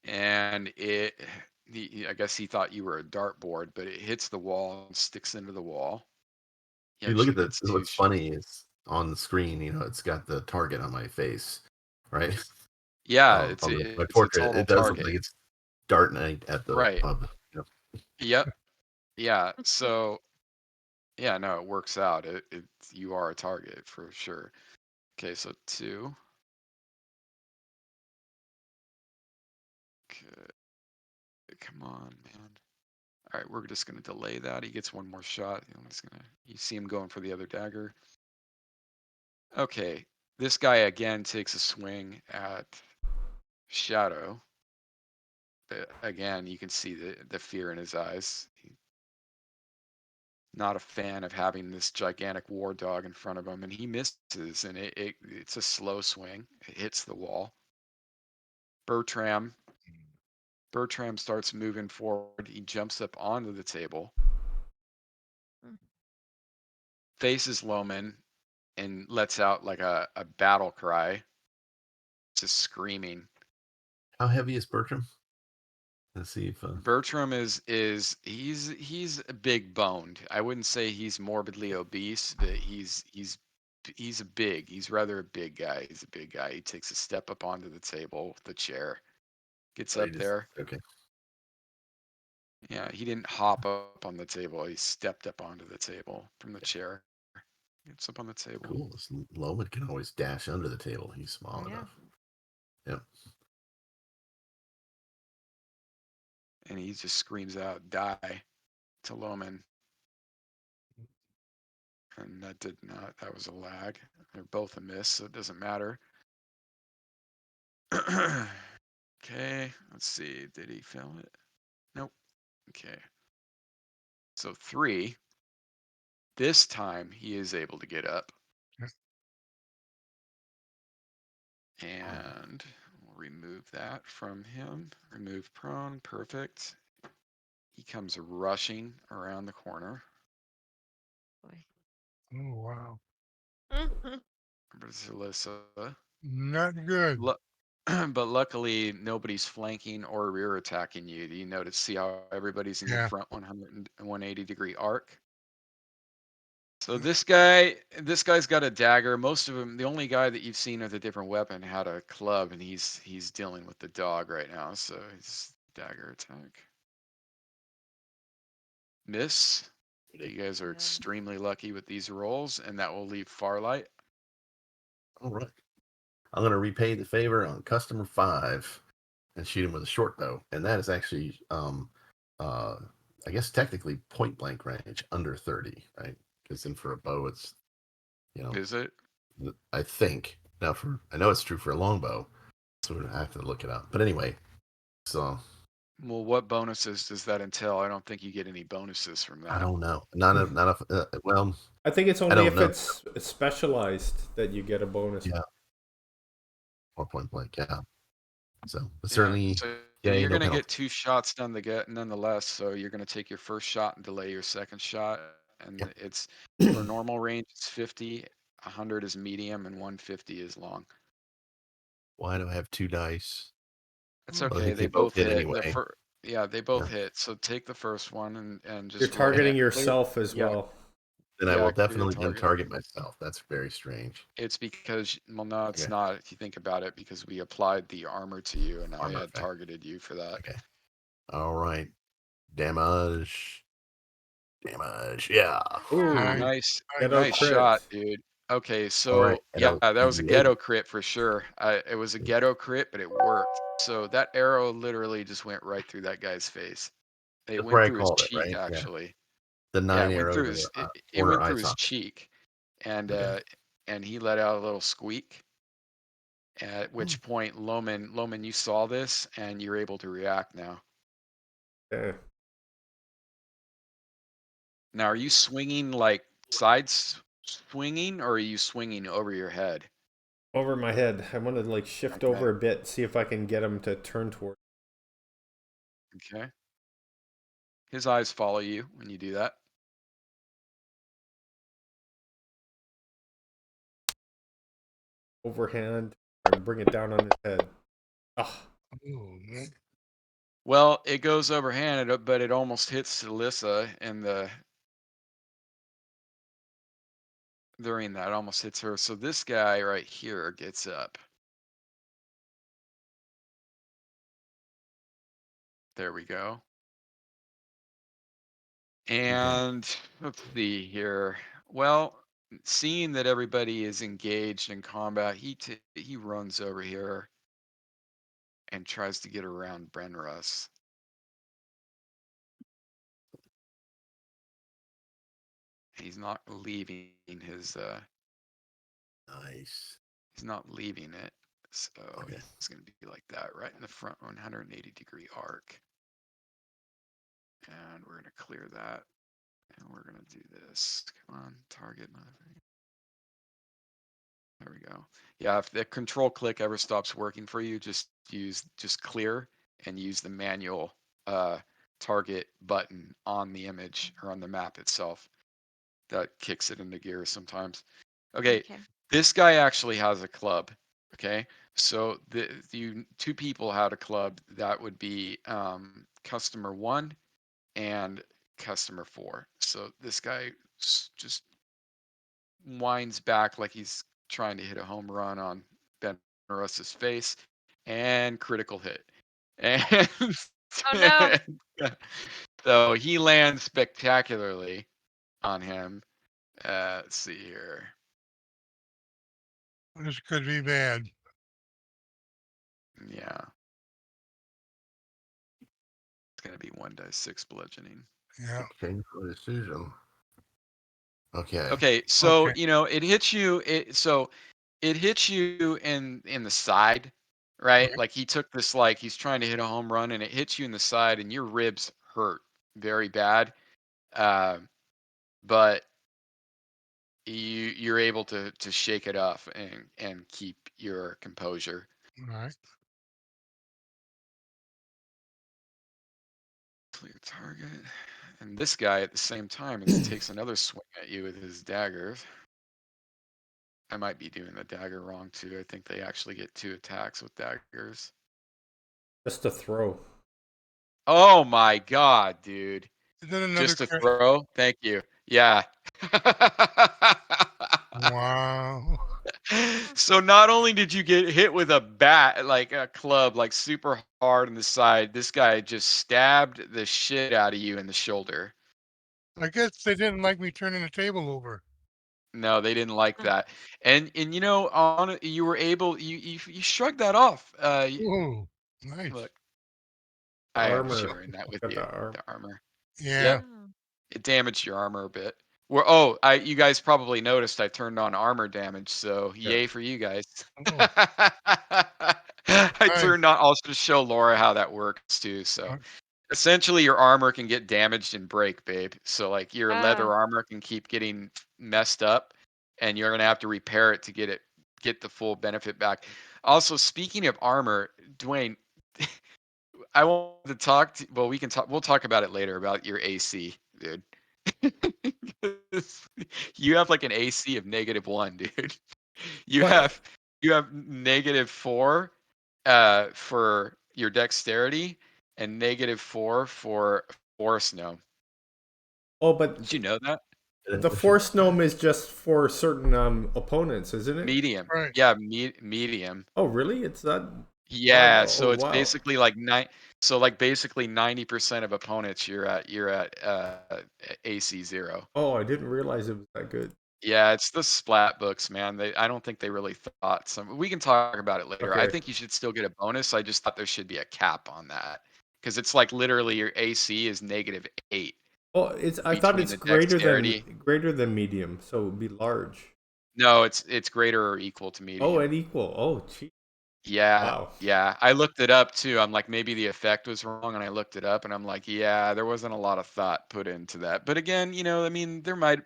S2: and I guess he thought you were a dartboard, but it hits the wall and sticks into the wall. He
S1: You look
S2: actually
S1: at
S2: gets two.
S1: what's funny is on the screen, it's got the target on my face, right?
S2: Yeah,
S1: On my
S2: it's a
S1: portrait,
S2: total
S1: it does look
S2: target.
S1: like it's darting at the
S2: Right.
S1: pub. Yep.
S2: Yep. Yeah. So yeah, no, it works out. You are a target for sure. Okay, so 2. Okay, come on, man. All right, we're just gonna delay that. He gets one more shot. You see him going for the other dagger. Okay, this guy again takes a swing at Shadow. But again, you can see the fear in his eyes. Not a fan of having this gigantic war dog in front of him, and he misses, and it's a slow swing. It hits the wall. Bertram starts moving forward. He jumps up onto the table,
S4: Mm.
S2: faces Loman, and lets out like a battle cry, just screaming.
S1: How heavy is Bertram? Let's see if
S2: Bertram is he's big boned. I wouldn't say he's morbidly obese, but he's a big. He's rather a big guy. He's a big guy. He takes a step up onto the table, the chair, gets
S1: he
S2: up
S1: just
S2: there.
S1: okay.
S2: Yeah, he didn't hop up on the table. He stepped up onto the table from the chair. Gets up on the table.
S1: Cool. This Loman can always dash under the table. He's small
S4: Yeah.
S1: enough. Yep.
S2: And he just screams out, "Die," to Loman. And that was a lag. They're both a miss, so it doesn't matter. Okay, let's see. Did he fail it? Nope. Okay. So 3. This time he is able to get up.
S5: Yes.
S2: And we'll remove that from him. Remove prone. Perfect. He comes rushing around the corner.
S4: Boy.
S5: Oh, wow.
S2: Basilissa.
S5: Not good.
S2: But luckily, nobody's flanking or rear attacking you. Do you notice? See how everybody's in your
S5: Yeah.
S2: front 180-degree arc? So this guy's got a dagger. Most of them, the only guy that you've seen with a different weapon had a club, and he's dealing with the dog right now. So he's dagger attack. Miss. You guys are
S4: Yeah.
S2: extremely lucky with these rolls, and that will leave Farlight.
S1: All right. I'm going to repay the favor on customer 5 and shoot him with a short bow, and that is actually, I guess technically point blank range under 30, right? Because then for a bow, it's,
S2: Is it?
S1: I think now I know it's true for a longbow, so I have to look it up. But anyway, so
S2: Well, what bonuses does that entail? I don't think you get any bonuses from
S1: I
S2: that.
S1: don't know. Not a well.
S3: I think it's
S1: I
S3: only
S1: don't
S3: if
S1: know.
S3: it's specialized that you get a bonus.
S1: Yeah. Or point blank, yeah. So
S2: Yeah,
S1: certainly,
S2: so
S1: yay,
S2: you're
S1: no
S2: gonna
S1: penalty.
S2: get 2 shots nonetheless. So you're gonna take your first shot and delay your second shot, and it's for normal range. It's 50, 100 is medium, and 150 is long.
S1: Why do I have 2 dice?
S2: It's
S1: Well, I
S2: okay.
S1: think
S2: They
S1: they both
S2: both
S1: hit
S2: hit.
S1: anyway.
S2: Yeah, they both
S1: Yeah.
S2: hit. So take the first one and
S3: You're
S2: just roll.
S3: targeting
S2: Clear.
S3: yourself as
S2: Yeah,
S3: well.
S1: Then I
S2: yeah,
S1: will
S2: clear
S1: definitely then
S2: target.
S1: target myself. That's very strange.
S2: It's because, well, no, it's
S1: Okay.
S2: not. If you think about it, because we applied the armor to you, and I
S1: Armor
S2: had
S1: effect.
S2: targeted you for that.
S1: Okay. All right. Damage. Damage. Yeah.
S3: Ooh,
S2: Nice,
S3: ghetto
S2: nice shot,
S3: crit.
S2: dude. Okay,
S1: All right.
S2: so yeah,
S1: Ghetto.
S2: that was a
S1: Yay.
S2: ghetto crit for sure. It was a ghetto crit, but it worked. So that arrow literally just went right through that guy's face. It
S1: That's
S2: went
S1: where I
S2: through his
S1: called it,
S2: cheek,
S1: right? Yeah.
S2: actually.
S1: The
S2: Yeah,
S1: 9
S2: it went
S1: arrow
S2: through
S1: to
S2: his
S1: the
S2: it
S1: corner
S2: went
S1: eye
S2: through his
S1: socket.
S2: cheek, and
S1: Okay.
S2: and he let out a little squeak. At which point, Loman, you saw this, and you're able to react now.
S3: Okay.
S2: Now, are you swinging like swinging, or are you swinging over your head?
S3: Over my head. I want to like shift
S2: Okay.
S3: over a bit, see if I can get him to turn toward.
S2: Okay. His eyes follow you when you do that.
S3: Overhand and bring it down on his head. Ah,
S5: Oh, man.
S2: Well, it goes overhand, but it almost hits Alyssa during that. It almost hits her. So this guy right here gets up. There we go. And let's see here. Well, seeing that everybody is engaged in combat, he runs over here and tries to get around Brenrus. He's not leaving his
S1: Nice.
S2: he's not leaving it. So
S1: Okay.
S2: he's going to be like that, right in the front 180-degree arc. And we're going to clear that. And we're going to do this. Come on, target. There we go. Yeah, if the control click ever stops working for you, just clear and use the manual target button on the image or on the map itself. That kicks it into gear sometimes. Okay,
S4: Okay.
S2: this guy actually has a club. Okay, so the 2 people had a club. That would be customer 1 and customer 4. So this guy just winds back like he's trying to hit a home run on Ben Russ's face, and critical hit. And
S4: Oh no.
S2: so he lands spectacularly on him. Let's see here.
S5: This could be bad.
S2: Yeah, it's gonna be 1d6 bludgeoning.
S5: Yeah.
S1: Painful decision. Okay.
S2: Okay, so
S5: Okay.
S2: it hits you. It hits you in the side, right?
S5: Right.
S2: Like he took this, like he's trying to hit a home run, and it hits you in the side, and your ribs hurt very bad. But you're able to shake it off and keep your composure.
S5: All right.
S2: Clear target. And this guy at the same time is takes another swing at you with his daggers. I might be doing the dagger wrong too. I think they actually get 2 attacks with daggers.
S3: just a throw.
S2: Oh my god, dude.
S5: Is that another
S2: Just a
S5: crit?
S2: throw? Thank you. Yeah.
S5: Wow.
S2: So not only did you get hit with a bat, like a club, like super hard in the side, this guy just stabbed the shit out of you in the shoulder.
S5: I guess they didn't like me turning the table over.
S2: No, they didn't like
S4: Huh.
S2: that. And you were able, you shrugged that off.
S5: Ooh, nice.
S2: Look,
S3: The
S2: I am
S3: armor.
S2: sharing that with
S3: Got
S2: you.
S3: the armor.
S2: The armor.
S5: Yeah.
S2: Yep.
S4: Oh.
S2: It damaged your armor a bit. You guys probably noticed I turned on armor damage, so
S3: Yeah.
S2: yay for you guys.
S5: Oh,
S2: I
S5: nice.
S2: turned on. I'll just show Laura how that works too. So
S5: Uh,
S2: essentially, your armor can get damaged and break, babe. So like your leather
S4: Oh.
S2: armor can keep getting messed up, and you're gonna have to repair it to get the full benefit back. Also, speaking of armor, Dwayne, I want to talk to, well, we can talk, we'll talk about it later about your AC, dude. You have like an AC of -1, dude. You
S3: What?
S2: have -4 for your dexterity and -4 for forest gnome.
S3: Oh, but
S2: Did you know that?
S3: the force gnome is just for certain opponents, isn't it?
S2: Medium.
S5: Right.
S2: Yeah, medium.
S3: Oh, really? It's that hard?
S2: Yeah,
S3: Oh,
S2: so it's
S3: wow.
S2: basically like so like basically 90% of opponents you're at AC 0.
S3: Oh, I didn't realize it was that good.
S2: Yeah, it's the splat books, man. I don't think they really thought some. We can talk about it later. I
S3: Okay.
S2: think you should still get a bonus. I just thought there should be a cap on that because it's like literally your AC is -8
S3: Oh, it's. I thought
S2: between
S3: it's
S2: the dexterity.
S3: greater than medium, so it would be large.
S2: No, it's greater or equal to
S3: Oh,
S2: medium.
S3: and equal. Oh, gee.
S2: Yeah,
S3: Wow.
S2: yeah. I looked it up too. I'm like, maybe the effect was wrong, and I looked it up, and I'm like, yeah, there wasn't a lot of thought put into that. But again, I mean, there might,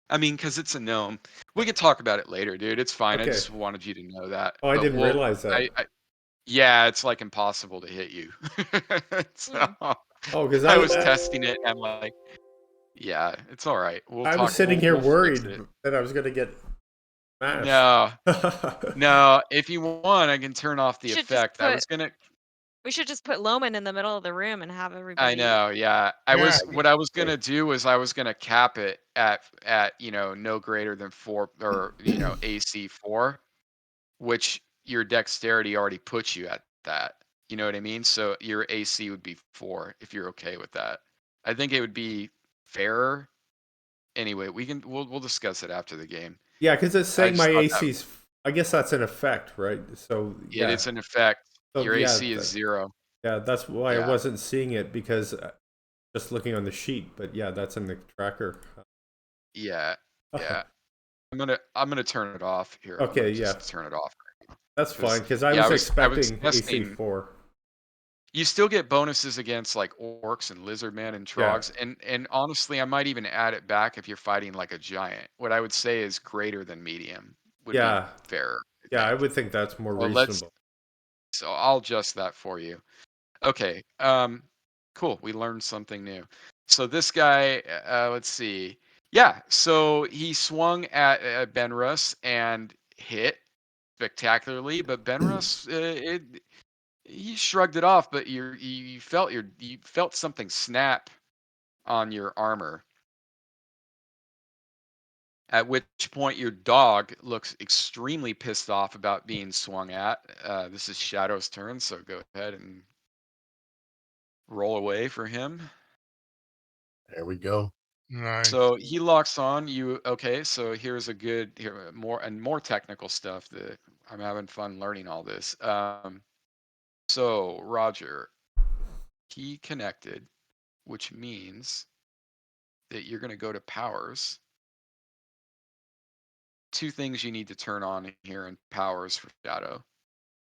S2: I mean, because it's a gnome. We could talk about it later, dude. It's fine. I
S3: Okay.
S2: just wanted you to know that.
S3: Oh, I
S2: But
S3: didn't
S2: we'll,
S3: realize that.
S2: yeah, it's like impossible to hit you. So
S4: Hmm.
S3: Oh, because
S2: I was testing it, and I'm like, yeah, it's all right. We'll
S3: I was
S2: talk.
S3: sitting here
S2: We'll fix
S3: worried
S2: it.
S3: that I was gonna get smashed.
S2: No, no. If you want, I can turn off
S4: We
S2: the
S4: should just
S2: effect.
S4: put we should just put Loman in the middle of the room and have
S2: I
S4: everybody.
S2: know, yeah.
S5: Yeah.
S2: What I was gonna do was I was gonna cap it at no greater than 4 or AC 4, which your dexterity already puts you at that. You know what I mean? So your AC would be 4 if you're okay with that. I think it would be fairer. Anyway, we'll discuss it after the game.
S3: Yeah, because it's
S2: I
S3: saying my
S2: just thought that
S3: AC's. I guess that's an effect, right? So
S2: it
S3: yeah.
S2: is an effect.
S3: So
S2: Your
S3: yeah,
S2: AC is 0.
S3: yeah. That's why I
S2: Yeah.
S3: wasn't seeing it because just looking on the sheet. But yeah, that's in the tracker.
S2: Yeah. Yeah. I'm gonna turn it off here. I'm gonna
S3: Okay, yeah,
S2: just turn it off
S3: that's fine
S2: because
S3: because I
S2: yeah,
S3: was
S2: I was
S3: expecting AC
S2: testing.
S3: 4.
S2: You still get bonuses against like orcs and lizardmen and
S3: Yeah,
S2: trogs, and honestly, I might even add it back if you're fighting like a giant. What I would say is greater than medium would be
S3: yeah,
S2: fair, I
S3: yeah. I
S2: think.
S3: would think that's more
S2: So let's.
S3: reasonable.
S2: So I'll adjust that for you. Okay. Cool. We learned something new. So this guy, let's see. Yeah. So he swung at Benrus and hit spectacularly, but Benrus, he shrugged it off. But you felt something snap on your armor. At which point your dog looks extremely pissed off about being swung at. This is Shadow's turn, so go ahead and roll away for him.
S1: There we go.
S5: Nice.
S2: So he locks on you. Okay, so here's a good here more technical stuff that I'm having fun learning all this. So Roger, he connected, which means that you're going to go to powers. Two things you need to turn on here in powers for Shadow.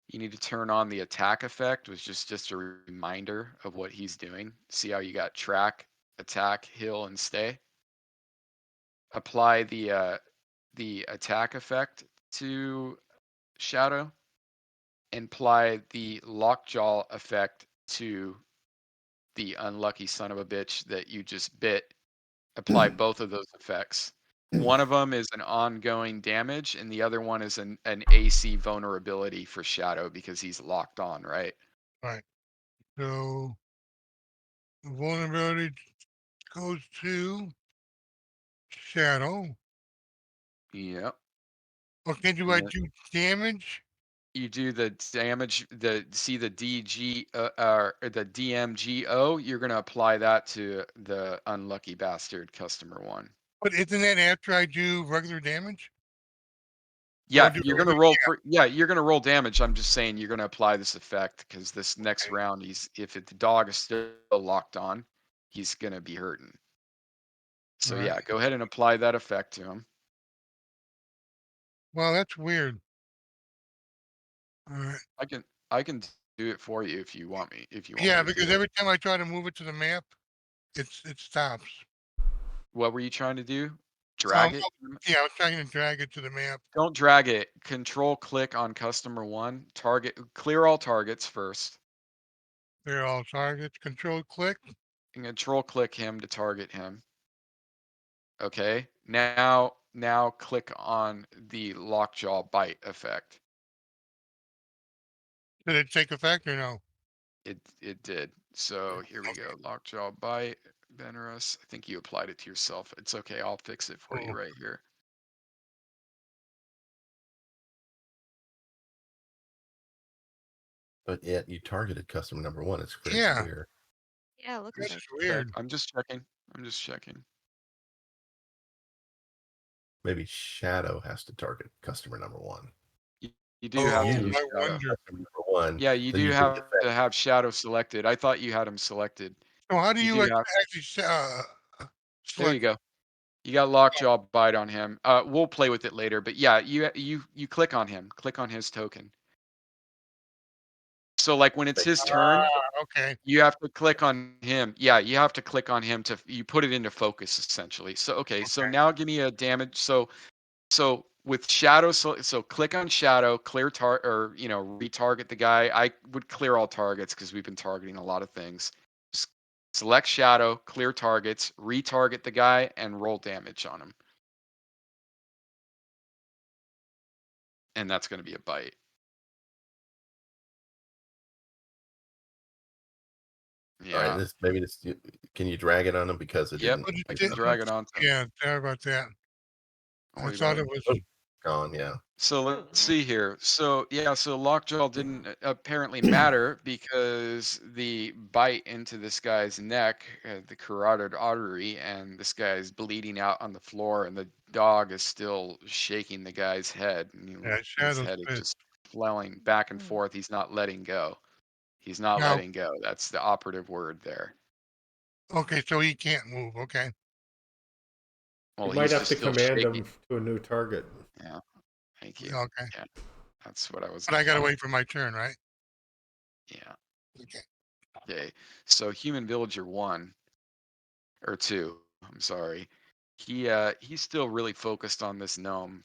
S2: You need to turn on the attack effect, which is just a reminder of what he's doing. See how you got track, attack, heal, and stay. Apply the attack effect to Shadow, and apply the lockjaw effect to the unlucky son of a bitch that you just bit. Apply both of those effects. One of them is an ongoing damage, and the other one is an AC vulnerability for Shadow because he's locked on, right?
S5: Right. So the vulnerability goes to Shadow.
S2: Yep.
S5: Okay, do
S2: And
S5: I
S2: then
S5: do damage?
S2: you do the damage, the DG or the DMGO. You're gonna apply that to the unlucky bastard customer one.
S5: But isn't that after I do regular damage? Or
S2: Yeah,
S5: do
S2: you're
S5: I
S2: gonna
S5: do
S2: roll for you're gonna roll damage. I'm just saying you're gonna apply this effect because this next
S5: okay.
S2: round the dog is still locked on, he's gonna be hurting. So
S5: Alright.
S2: yeah, go ahead and apply that effect to him.
S5: Well, that's weird. Alright.
S2: I can do it for you if you want me
S5: Yeah,
S2: to
S5: because
S2: do it.
S5: every time I try to move it to the map, it stops.
S2: What were you trying to do? Drag it.
S5: Yeah, I was trying to drag it to the map.
S2: Don't drag it. Control click on customer 1. Clear all targets first.
S5: They're all targets. Control click.
S2: And control click him to target him. Okay. Now click on the lockjaw bite effect.
S5: Did it take effect or no?
S2: It did. So here we go. Lockjaw bite. Benrus. I think you applied it to yourself. It's okay. I'll fix it for you
S5: Oh.
S2: right here.
S1: But yet you targeted customer number 1. It's very
S5: Yeah.
S1: clear.
S4: Yeah, it looks
S5: This
S4: like.
S5: is weird.
S2: I'm just checking. I'm just checking.
S1: Maybe Shadow has to target customer number 1.
S2: You do have to
S5: Oh,
S2: use
S5: I
S2: shadow.
S5: wonder.
S1: Customer number 1.
S2: Yeah, you
S1: then
S2: do
S1: you can
S2: have
S1: defend.
S2: to have shadow selected. I thought you had him selected.
S5: So how do
S2: You
S5: you
S2: do have.
S5: actually
S2: There you
S5: select?
S2: go. You got lockjaw bite on him. We'll play with it later, but yeah, you click on him. Click on his token. So like when it's his turn,
S5: Okay.
S2: you have to click on him. Yeah, you have to click on him to you put it into focus essentially. So okay, so now give me a damage. So with shadow, so click on shadow, clear or retarget the guy. I would clear all targets because we've been targeting a lot of things. Select shadow, clear targets, retarget the guy, and roll damage on him. And that's going to be a bite.
S1: All right,
S2: Yeah.
S1: maybe this. Can you drag it on them because it
S2: Yep.
S1: didn't?
S5: But it
S2: You
S1: Like,
S2: can drag it on.
S5: Yeah, sorry about that.
S2: Don't
S5: I
S2: worry
S5: thought
S2: about it.
S5: it was.
S1: gone. Yeah.
S2: So let's see here. So yeah, so lockjaw didn't apparently matter because the bite into this guy's neck, the carotid artery, and this guy's bleeding out on the floor, and the dog is still shaking the guy's head. And
S5: Yeah,
S2: his
S5: shadows
S2: head is
S5: fit.
S2: just flailing back and
S4: Mm.
S2: forth. He's not letting go. He's not
S5: Now,
S2: letting go. That's the operative word there.
S5: okay, so he can't move. Okay.
S2: Well,
S3: You might
S2: he's
S3: have
S2: just
S3: to
S2: still
S3: command
S2: shaking.
S3: them to a new target.
S2: Yeah. Thank you.
S5: Okay.
S2: Yeah. That's what I was
S5: But I gotta
S2: implying.
S5: wait for my turn, right?
S2: Yeah.
S5: Okay.
S2: Okay. So human villager 1 or 2, I'm sorry. He's still really focused on this gnome.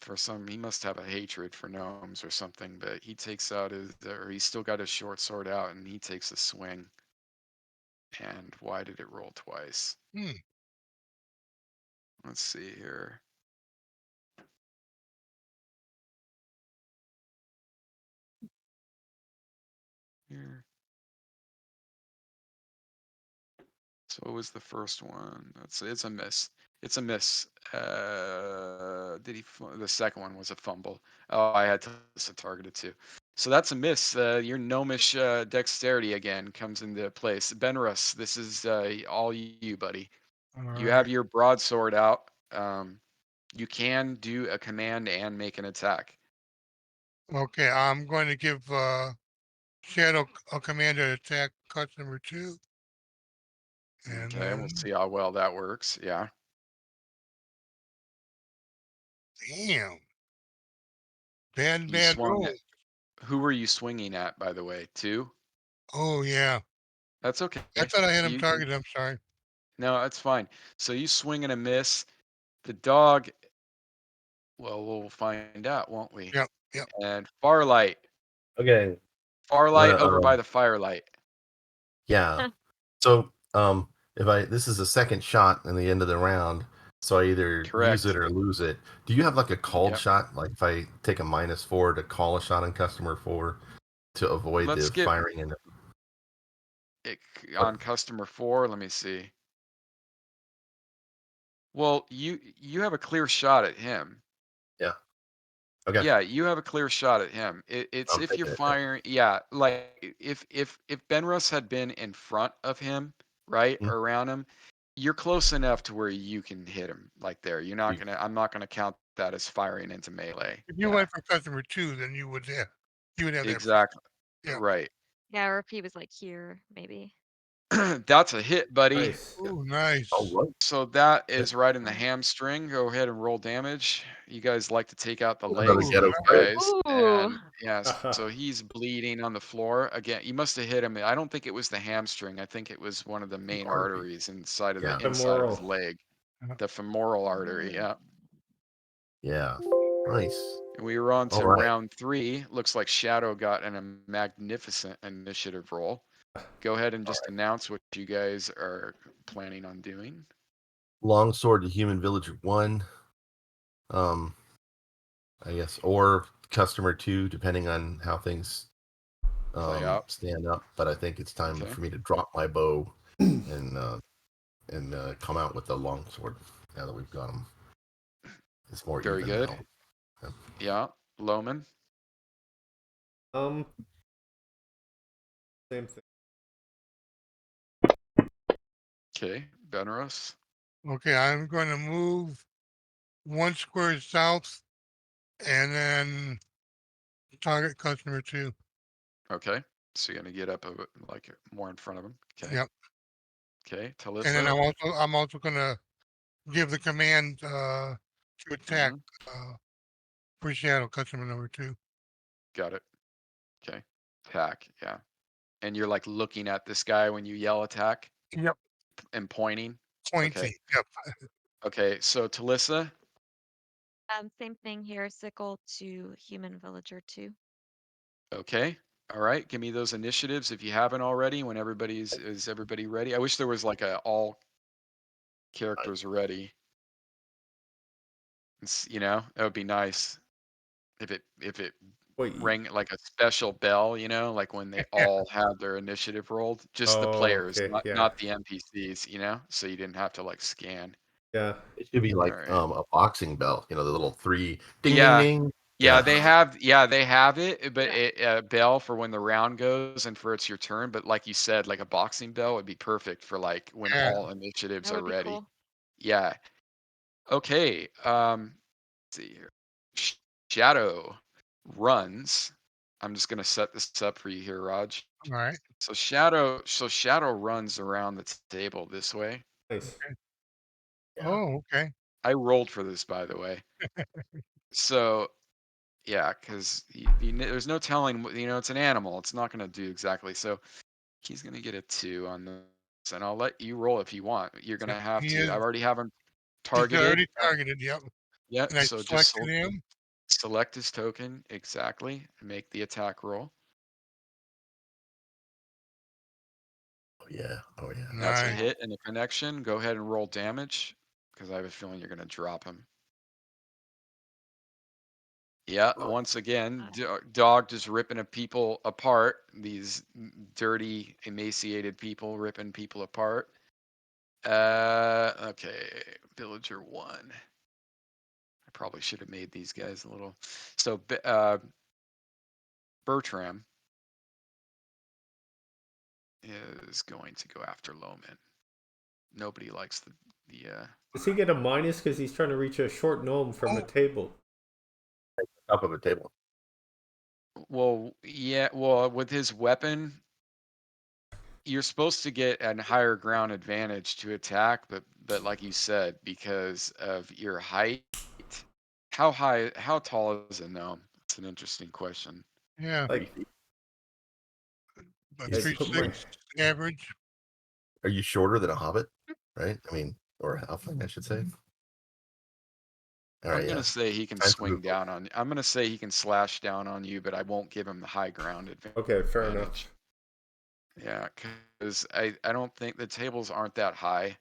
S2: He must have a hatred for gnomes or something, but he takes out or he's still got his short sword out and he takes a swing. And why did it roll twice?
S5: Hmm.
S2: Let's see here. Here. So what was the first one? It's a miss. It's a miss. The second one was a fumble. Oh, I had to target it too. So that's a miss. Your gnomish dexterity again comes into place. Benrus, this is all you, buddy.
S5: All
S2: You have
S5: right.
S2: your broadsword out. You can do a command and make an attack.
S5: Okay, I'm going to give Shadow a command to attack customer 2. And
S2: Okay, we'll
S5: then,
S2: see how well that works. Yeah.
S5: damn. Bad,
S2: You
S5: bad
S2: swung
S5: roll.
S2: it. Who were you swinging at, by the way? 2?
S5: Oh, yeah.
S2: That's
S5: I
S2: okay.
S5: thought I had him
S2: You
S5: targeted. I'm sorry.
S2: No, that's fine. So you swing and a miss. The dog, well, we'll find out, won't we?
S5: Yep, yep.
S2: And Farlight.
S1: Okay.
S2: Farlight over by the firelight.
S1: Yeah. So if this is the second shot in the end of the round, so I either use it
S2: Correct.
S1: or lose it. Do you have like a called
S2: Yep.
S1: shot? Like if I take a -4 to call a shot on customer 4 to avoid
S2: Let's
S1: the
S2: get
S1: firing in
S2: it on customer 4. Let me see. Well, you have a clear shot at him.
S1: Yeah. Okay.
S2: Yeah, you have a clear shot at him. It's
S1: I'm
S2: if you're
S1: taking it then.
S2: firing. Yeah, like if Benrus had been in front of him, right,
S1: Mhm.
S2: or around him, you're close enough to where you can hit him like there. I'm not gonna count that as firing into melee.
S5: If you
S2: Yeah,
S5: went for customer 2, then you would have that free.
S2: exactly.
S5: Yeah.
S2: Right.
S4: Yeah, or if he was like here, maybe.
S2: That's a hit, buddy.
S3: Nice.
S5: Oh,
S1: Oh,
S5: nice.
S1: what?
S2: So that
S1: Yeah.
S2: is right in the
S4: Oh.
S2: hamstring. Go ahead and roll damage. You guys like to take out the
S1: Another
S2: legs
S5: Oh,
S2: of
S1: ghetto
S2: these
S5: nice.
S1: crit.
S2: guys.
S4: Ooh.
S2: And yeah, so he's bleeding on the floor. Again, you must have hit him. I don't think it was the hamstring. I think it was one of the main
S1: Artery.
S2: arteries inside of
S1: Yeah.
S2: the inside of his
S3: Femoral.
S2: leg.
S5: Uh-huh.
S2: The femoral artery.
S4: Mm.
S2: Yeah.
S1: Yeah. Nice.
S2: And we were on
S1: All
S2: to
S1: right.
S2: round 3. Looks like Shadow got a magnificent initiative roll. Go ahead and just announce what you guys are planning on doing.
S1: Longsword to human villager 1. I guess, or customer 2, depending on how things
S2: Play out.
S1: stand up. But I think it's time
S2: Okay.
S1: for me to drop my bow and come out with the longsword now that we've got them. It's more
S2: Very
S1: even
S2: good.
S1: now. Yeah.
S2: Yeah. Loman.
S3: Um, same thing.
S2: Okay. Benros.
S5: Okay, I'm going to move 1 square south and then target customer 2.
S2: Okay. So you're gonna get up a bit, like more in front of him. Okay.
S5: Yep.
S2: Okay.
S5: And then
S2: Talissa.
S5: I'm also gonna give the command to attack
S2: Hmm.
S5: uh for shadow customer number 2.
S2: Got it. Okay. Attack. Yeah. And you're like looking at this guy when you yell attack
S5: Yep.
S2: and pointing. Okay.
S5: Pointing. Yep.
S2: Okay. So Talissa.
S4: Same thing here. Sickle to human villager 2.
S2: Okay. All right. Give me those initiatives if you haven't already. When is everybody ready? I wish there was like a all characters ready. That would be nice if it
S3: Wait.
S2: rang like a special bell, like when they all had their initiative rolled, just the
S3: Oh,
S2: players,
S3: okay.
S2: not
S3: Yeah.
S2: not the NPCs, so you didn't have to like scan.
S3: Yeah.
S1: It should be
S2: All
S1: like
S2: right.
S1: a boxing belt, the little 3 ding ding
S2: Yeah.
S1: ding.
S2: Yeah,
S1: Yeah.
S2: they have it, but
S4: Yeah.
S2: a bell for when the round goes and for it's your turn. But like you said, like a boxing bell would be perfect for like when
S5: Yeah.
S2: all initiatives
S4: That
S2: are
S4: would be
S2: ready.
S4: cool.
S2: Yeah. Okay. Let's see here. Shadow runs. I'm just gonna set this up for you here, Raj.
S5: All right.
S2: So Shadow runs around the table this way.
S3: Nice.
S1: Yeah.
S5: Oh, okay.
S2: I rolled for this, by the way. So yeah, because there's no telling. It's an animal. It's not gonna do exactly. So he's gonna get a 2 on this, and I'll let you roll if you want. You're
S5: Yep.
S2: gonna have
S5: He
S2: to.
S5: is
S2: I've already have him
S5: he's
S2: targeted.
S5: already targeted, yep.
S2: Yeah.
S5: And I
S2: So just
S5: selected him.
S2: select his token exactly and make the attack roll.
S1: Oh yeah. Oh yeah.
S2: That's a
S5: Nice.
S2: hit and a connection. Go ahead and roll damage because I have a feeling you're going to drop him. Yeah, once again, dog just ripping people apart. These dirty, emaciated people ripping people apart. Okay, villager 1. I probably should have made these guys a little. So, Bertram is going to go after Loman. Nobody likes the.
S3: Does he get a minus because he's trying to reach a short gnome from a
S5: Oh,
S3: table?
S1: Top of a table.
S2: Well, yeah. Well, with his weapon, you're supposed to get an higher ground advantage to attack, but like you said, because of your height, how tall is a gnome? It's an interesting question.
S5: yeah.
S1: 3 feet.
S5: But
S3: I
S1: Is he,
S3: put my
S5: 3-6 average.
S1: are you shorter than a hobbit? Right? I mean, or a halfling, I should say. All right.
S2: I'm gonna
S1: Yeah.
S2: say he can
S1: Time to move
S2: swing
S1: over.
S2: down on. I'm gonna say he can slash down on you, but I won't give him the high ground
S3: Okay, fair
S2: advantage.
S3: enough.
S2: Yeah, because I don't think the tables aren't that high,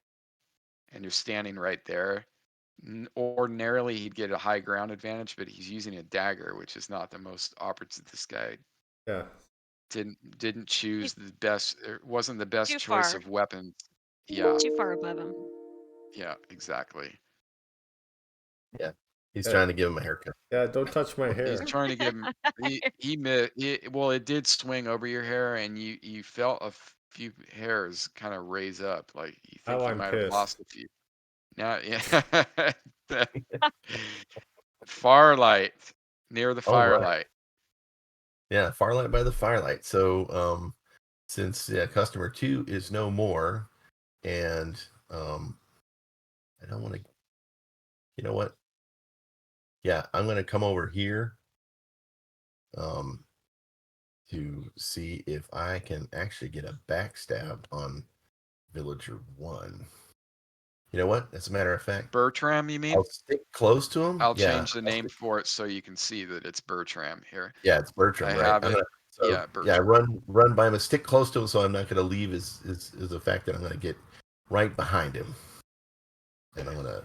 S2: and you're standing right there. Ordinarily, he'd get a high ground advantage, but he's using a dagger, which is not the most opportune. This guy
S3: Yeah.
S2: didn't choose
S4: He's
S2: the best. It wasn't the best
S4: too
S2: choice
S4: far.
S2: of weapons. Yeah,
S4: Too far above him.
S2: yeah, exactly.
S1: Yeah. He's
S3: Yeah.
S1: trying to give him a haircut.
S3: Yeah. Don't touch my
S2: He's
S3: hair.
S2: trying to give him. Well, it did swing over your hair, and you felt a few hairs kind of raise up, like you
S3: Now
S2: think you
S3: I'm
S2: might have
S3: pissed.
S2: lost a few. Now, yeah, Farlight, near the
S1: All right.
S2: firelight.
S1: Yeah. Farlight by the firelight. So, since customer 2 is no more, and I don't want to. You know what? Yeah, I'm going to come over here um, to see if I can actually get a backstab on villager 1. You know what? As a matter of fact,
S2: Bertram, you mean?
S1: I'll stick close to him.
S2: I'll
S1: Yeah.
S2: change the name for it so you can see that it's Bertram here.
S1: Yeah, it's
S2: I
S1: Bertram, right?
S2: have it. Yeah,
S1: Yeah,
S2: Bertram.
S1: run by him and stick close to him, so I'm not going to leave is the fact that I'm going to get right behind him, and I'm going to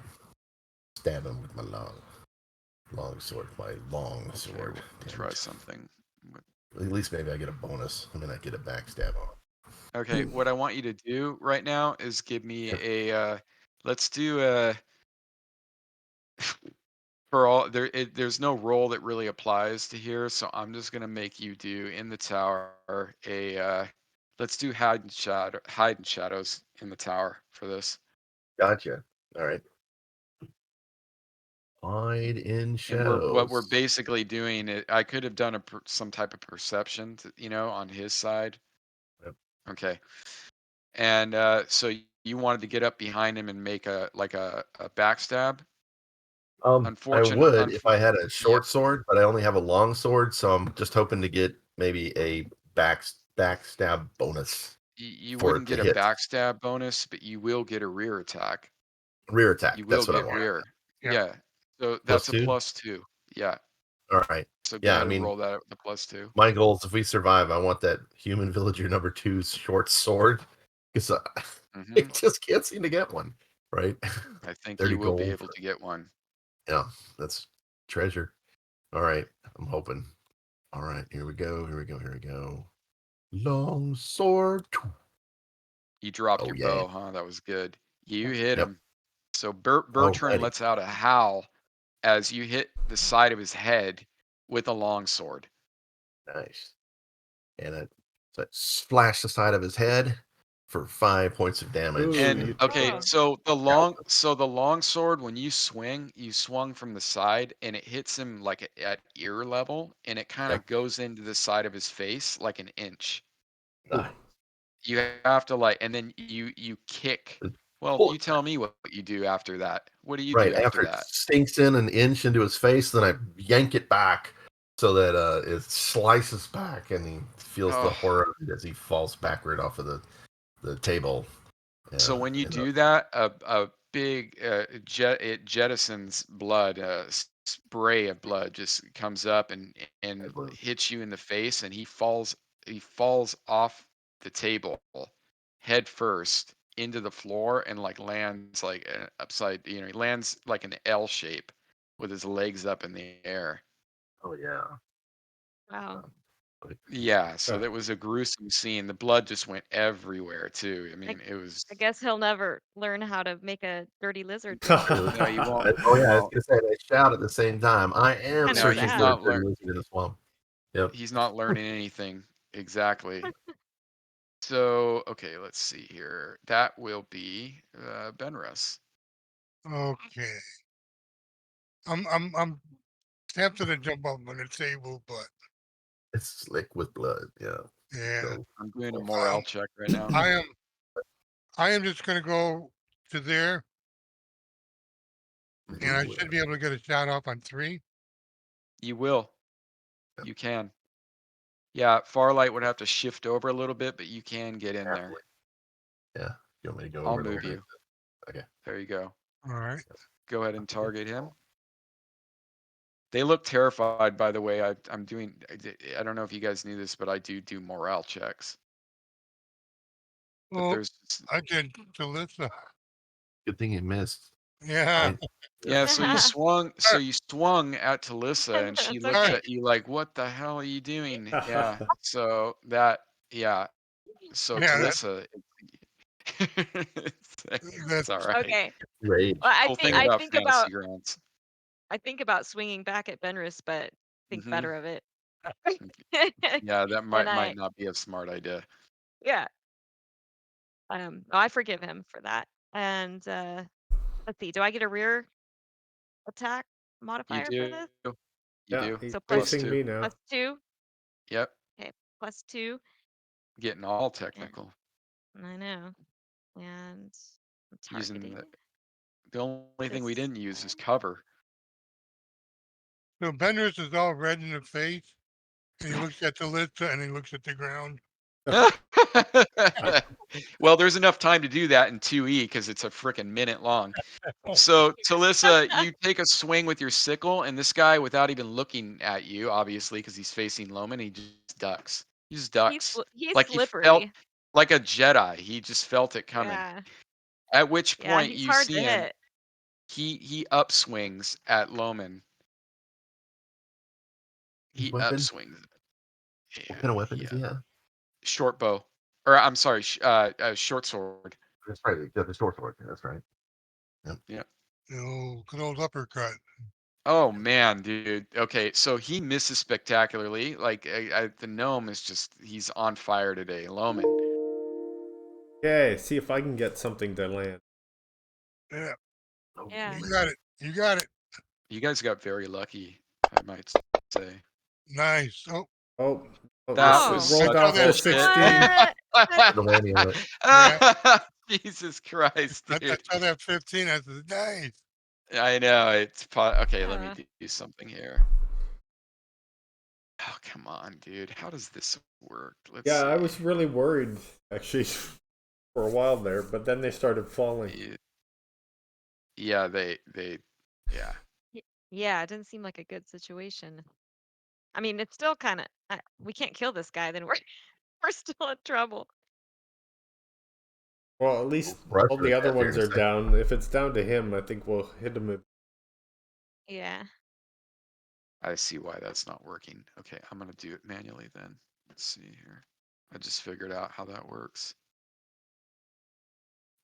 S1: stab him with my long sword, my long
S2: Okay,
S1: sword.
S2: we'll try something.
S1: At least maybe I get a bonus. I mean, I get a backstab on.
S2: Okay, what I want you to do right now is give me a. Let's do a. For all there's no role that really applies to here, so I'm just gonna make you do in the tower a. Let's do hide and shadows in the tower for this.
S1: Gotcha. All right. Hide in
S2: And what we're
S1: shadows.
S2: basically doing I could have done some type of perception, on his side.
S1: Yep.
S2: Okay. And so you wanted to get up behind him and make a backstab.
S1: I
S2: Unfortunate.
S1: would if I had a
S2: Yeah.
S1: short sword, but I only have a long sword, so I'm just hoping to get maybe a backstab bonus
S2: You
S1: for
S2: wouldn't
S1: it to
S2: get a
S1: hit.
S2: backstab bonus, but you will get a rear attack.
S1: Rear
S2: You
S1: attack.
S2: will
S1: That's what I
S2: get
S1: want.
S2: rear.
S5: Yeah.
S2: Yeah. So
S1: Plus
S2: that's a
S1: two.
S2: +2. Yeah.
S1: All right.
S2: So go
S1: Yeah, I
S2: ahead and
S1: mean,
S2: roll that at the +2.
S1: my goal is if we survive, I want that human villager number two's short sword because I
S2: Hmm.
S1: just can't seem to get one. Right.
S2: I think
S1: 30
S2: you will be
S1: gold
S2: able
S1: for
S2: to get one.
S1: yeah. That's treasure. All right. I'm hoping. All right. Here we go. Here we go. Here we go. Long sword.
S2: You dropped
S1: Oh
S2: your
S1: yeah.
S2: bow, huh? That was good. You hit
S1: Yep.
S2: him. So Bertram
S1: Alrighty.
S2: lets out a howl as you hit the side of his head with a longsword.
S1: Nice. And so I splash the side of his head for 5 points of damage.
S3: Ooh,
S2: And
S3: you
S2: okay,
S4: Oh,
S2: so the long sword, when you swung from the side and it hits him like at ear level and it kind
S1: Yep.
S2: of goes into the side of his face like an inch.
S1: Nice.
S2: You have to and then you kick. Well,
S1: Pull
S2: you
S1: it
S2: tell me what you do after that. What do you
S1: right
S2: do after
S1: after it
S2: that?
S1: sinks in an inch into his face, then I yank it back so that it slices back, and he feels the
S2: Oh,
S1: horror of it as he falls backward off of the table.
S2: so when you
S1: And
S2: do that, a big it jettisons blood, spray of blood just comes up and hits you in the face, and he falls off the table head first into the floor and lands upside. He lands like an L shape with his legs up in the air.
S1: oh yeah.
S4: wow.
S2: Yeah, so
S3: uh,
S2: that was a gruesome scene. The blood just went everywhere too. I
S4: I,
S2: mean, it was.
S4: I guess he'll never learn how to make a dirty lizard, will he?
S2: No, you won't.
S1: Oh
S2: You
S1: yeah, I was
S2: won't.
S1: gonna say they shout at the same time. I am
S4: Kind of
S2: No,
S1: searching
S2: he's
S1: for a
S4: sad.
S2: not
S1: dirty
S2: learn.
S1: lizard in the swamp. Yep.
S2: He's not learning anything exactly. So okay, let's see here. That will be Benrus.
S5: Okay. I'm tempted to jump up on the table, but
S1: It's slick with blood. Yeah.
S5: yeah.
S1: So
S2: I'm doing a
S5: Um,
S2: morale check right now.
S5: I am I am just gonna go to there, and I should be able to get a shot off on 3.
S2: You will. You can. Yeah, Farlight would have to shift over a little bit, but you can get in there.
S1: yeah. You want me to go
S2: I'll
S1: over a little
S2: move
S1: bit?
S2: you.
S1: Okay.
S2: There you go.
S5: All right.
S2: Go ahead and target him. They look terrified, by the way. I'm doing. I don't know if you guys knew this, but I do morale checks. But
S5: Well,
S2: there's.
S5: I did Jalissa.
S1: Good thing you missed.
S5: Yeah.
S1: Right? Yeah.
S2: Yeah, so you swung. So you swung at Talissa, and she
S4: That's
S2: looks
S5: All
S4: okay.
S5: right.
S2: at you like, "What the hell are you doing?" Yeah. So that. Yeah. So
S5: Yeah,
S2: Talissa. it's,
S5: that's
S2: it's all right.
S4: Okay. Well,
S1: Rage.
S2: Cool thing
S4: I
S2: about
S4: think about
S2: fantasy grounds.
S4: swinging back at Benris, but think
S2: Hmm.
S4: better of it.
S2: Yeah, that
S4: And
S2: might not be a smart idea.
S4: yeah. I forgive him for that. And let's see. Do I get a rear attack
S2: You
S4: modifier for
S2: do.
S4: this?
S2: You
S3: yeah,
S2: do.
S3: he's
S4: So
S2: Plus
S3: facing
S2: two.
S3: me now.
S4: +2.
S2: Yep.
S4: Okay, +2.
S2: Getting all
S4: And
S2: technical.
S4: I know. And I'm
S2: Using
S4: targeting
S2: the only thing we
S4: this
S2: didn't use is
S4: guy.
S2: cover.
S5: so Benris is all red in the face, and he looks at Jalissa and he looks at the ground.
S2: Well, there's enough time to do that in 2E because it's a freaking minute long. So, Talissa, you take a swing with your sickle, and this guy, without even looking at you, obviously, because he's facing Loman, he just ducks. He just ducks.
S4: He's
S2: Like he felt
S4: slippery.
S2: like a Jedi. He just felt it coming.
S4: Yeah.
S2: At which
S4: Yeah,
S2: point
S4: he's
S2: you
S4: hard
S2: see
S4: to
S2: him.
S4: hit.
S2: He upswings at Loman.
S1: His
S2: He
S1: weapon?
S2: upswings.
S1: What kind of weapon does
S2: Yeah.
S1: he have?
S2: Short bow, or I'm sorry, short sword.
S1: That's right. The short sword. That's right.
S2: Yeah.
S5: Good old uppercut.
S2: Oh man, dude. Okay, so he misses spectacularly. Like the gnome is just—he's on fire today. Loman.
S3: Okay, see if I can get something to land.
S5: Yeah,
S4: Yeah.
S5: you got it. You got it.
S2: You guys got very lucky, I might say.
S5: Nice. Oh,
S3: Oh,
S2: That
S3: this
S2: was
S4: Oh.
S3: rolled
S2: such
S5: saw
S3: off the
S5: that
S2: bullshit.
S5: 15.
S3: $16.
S1: The whammy on it.
S5: Yeah,
S2: Jesus Christ,
S5: I
S2: dude.
S5: saw that 15. I said, nice.
S2: I know it's okay. Let me do something here. Oh, come on, dude. How does this work? Let's
S3: Yeah,
S2: see.
S3: I was really worried actually for a while there, but then they started falling.
S2: Yeah, yeah.
S4: Yeah, it didn't seem like a good situation. I mean, it's still kind of we can't kill this guy, then we're still in trouble.
S3: Well, at least
S1: Rush
S3: all
S1: to
S3: the
S1: the
S3: other
S1: death here
S3: ones
S1: in a
S3: are
S1: second.
S3: down. If it's down to him, I think we'll hit him.
S4: Yeah.
S2: I see why that's not working. Okay, I'm gonna do it manually then. Let's see here. I just figured out how that works.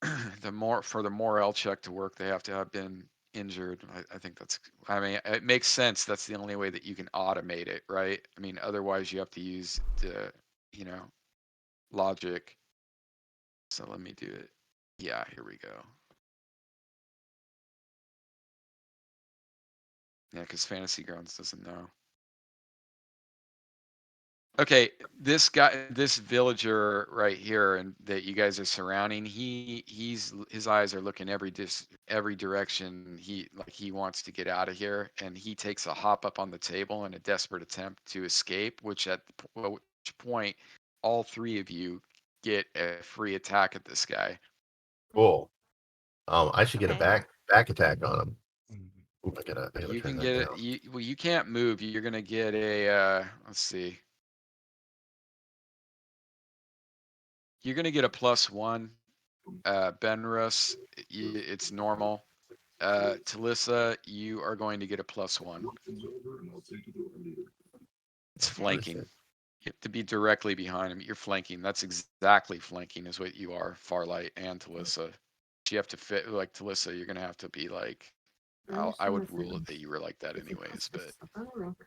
S2: For the Morel check to work, they have to have been injured. I think that's. I mean, it makes sense. That's the only way that you can automate it, right? I mean, otherwise you have to use the, you know, logic. So let me do it. Yeah, here we go. Yeah, because Fantasy Grounds doesn't know. Okay, this villager right here, and that you guys are surrounding, his eyes are looking every direction. He wants to get out of here, and he takes a hop up on the table in a desperate attempt to escape. Which point, all three of you get a free attack at this guy.
S1: Cool. I should get a
S4: Okay.
S1: back attack on him.
S5: Mm-hmm.
S1: Oop, I gotta
S2: You
S1: turn
S2: can
S1: that
S2: get
S1: down.
S2: it. Well, you can't move. You're gonna get a. Let's see. You're gonna get a +1. Benrus, it's normal. Talissa, you are going to get a +1. It's flanking. You have to be directly behind him. You're flanking. That's exactly flanking is what you are, Farlight and Talissa. You have to fit like Talissa. You're gonna have to be like. I would rule it that you were like that anyways, but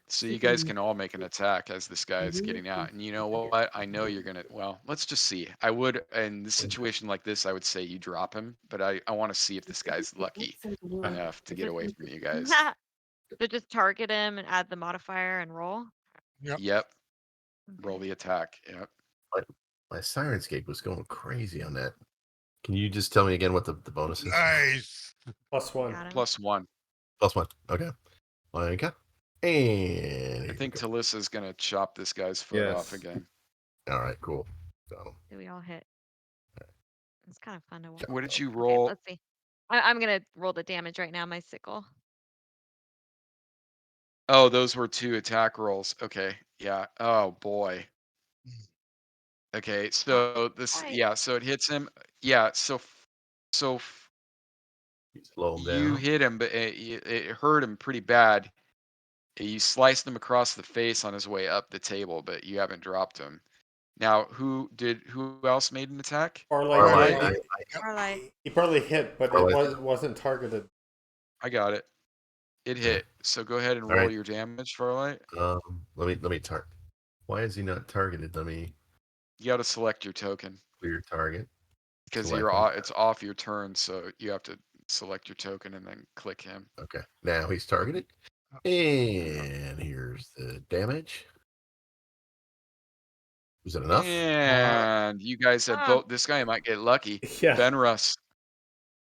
S2: so you guys can all make an attack as this guy is getting out. And you know what? I know you're gonna. Well, let's just see. I would in this situation like this, I would say you drop him, but I want to see if this guy's lucky enough to get away from you guys.
S4: So just target him and add the modifier and roll.
S5: Yep.
S2: Yep. Roll
S4: Okay.
S2: the attack. Yep.
S1: My Sirenscape was going crazy on that. Can you just tell me again what the bonus is?
S5: Nice.
S3: +1.
S4: Got him.
S2: +1.
S1: +1. Okay. Okay. And
S2: I
S1: here
S2: think
S1: we go.
S2: Talissa's gonna chop this guy's foot off
S3: Yes.
S2: again.
S1: All right, cool. So,
S4: Do we all hit? It's kind of fun to watch.
S2: What did you
S4: Okay,
S2: roll?
S4: let's see. I'm gonna roll the damage right now. My sickle.
S2: Oh, those were 2 attack rolls. Okay. Yeah. Oh boy. Okay. So this.
S4: Why?
S2: Yeah. So it hits him. Yeah. So
S1: you slow him
S2: you
S1: down.
S2: hit him, but it hurt him pretty bad. You sliced him across the face on his way up the table, but you haven't dropped him. Now, who else made an attack?
S3: Farlight
S1: Farlight,
S5: Farlight.
S3: did.
S5: Yep.
S4: Starlight.
S3: He probably hit, but it
S1: Farlight.
S3: wasn't targeted.
S2: I got it. It hit. So go ahead and
S1: All
S2: roll
S1: right.
S2: your damage, Farlight.
S1: Let me target. Why is he not targeted? Let me
S2: You got to select your token
S1: clear target.
S2: because
S1: Select him.
S2: it's off your turn, so you have to select your token and then click him.
S1: Okay. Now he's targeted. And here's the damage. Was it enough?
S2: And you guys have both. This guy might get lucky.
S3: Yeah.
S2: Ben Russ.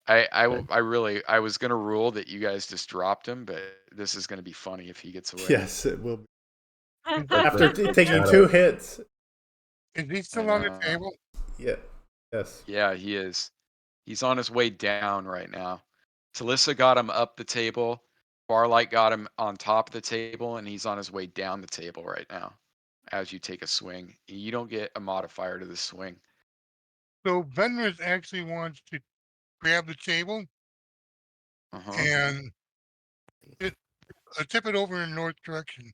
S2: I
S1: Okay.
S2: I was gonna rule that you guys just dropped him, but this is gonna be funny if he gets away.
S3: Yes, it will.
S5: Is
S3: After
S1: the
S3: taking
S1: shadow.
S3: 2 hits.
S5: he
S2: I
S5: still on the
S2: know.
S5: table?
S3: Yeah. Yes.
S2: Yeah, he is. He's on his way down right now. Talissa got him up the table. Farlight got him on top of the table, and he's on his way down the table right now. As you take a swing, you don't get a modifier to the swing.
S5: So Venrus actually wants to grab the table
S2: Uh-huh.
S5: and it, tip it over in north direction.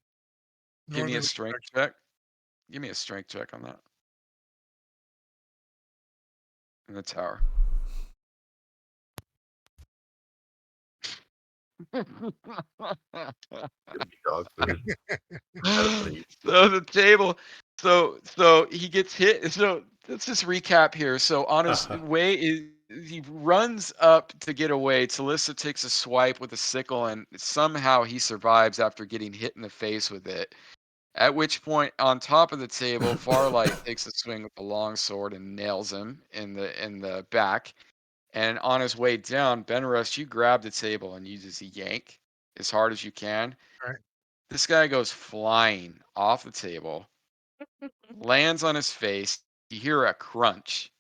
S2: Give me a
S5: Northerly
S2: strength
S5: direction.
S2: check. Give me a strength check on that. In the tower.
S1: Give me dog food. That's what he-
S2: So the table, so he gets hit. So let's just recap here. So on his way, he runs up to get away. Talissa takes a swipe with a sickle, and somehow he survives after getting hit in the face with it. At which point, on top of the table, Farlight takes a swing with the long sword and nails him in the back. And on his way down, Benrus, you grab the table and you just yank as hard as you can.
S5: Right.
S2: This guy goes flying off the table, lands on his face. You hear a crunch.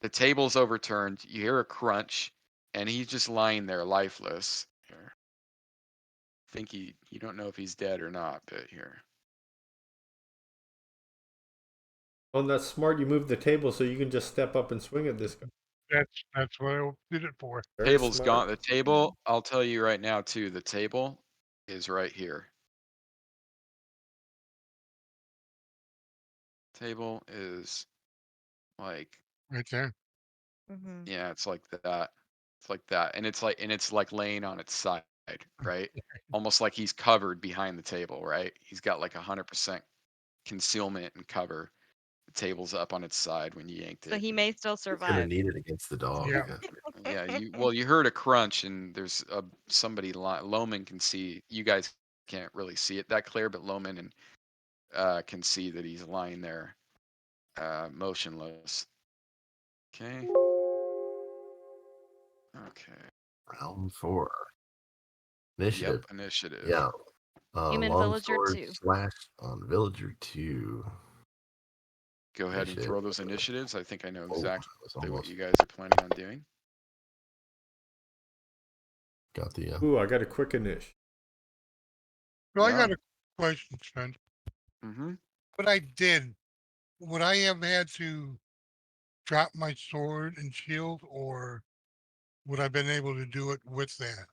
S2: The table's overturned. You hear a crunch, and he's just lying there lifeless. Here. I think you don't know if he's dead or not, but here.
S3: Oh, that's smart. You move the table so you can just step up and swing at this guy.
S5: That's what I did it for.
S3: Very
S2: Table's
S3: smart.
S2: gone. The table, I'll tell you right now too, the table is right here. Table is like,
S5: Right there.
S4: Mm-hmm.
S2: yeah, it's like that. It's like that. And it's like laying on its side, right? Almost like he's covered behind the table, right? He's got like 100% concealment and cover. The table's up on its side when you yanked
S4: So
S2: it.
S4: he may still
S1: He's gonna
S4: survive.
S1: need it against the dog.
S5: Yeah.
S2: Yeah, you heard a crunch and there's somebody Loman can see. You guys can't really see it that clear, but Loman and can see that he's lying there motionless. Okay. Okay.
S1: Round 4. Initiative.
S2: Yep, initiative.
S1: Yeah.
S4: Human villager
S1: Longsword
S4: 2.
S1: slash on villager 2.
S2: Go ahead and
S1: Initiative.
S2: throw those initiatives. I think I know
S1: Oh,
S2: exactly
S1: was
S2: what
S1: almost
S2: you guys are planning on doing.
S1: got the.
S3: Ooh, I got a quick initiative.
S5: So I
S2: Yeah.
S5: got a question, Sven.
S2: Mm-hmm.
S5: What I did, would I have had to drop my sword and shield, or would I have been able to do it with that?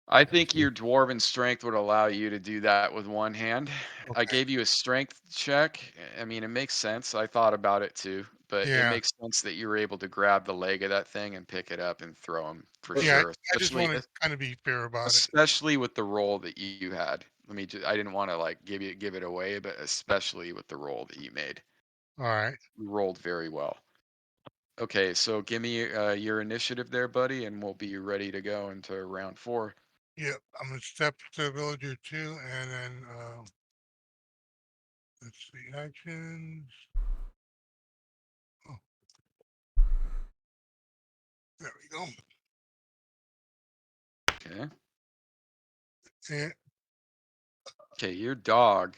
S2: I think your dwarven strength would allow you to do that with one hand. I
S5: Okay.
S2: gave you a strength check. I mean, it makes sense. I thought about it too, but it
S5: Yeah.
S2: makes sense that you were able to grab the leg of that thing and pick it up and throw him for
S3: Well,
S5: Yeah.
S2: sure.
S5: I just want to kind of be fair about it.
S2: Especially with the roll that you had. I didn't want to like give it away, but especially with the roll that you made.
S5: All right.
S2: You rolled very well. Okay, so give me your initiative there, buddy, and we'll be ready to go into round 4.
S5: Yep. I'm gonna step to villager 2, and then let's see actions. Oh, there we go.
S2: Okay.
S5: And,
S2: Okay, your dog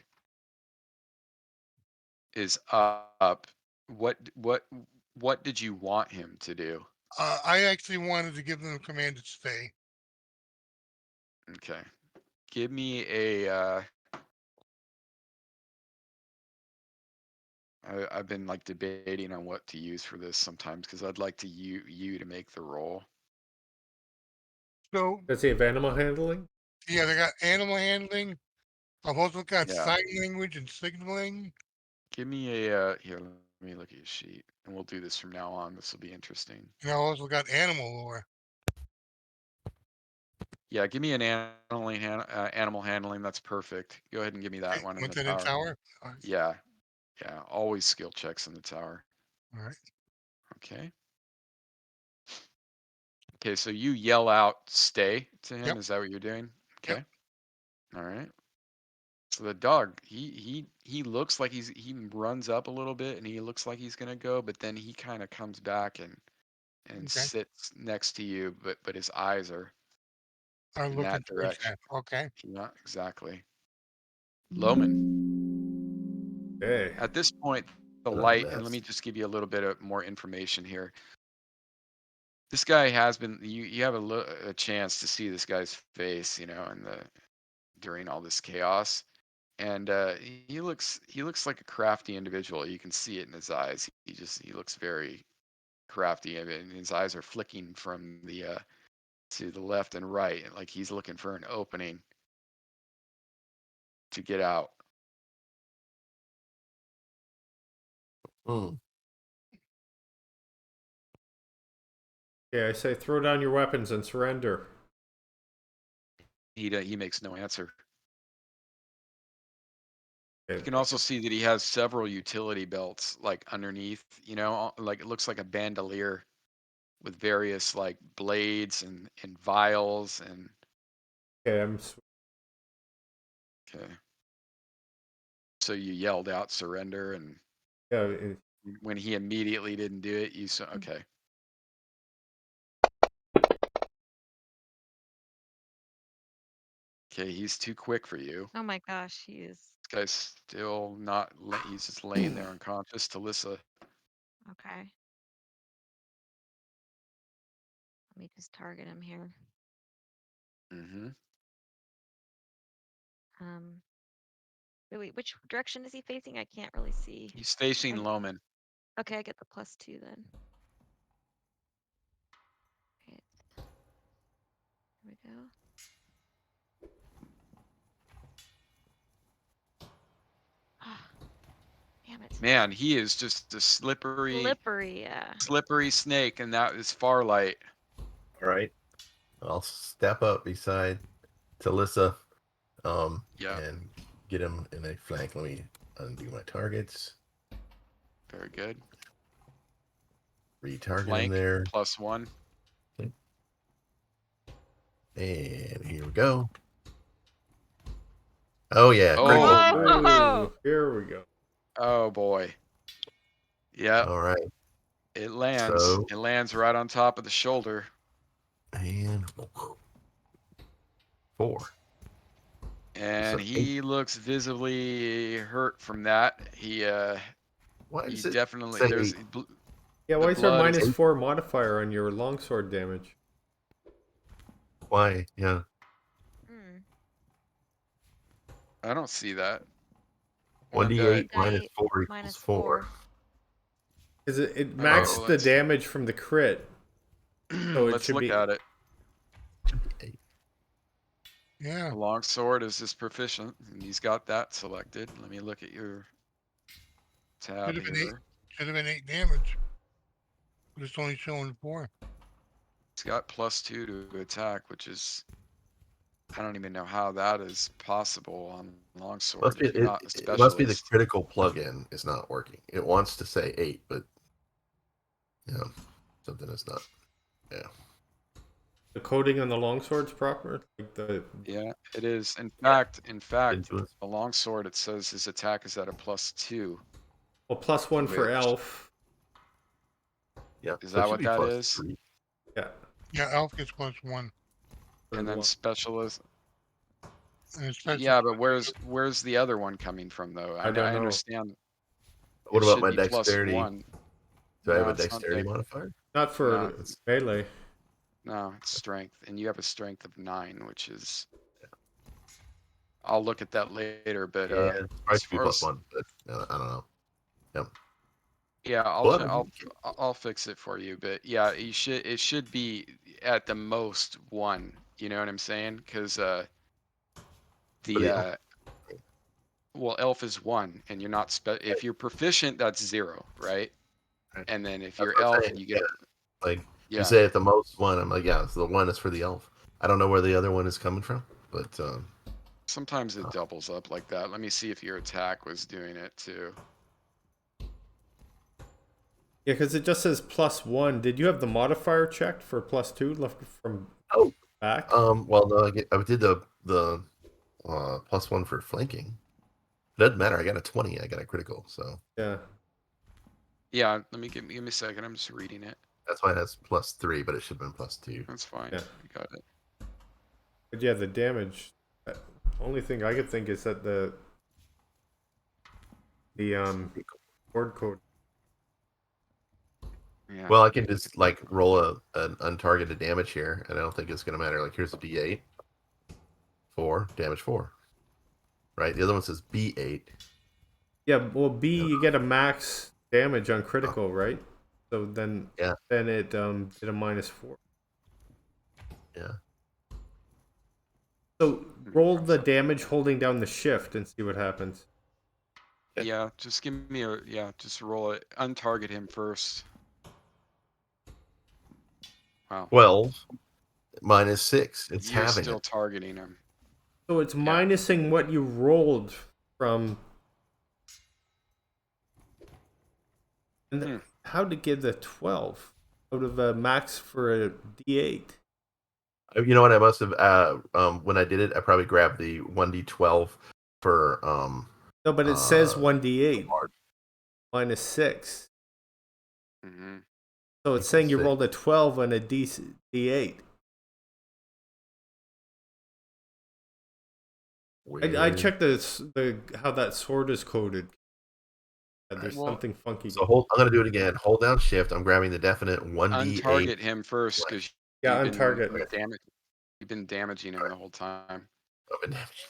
S2: is up. What did you want him to do?
S5: I actually wanted to give them a command to stay.
S2: Okay. Give me a I've been like debating on what to use for this sometimes because I'd like to you to make the roll.
S5: So
S3: Does he have animal handling?
S5: yeah, they got animal handling. I've also got
S2: Yeah.
S5: sign language and signaling.
S2: Give me a here, let me look at your sheet and we'll do this from now on. This will be interesting.
S5: And I also got animal lore.
S2: Yeah, give me an animal handling. That's perfect. Go ahead and give me that
S5: Okay,
S2: one in the
S5: within a
S2: tower.
S5: tower. All right.
S2: Yeah, yeah. Always skill checks in the tower.
S5: All right.
S2: Okay. Okay, so you yell out "stay" to him.
S5: Yep.
S2: Is that what you're doing?
S5: Yep.
S2: Okay. All right. So the dog, he looks like he runs up a little bit and he looks like he's gonna go, but then he kind of comes back and
S5: Okay.
S2: sits next to you, but his eyes are
S5: I'm
S2: in that
S5: looking towards
S2: direction.
S5: that. Okay.
S2: Yeah, exactly. Loman.
S3: Hey.
S2: At this point, the
S1: What a
S2: light, and let
S1: mess.
S2: me just give you a little bit of more information here. This guy has been. You have a chance to see this guy's face, you know, during all this chaos, and he looks like a crafty individual. You can see it in his eyes. He looks very crafty. I mean, his eyes are flicking from the to the left and right, like he's looking for an opening to get out.
S1: Hmm.
S3: Yeah, I say throw down your weapons and surrender.
S2: He makes no answer. You
S3: Okay.
S2: can also see that he has several utility belts like underneath, you know, like it looks like a bandolier with various like blades and vials and
S3: Okay,
S2: okay. So you yelled out surrender, and
S3: yeah.
S2: when he immediately didn't do it, you saw okay. Okay, he's too quick for you.
S4: Oh my gosh, he is.
S2: This guy's still not he's just laying there unconscious. Talissa.
S4: Okay. Let me just target him here.
S2: Mm-hmm.
S4: Um, wait, which direction is he facing? I can't really see.
S2: He's facing
S4: I,
S2: Loman.
S4: okay, I get the +2 then. Okay, here we go. Ah, damn it.
S2: Man, he is just a slippery
S4: Slippery, yeah.
S2: snake, and that is Farlight.
S1: All right. I'll step up beside Talissa,
S2: Yeah,
S1: and get him in a flank. Let me undo my targets.
S2: very good.
S1: Retarget him
S2: Flank
S1: there.
S2: +1.
S1: And here we go. Oh yeah,
S2: Oh,
S1: critical.
S4: Whoa!
S3: Ooh, here we go.
S2: oh boy. Yep,
S1: All right.
S2: it lands.
S1: So
S2: It lands right on top of the shoulder.
S1: and 4.
S2: And
S1: So 8.
S2: he looks visibly hurt from that.
S1: Why
S2: He
S1: does it
S2: definitely
S1: say
S2: there's
S1: 8?
S3: Yeah,
S2: the
S3: why is there
S2: blood is
S3: -4 modifier on your longsword damage?
S1: Why? Yeah.
S4: Hmm.
S2: I don't see that. And
S1: 1d8 minus
S4: Die
S1: 4 equals 4.
S4: -4.
S3: Because it
S2: oh,
S3: maxed the
S2: let's
S3: damage from the crit, so it
S2: let's
S3: should
S2: look
S3: be.
S2: at it.
S5: Yeah.
S2: The long sword is his proficient, and he's got that selected. Let me look at your tab
S5: Should have been 8.
S2: here.
S5: Should have been 8 damage. But it's only showing 4.
S2: He's got +2 to attack, which is I don't even know how that is possible on
S1: Must
S2: longsword
S1: be
S2: if you're not a
S1: it must be the
S2: specialist.
S1: critical plugin is not working. It wants to say 8, but something is not. Yeah.
S3: The coding on the longsword's proper, like the.
S2: Yeah, it is. In
S1: Yeah.
S2: fact,
S1: Into it.
S2: a longsword, it says his attack is at a +2.
S3: Well, +1 for
S2: Which
S3: elf.
S1: Yeah.
S2: is
S1: So it
S2: that
S1: should
S2: what
S1: be
S2: that
S1: plus
S2: is?
S1: 3.
S3: Yeah.
S5: Yeah, elf gets +1.
S2: And then
S3: One.
S2: specialist.
S5: And especially
S2: Yeah, but where's the other one coming from though?
S3: I don't
S2: I
S3: know.
S2: understand
S1: What
S2: it
S1: about
S2: should
S1: my
S2: be
S1: dexterity?
S2: +1.
S1: Do I have
S2: No,
S1: a
S2: it's not
S1: dexterity
S2: dex.
S1: modifier?
S3: Not
S2: No,
S3: for melee.
S2: no, it's strength, and you have a strength of 9, which is. I'll look at that later, but
S1: Yeah, it probably
S2: as
S1: should be
S2: far
S1: plus
S2: as
S1: 1, but I don't know. Yep.
S2: yeah,
S1: But
S2: I'll fix it for you. But yeah, it should be at the most 1. You know what I'm saying? Because
S1: for
S2: the
S1: the elf,
S2: well, elf is 1, and you're not if you're proficient, that's 0, right?
S1: right?
S2: And then if
S1: That's
S2: you're
S1: what I'm
S2: elf
S1: saying.
S2: and you
S1: Yeah.
S2: get
S1: Like you
S2: yeah,
S1: say at the most 1, I'm like, yeah, so the 1 is for the elf. I don't know where the other one is coming from, but
S2: sometimes it doubles up like that. Let me see if your attack was doing it too.
S3: Yeah, because it just says +1. Did you have the modifier checked for +2 left from
S1: oh,
S3: back?
S1: well, no, I did the plus 1 for flanking. Doesn't matter. I got a 20. I got a critical, so
S3: Yeah.
S2: Yeah, give me a second. I'm just reading it.
S1: that's why it has plus 3, but it should have been plus 2.
S2: That's fine.
S3: Yeah.
S2: You got it.
S3: But yeah, the damage. Only thing I could think is that the sword code.
S2: Yeah.
S1: Well, I can just like roll an untargeted damage here, and I don't think it's going to matter. Like here's a D8, 4 damage 4. Right. The other one says B8.
S3: Yeah, well, B
S1: Yeah.
S3: you get a max damage on critical, right? So then
S1: Yeah.
S3: it did a -4.
S1: Yeah.
S3: So roll the damage holding down the shift and see what happens.
S2: Yeah, just give me just roll it. Untarget him first. Wow.
S1: 12 minus 6. It's
S2: You're
S1: having
S2: still
S1: it.
S2: targeting him.
S3: So it's
S2: Yeah.
S3: minusing what you rolled from. And
S2: Hmm.
S3: how to get the 12 out of a max for a D8?
S1: You know what? I must have when I did it, I probably grabbed the 1d12 for
S3: No, but it says
S1: uh
S3: 1D8 -6.
S2: Mm-hmm.
S3: So it's
S1: equals
S3: saying you
S1: 6.
S3: rolled a 12 and a D8.
S1: Weird.
S3: I checked the how that sword is coded. There's
S2: Well,
S3: something funky.
S1: So I'm going to do it again. Hold down shift. I'm grabbing the definite 1d8.
S2: untarget him first
S1: blank.
S2: because
S3: Yeah,
S2: you've
S3: on
S2: been
S3: target.
S2: you've been damaging him the whole time.
S1: Of a damage.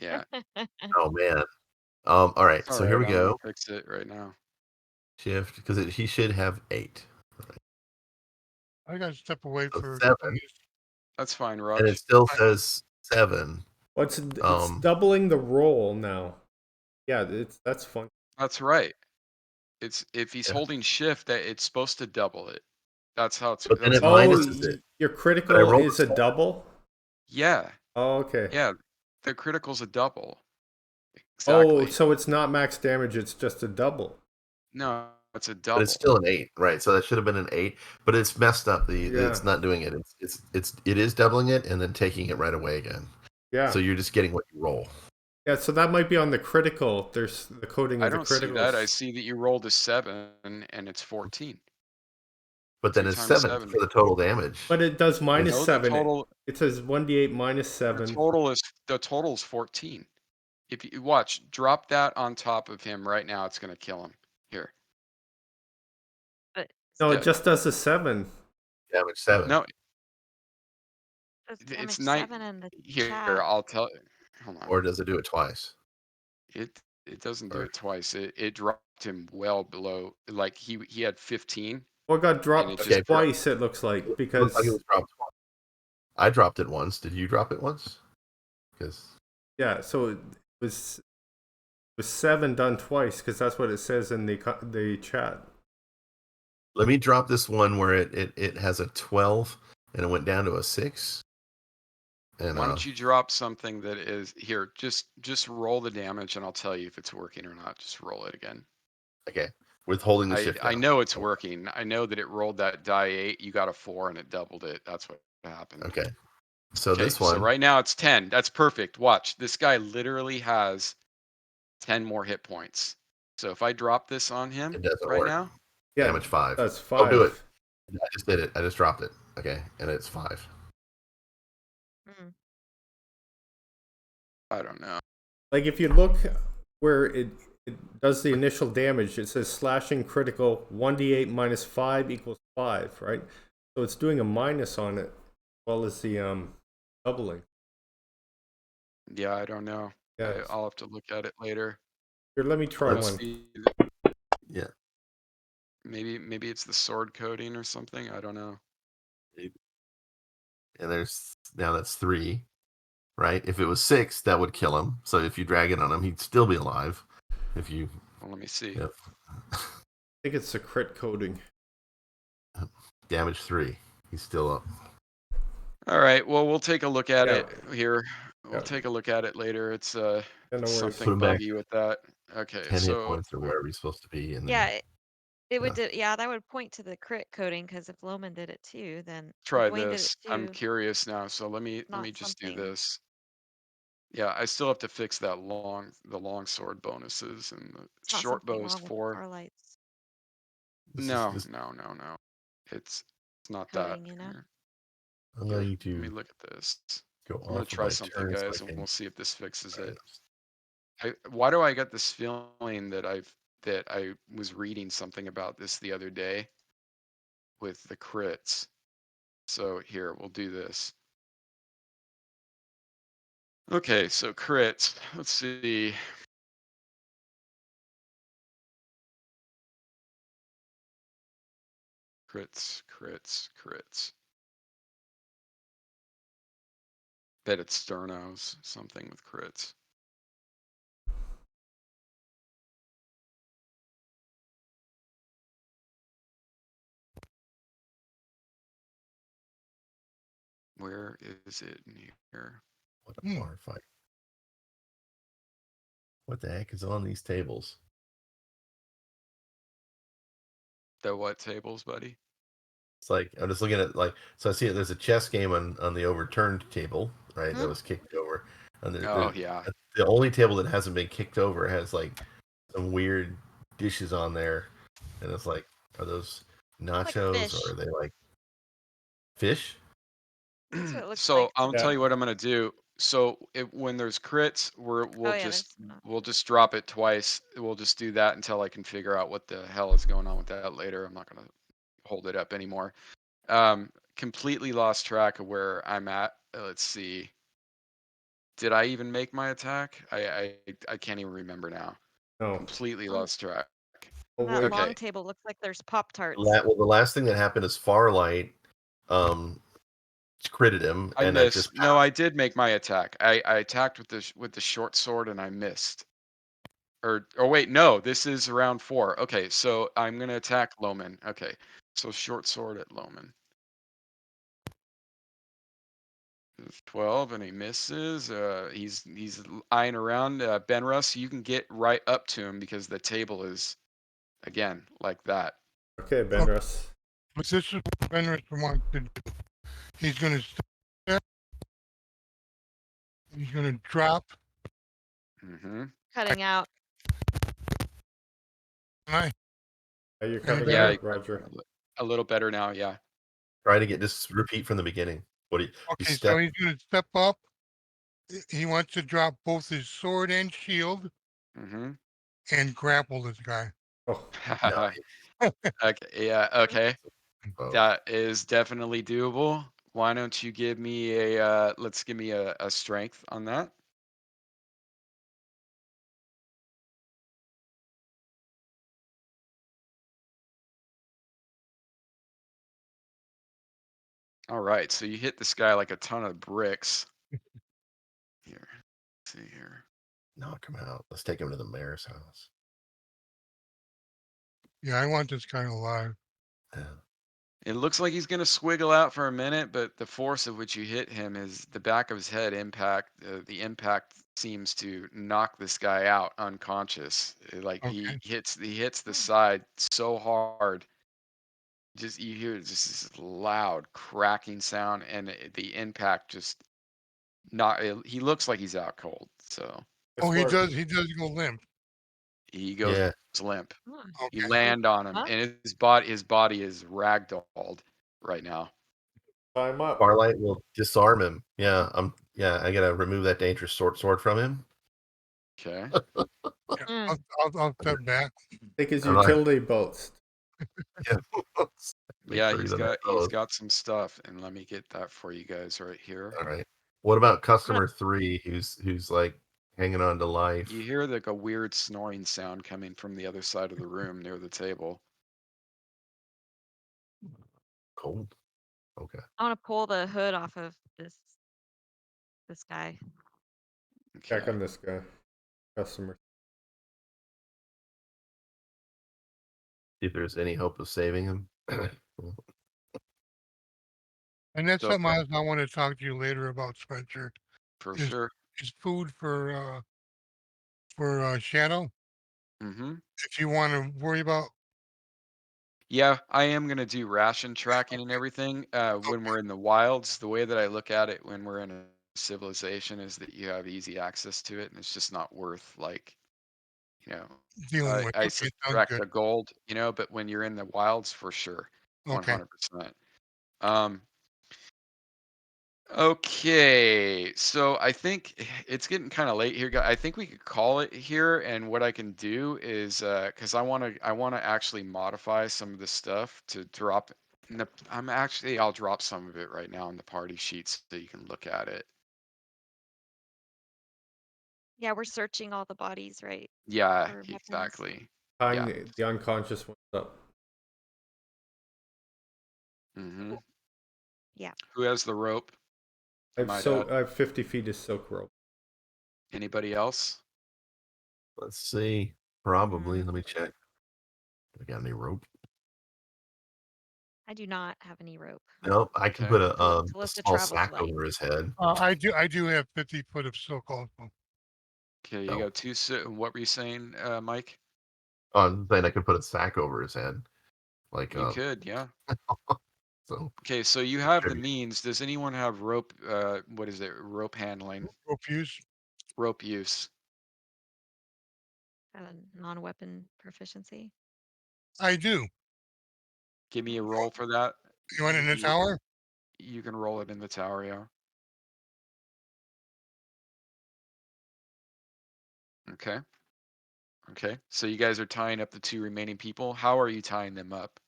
S2: Yeah.
S1: Oh man. All right.
S2: All
S1: So here
S2: right,
S1: we
S2: I'm gonna
S1: go.
S2: fix it right now.
S1: Shift because he should have 8.
S5: I got to step away
S1: So
S5: for
S1: 7,
S5: 20.
S2: That's fine,
S1: and it
S2: Raj.
S1: still says 7.
S3: Well, it's
S1: Um,
S3: doubling the roll now. Yeah, that's fun.
S2: That's right. It's if he's
S1: Yeah.
S2: holding shift, that it's supposed to double it. That's how it's.
S1: But then
S2: That's
S1: it
S2: how it
S3: Oh,
S2: works.
S1: minuses it.
S3: your
S1: But I
S3: critical
S1: rolled
S3: is
S1: a
S3: a
S1: 7.
S3: double?
S2: Yeah,
S3: Oh, okay.
S2: yeah. The critical's a double.
S3: Oh,
S2: Exactly.
S3: so it's not max damage, it's just a double.
S2: No, it's a
S1: But it's
S2: double.
S1: still an 8, right? So that should have been an 8, but it's messed up.
S3: Yeah.
S1: It's not doing it. It is doubling it and then taking it right away again.
S3: Yeah.
S1: So you're just getting what you roll.
S3: Yeah, so that might be on the critical. There's the coding
S2: I
S3: of the
S2: don't see that. I
S3: criticals.
S2: see that you rolled a 7 and it's 14.
S1: But
S2: 2
S1: then it's
S2: times
S1: 7
S2: 7.
S1: for the total damage.
S3: But it does
S1: It's,
S2: No, the
S3: -7.
S2: total
S3: It says 1d8 -7.
S2: the total is 14. If you watch, drop that on top of him right now, it's gonna kill him. Here.
S4: But
S3: No, it
S2: Yeah.
S3: just does a 7.
S1: damage 7.
S2: No,
S4: it's
S2: it's
S4: damage
S2: night.
S4: 7 in the
S2: Here,
S4: chat.
S2: I'll tell. Hold on.
S1: Or does it do it twice?
S2: It doesn't do
S1: Or
S2: it twice. It dropped him well below. Like he had 15,
S3: Well, it got
S2: and it
S3: dropped
S1: okay,
S2: just broke.
S3: twice, it looks like,
S1: it looks like it
S3: because,
S1: was dropped twice. I dropped it once. Did you drop it once? Because
S3: yeah, so it was 7 done twice, because that's what it says in the chat.
S1: let me drop this one where it has a 12 and it went down to a 6. And
S2: Why don't you drop something that is here? Just roll the damage, and I'll tell you if it's working or not. Just roll it again.
S1: okay, with holding the shift
S2: I
S1: down.
S2: know it's working. I know that it rolled that die 8. You got a 4, and it doubled it. That's what happened.
S1: Okay. So
S2: Okay,
S1: this
S2: so
S1: one,
S2: right now it's 10. That's perfect. Watch. This guy literally has 10 more hit points. So if I drop this on him
S1: it doesn't
S2: right
S1: work.
S2: now,
S3: Yeah,
S1: Damage 5.
S3: that's
S1: Oh, do it.
S3: 5.
S1: I just did it. I just dropped it. Okay, and it's 5.
S4: Mm.
S2: I don't know.
S3: Like, if you look where it does the initial damage, it says slashing critical 1d8 -5 equals 5, right? So it's doing a minus on it, as well as the doubling.
S2: Yeah, I don't know.
S3: Yeah.
S2: I'll have to look at it later.
S3: Here, let me try
S1: Let's
S3: one.
S2: See,
S1: Yeah.
S2: maybe it's the sword coding or something. I don't know.
S1: And there's now that's 3, right? If it was 6, that would kill him. So if you drag it on him, he'd still be alive. If you,
S2: Well, let me see.
S1: yep.
S3: I think it's the crit coding.
S1: Damage 3, he's still up.
S2: All right. Well, we'll take a look at
S3: Yeah.
S2: it here. We'll
S3: Yeah.
S2: take a look at it later. It's
S3: Yeah, no worries.
S1: Put
S2: something
S1: him back
S2: buggy with that. Okay,
S1: 10 hit
S2: so
S1: points or wherever he's supposed to be. And
S4: Yeah,
S1: then,
S4: it would yeah, that would point to the crit coding, because if Loman did it too, then if
S2: try
S4: Wayne did it
S2: this. I'm
S4: too,
S2: curious now. So let me
S4: not
S2: just do
S4: something
S2: this. Yeah, I still have to fix that the long sword bonuses, and the
S4: it's not
S2: short
S4: something
S2: bow is
S4: wrong with
S2: 4.
S4: our lights
S1: this is
S2: No,
S1: just,
S2: no, no, no. It's not that.
S4: coding, you know?
S2: Here,
S1: I'm
S2: here.
S1: going
S2: Let me
S1: to
S2: look at this.
S1: go
S2: I'm gonna
S1: off of
S2: try
S1: my
S2: something,
S1: turn so I
S2: guys, and
S1: can.
S2: we'll see if this fixes it. Why do I get this feeling that that I was reading something about this the other day with the crits. So here, we'll do this. Okay, so crits. Let's see. Crits. Bet it's Sternos, something with crits. Where is it in here?
S1: What a bar fight. What the heck is on these tables?
S2: The what tables, buddy?
S1: It's like I'm just looking at so I see there's a chess game on the overturned table, right? That was kicked over. And
S2: Oh, yeah.
S1: the only table that hasn't been kicked over has like some weird dishes on there, and it's like, are those
S4: Like
S1: nachos
S4: fish.
S1: or are they like fish?
S4: That's what it looks
S2: So
S4: like.
S2: I'll
S3: Yeah.
S2: tell you what I'm gonna do. So when there's crits,
S4: Oh yeah, there's.
S2: we'll just drop it twice. We'll just do that until I can figure out what the hell is going on with that later. I'm not gonna hold it up anymore. Completely lost track of where I'm at. Let's see. Did I even make my attack? I can't even remember now.
S3: No.
S2: Completely
S4: On
S2: lost track.
S3: Oh,
S4: that
S3: wait.
S2: Okay.
S4: long table looks like there's Pop Tarts.
S1: Well, the last thing that happened is Farlight critted him,
S2: I
S1: and that just
S2: missed. No, I did make my attack. I attacked with the short sword and I missed. Or wait, no, this is round 4. Okay, so I'm gonna attack Loman. Okay, so short sword at Loman. 12 and he misses. He's eyeing around. Benrus, you can get right up to him because the table is again like that.
S3: Okay, Benrus.
S5: But this is what Fenris wants to do. He's going to step there. He's going to drop.
S2: Mm-hmm.
S4: Cutting out.
S5: And
S3: Are you
S5: And
S3: cutting
S2: Yeah,
S3: out, Roger?
S2: a little better now. Yeah.
S1: try to just repeat from the beginning. What do you
S5: okay,
S1: step?
S5: so he's going to step up. He wants to drop both his sword and shield
S2: Mm-hmm.
S5: and grapple this guy.
S3: Oh,
S1: No,
S2: Okay. Yeah. Okay.
S1: oh,
S2: That is definitely doable. Why don't you give me let's give me a strength on that. All right, so you hit this guy like a ton of bricks. Here, let's see here.
S1: knock him out. Let's take him to the mayor's house.
S5: Yeah, I want this guy alive.
S1: Yeah.
S2: It looks like he's gonna swiggle out for a minute, but the force of which you hit him is the back of his head impact. The impact seems to knock this guy out unconscious. Like
S5: Okay.
S2: he hits the side so hard. Just you hear just this loud cracking sound, and the impact just not. He looks like he's out cold, so
S5: Oh,
S3: guess what?
S5: he does go limp.
S2: he goes
S1: Yeah.
S2: limp.
S4: Hmm.
S2: You
S5: Okay.
S2: land on him,
S4: Huh?
S2: and his body is ragdolled right now.
S3: Time up.
S1: Farlight will disarm him. Yeah, I gotta remove that dangerous sword from him.
S2: Okay.
S5: Yeah,
S4: Mm.
S5: I'll step back.
S3: Take his
S1: I'm not-
S3: utility belts.
S1: Yeah. Make
S2: Yeah,
S1: sure he doesn't have
S2: he's
S1: those.
S2: got some stuff, and let me get that for you guys right here.
S1: All right. What about
S4: gonna-
S1: customer 3 who's like hanging on to life?
S2: You hear like a weird snoring sound coming from the other side of the room near the table.
S1: Cold. Okay.
S4: I want to pull the hood off of this guy.
S3: Check
S2: Okay.
S3: on this guy. Customer.
S1: See if there's any hope of saving him.
S5: And that's
S2: So
S5: something else I want to talk to you later about, Spencer.
S2: for
S5: Is
S2: sure.
S5: is food for Shadow.
S2: Mm-hmm.
S5: If you want to worry about.
S2: Yeah, I am gonna do ration tracking and everything. When we're in the wilds, the way that I look at it when we're in a civilization is that you have easy access to it, and it's just not worth like, you know,
S5: Dealing with.
S2: I
S5: Okay, sounds
S2: subtract
S5: good.
S2: the gold, but when you're in the wilds, for sure,
S5: Okay.
S2: 100%. Um, Okay, so I think it's getting kind of late here, guys. I think we could call it here, and what I can do is, because I want to actually modify some of this stuff to drop. I'll drop some of it right now in the party sheets so you can look at it.
S4: Yeah, we're searching all the bodies, right?
S2: Yeah,
S4: For weapons.
S2: exactly.
S3: Tying
S2: Yeah.
S3: the unconscious ones up.
S2: Mm-hmm.
S4: Yeah.
S2: Who has the rope? I might add.
S3: I have 50 feet of silk rope.
S2: Anybody else?
S1: Let's see. Probably.
S4: Mm,
S1: Let me check. Do I got any rope?
S4: I do not have any rope.
S1: Nope. I can
S2: Okay.
S1: put a
S4: Callista
S1: small
S4: travels
S1: sack
S4: light.
S1: over his head.
S5: I do have 50 foot of silk also.
S2: Okay, you
S1: No.
S2: got two. What were you saying, Mike?
S1: I'm saying I could put a sack over his head. Like,
S2: You could, yeah.
S1: so.
S2: Okay, so you have the
S1: Sure.
S2: means. Does anyone have rope? What is it? Rope handling,
S5: Refuse.
S2: rope use.
S4: Non-weapon proficiency.
S5: I do.
S2: Give me a roll for that.
S5: You want it
S2: You
S5: in the
S2: can
S5: tower?
S2: you can roll it in the tower, yeah. Okay. Okay. So you guys are tying up the two remaining people. How are you tying them up?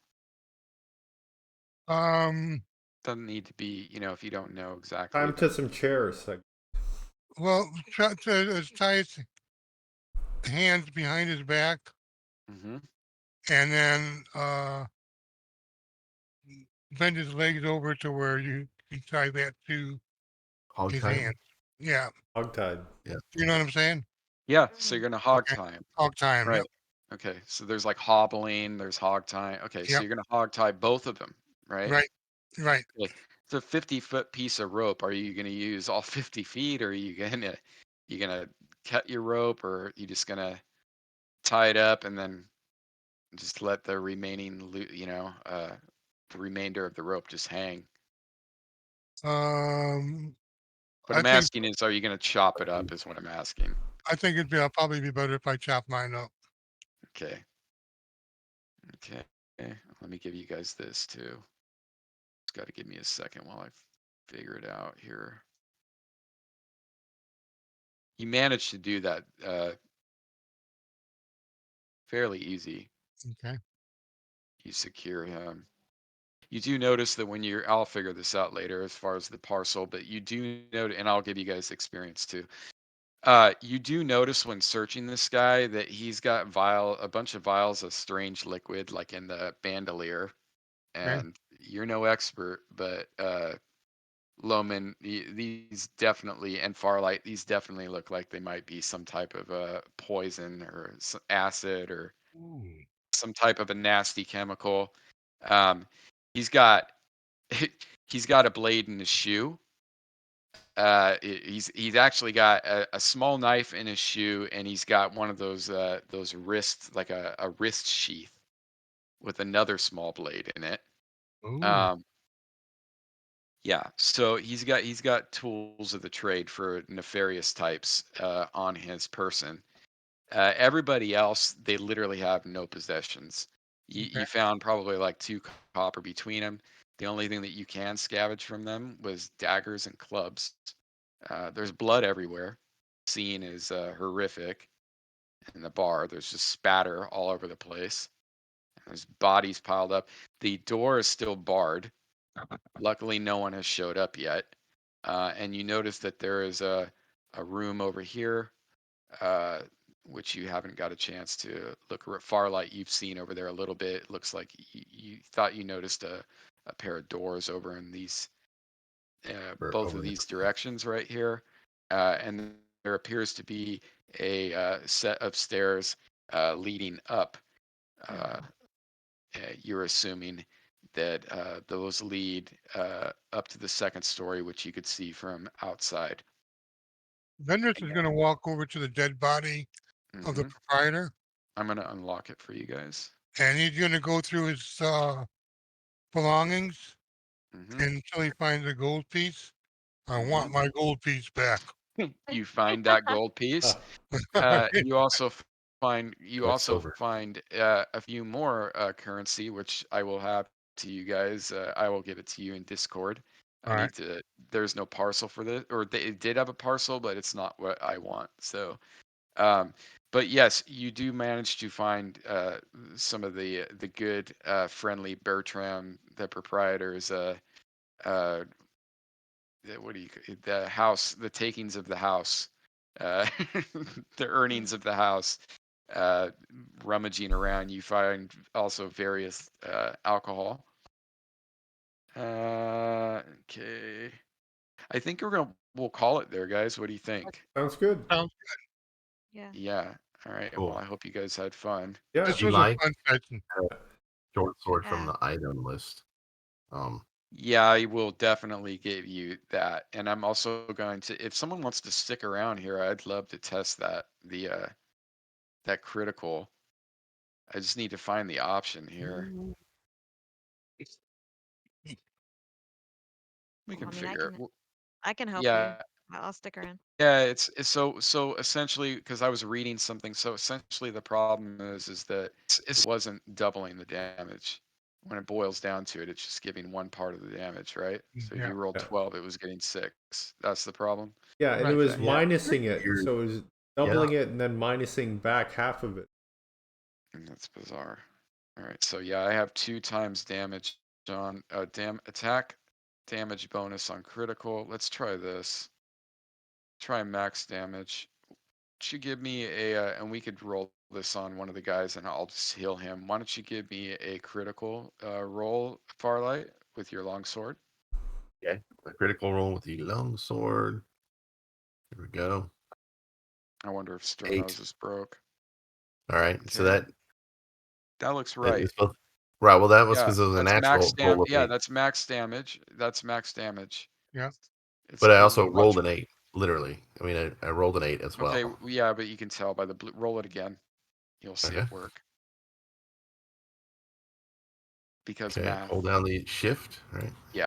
S5: Um,
S2: Doesn't need to be, if you don't know
S3: Tie
S2: exactly.
S3: him to some chairs. Like,
S5: well, try to tie his hands behind his back
S2: Mm-hmm.
S5: and then bend his legs over to where you can tie that to
S1: Hog
S5: his
S1: tie him?
S5: hand. Yeah.
S3: hogtied.
S1: Yeah.
S5: You know what I'm saying?
S2: Yeah. So you're
S4: Mm.
S2: gonna hog
S5: Okay.
S2: tie him,
S5: Hog tie him.
S2: right?
S5: Yep.
S2: Okay. So there's like hobbling. There's hog tying. Okay. So
S5: Yep.
S2: you're gonna hog tie both of them, right?
S5: Right. Right.
S2: Okay. It's a 50-foot piece of rope. Are you going to use all 50 feet, or are you gonna cut your rope, or you just gonna tie it up and then just let the remaining, the remainder of the rope just hang?
S5: Um,
S2: What
S5: I
S2: I'm
S5: think
S2: asking is, are you going to chop it up? Is what I'm asking.
S5: probably be better if I chop mine up.
S2: Okay. Okay. Let me give you guys this too. Just got to give me a second while I figure it out here. You managed to do that fairly easy.
S5: Okay.
S2: You secure him. You do notice that when you're, I'll figure this out later as far as the parcel, but you do note, and I'll give you guys experience too. You do notice when searching this guy that he's got a bunch of vials of strange liquid, like in the bandolier.
S5: Okay.
S2: And you're no expert, but Loman, these definitely, and Farlight, these definitely look like they might be some type of poison or acid or
S5: Ooh.
S2: some type of a nasty chemical. Um, he's got he's got a blade in his shoe. He's actually got a small knife in his shoe, and he's got one of those wrists, like a wrist sheath with another small blade in it.
S5: Ooh.
S2: Um, yeah, so he's got tools of the trade for nefarious types on his person. Everybody else, they literally have no possessions.
S5: Okay.
S2: You found probably like two copper between them. The only thing that you can scavenge from them was daggers and clubs. There's blood everywhere. Scene is horrific. In the bar, there's just spatter all over the place. There's bodies piled up. The door is still barred. Luckily, no one has showed up yet. And you notice that there is a room over here uh, which you haven't got a chance to look at. Farlight, you've seen over there a little bit. It looks like you thought you noticed a pair of doors over in these
S1: Or
S2: both of
S1: over there.
S2: these directions right here, and there appears to be a set of stairs leading up. Uh, you're assuming that those lead up to the second story, which you could see from outside.
S5: Vendors is going to walk over to the dead body of the
S2: Hmm.
S5: proprietor,
S2: I'm gonna unlock it for you guys.
S5: and he's going to go through his belongings
S2: Hmm.
S5: until he finds a gold piece. I
S2: Hmm.
S5: want my gold piece back.
S2: You find that gold piece. You
S1: What's
S2: also
S1: silver?
S2: find a few more currency, which I will have to you guys. I will give it to you in Discord. I
S5: All
S2: need
S5: right.
S2: to. There's no parcel for this, or they did have a parcel, but it's not what I want. So, but yes, you do manage to find some of the good, friendly Bertram, the proprietor's what do you the house, the takings of the house, uh, the earnings of the house. Uh, Rummaging around, you find also various alcohol. Okay. I think we'll call it there, guys. What do you think?
S3: Sounds good.
S5: Sounds
S4: Yeah.
S2: Yeah. All right. Well,
S1: Cool.
S2: I hope you guys had fun.
S3: Yeah.
S5: This
S1: You
S5: was a
S1: like
S5: fun session.
S1: short sword from
S4: Yeah.
S1: the item list.
S2: Yeah, I will definitely give you that. And I'm also going to, if someone wants to stick around here, I'd love to test that critical. I just need to find the option here. We can
S4: I mean,
S2: figure it.
S4: I can help you.
S2: Yeah.
S4: I'll stick around.
S2: Yeah, it's so essentially, because I was reading something. So essentially, the problem is that it wasn't doubling the damage. When it boils down to it, it's just giving one part of the damage, right? So if
S5: Yeah.
S2: you rolled
S3: Yeah.
S2: 12, it was getting 6. That's the problem.
S3: Yeah, and it
S5: Right.
S3: was
S2: Okay.
S1: Yeah.
S3: minusing it, so it was
S1: Yeah.
S3: doubling it and then minusing back half of it.
S2: That's bizarre. All right, so yeah, I have 2 times damage on attack damage bonus on critical. Let's try this. Try max damage. Should give me and we could roll this on one of the guys, and I'll just heal him. Why don't you give me a critical roll, Farlight, with your longsword?
S1: Okay. A critical roll with the long sword. Here we go.
S2: I wonder if
S1: 8.
S2: Stronose is broke.
S1: All right. So
S2: Okay,
S1: that
S2: that looks right.
S1: it's both. Right. Well, that was
S2: Yeah,
S1: because it was a
S2: that's max
S1: natural
S2: dam.
S1: roll of
S2: Yeah,
S1: 8.
S2: that's max damage. That's max damage.
S5: Yeah.
S2: It's
S1: But I
S2: gonna be
S1: also
S2: much.
S1: rolled an 8. Literally. I mean, I rolled an 8 as
S2: Okay,
S1: well.
S2: yeah, but you can tell by the blue. Roll it again. You'll see
S1: Okay.
S2: it work. Because
S1: Okay.
S2: math.
S1: Hold down the shift. Right.
S2: Yeah.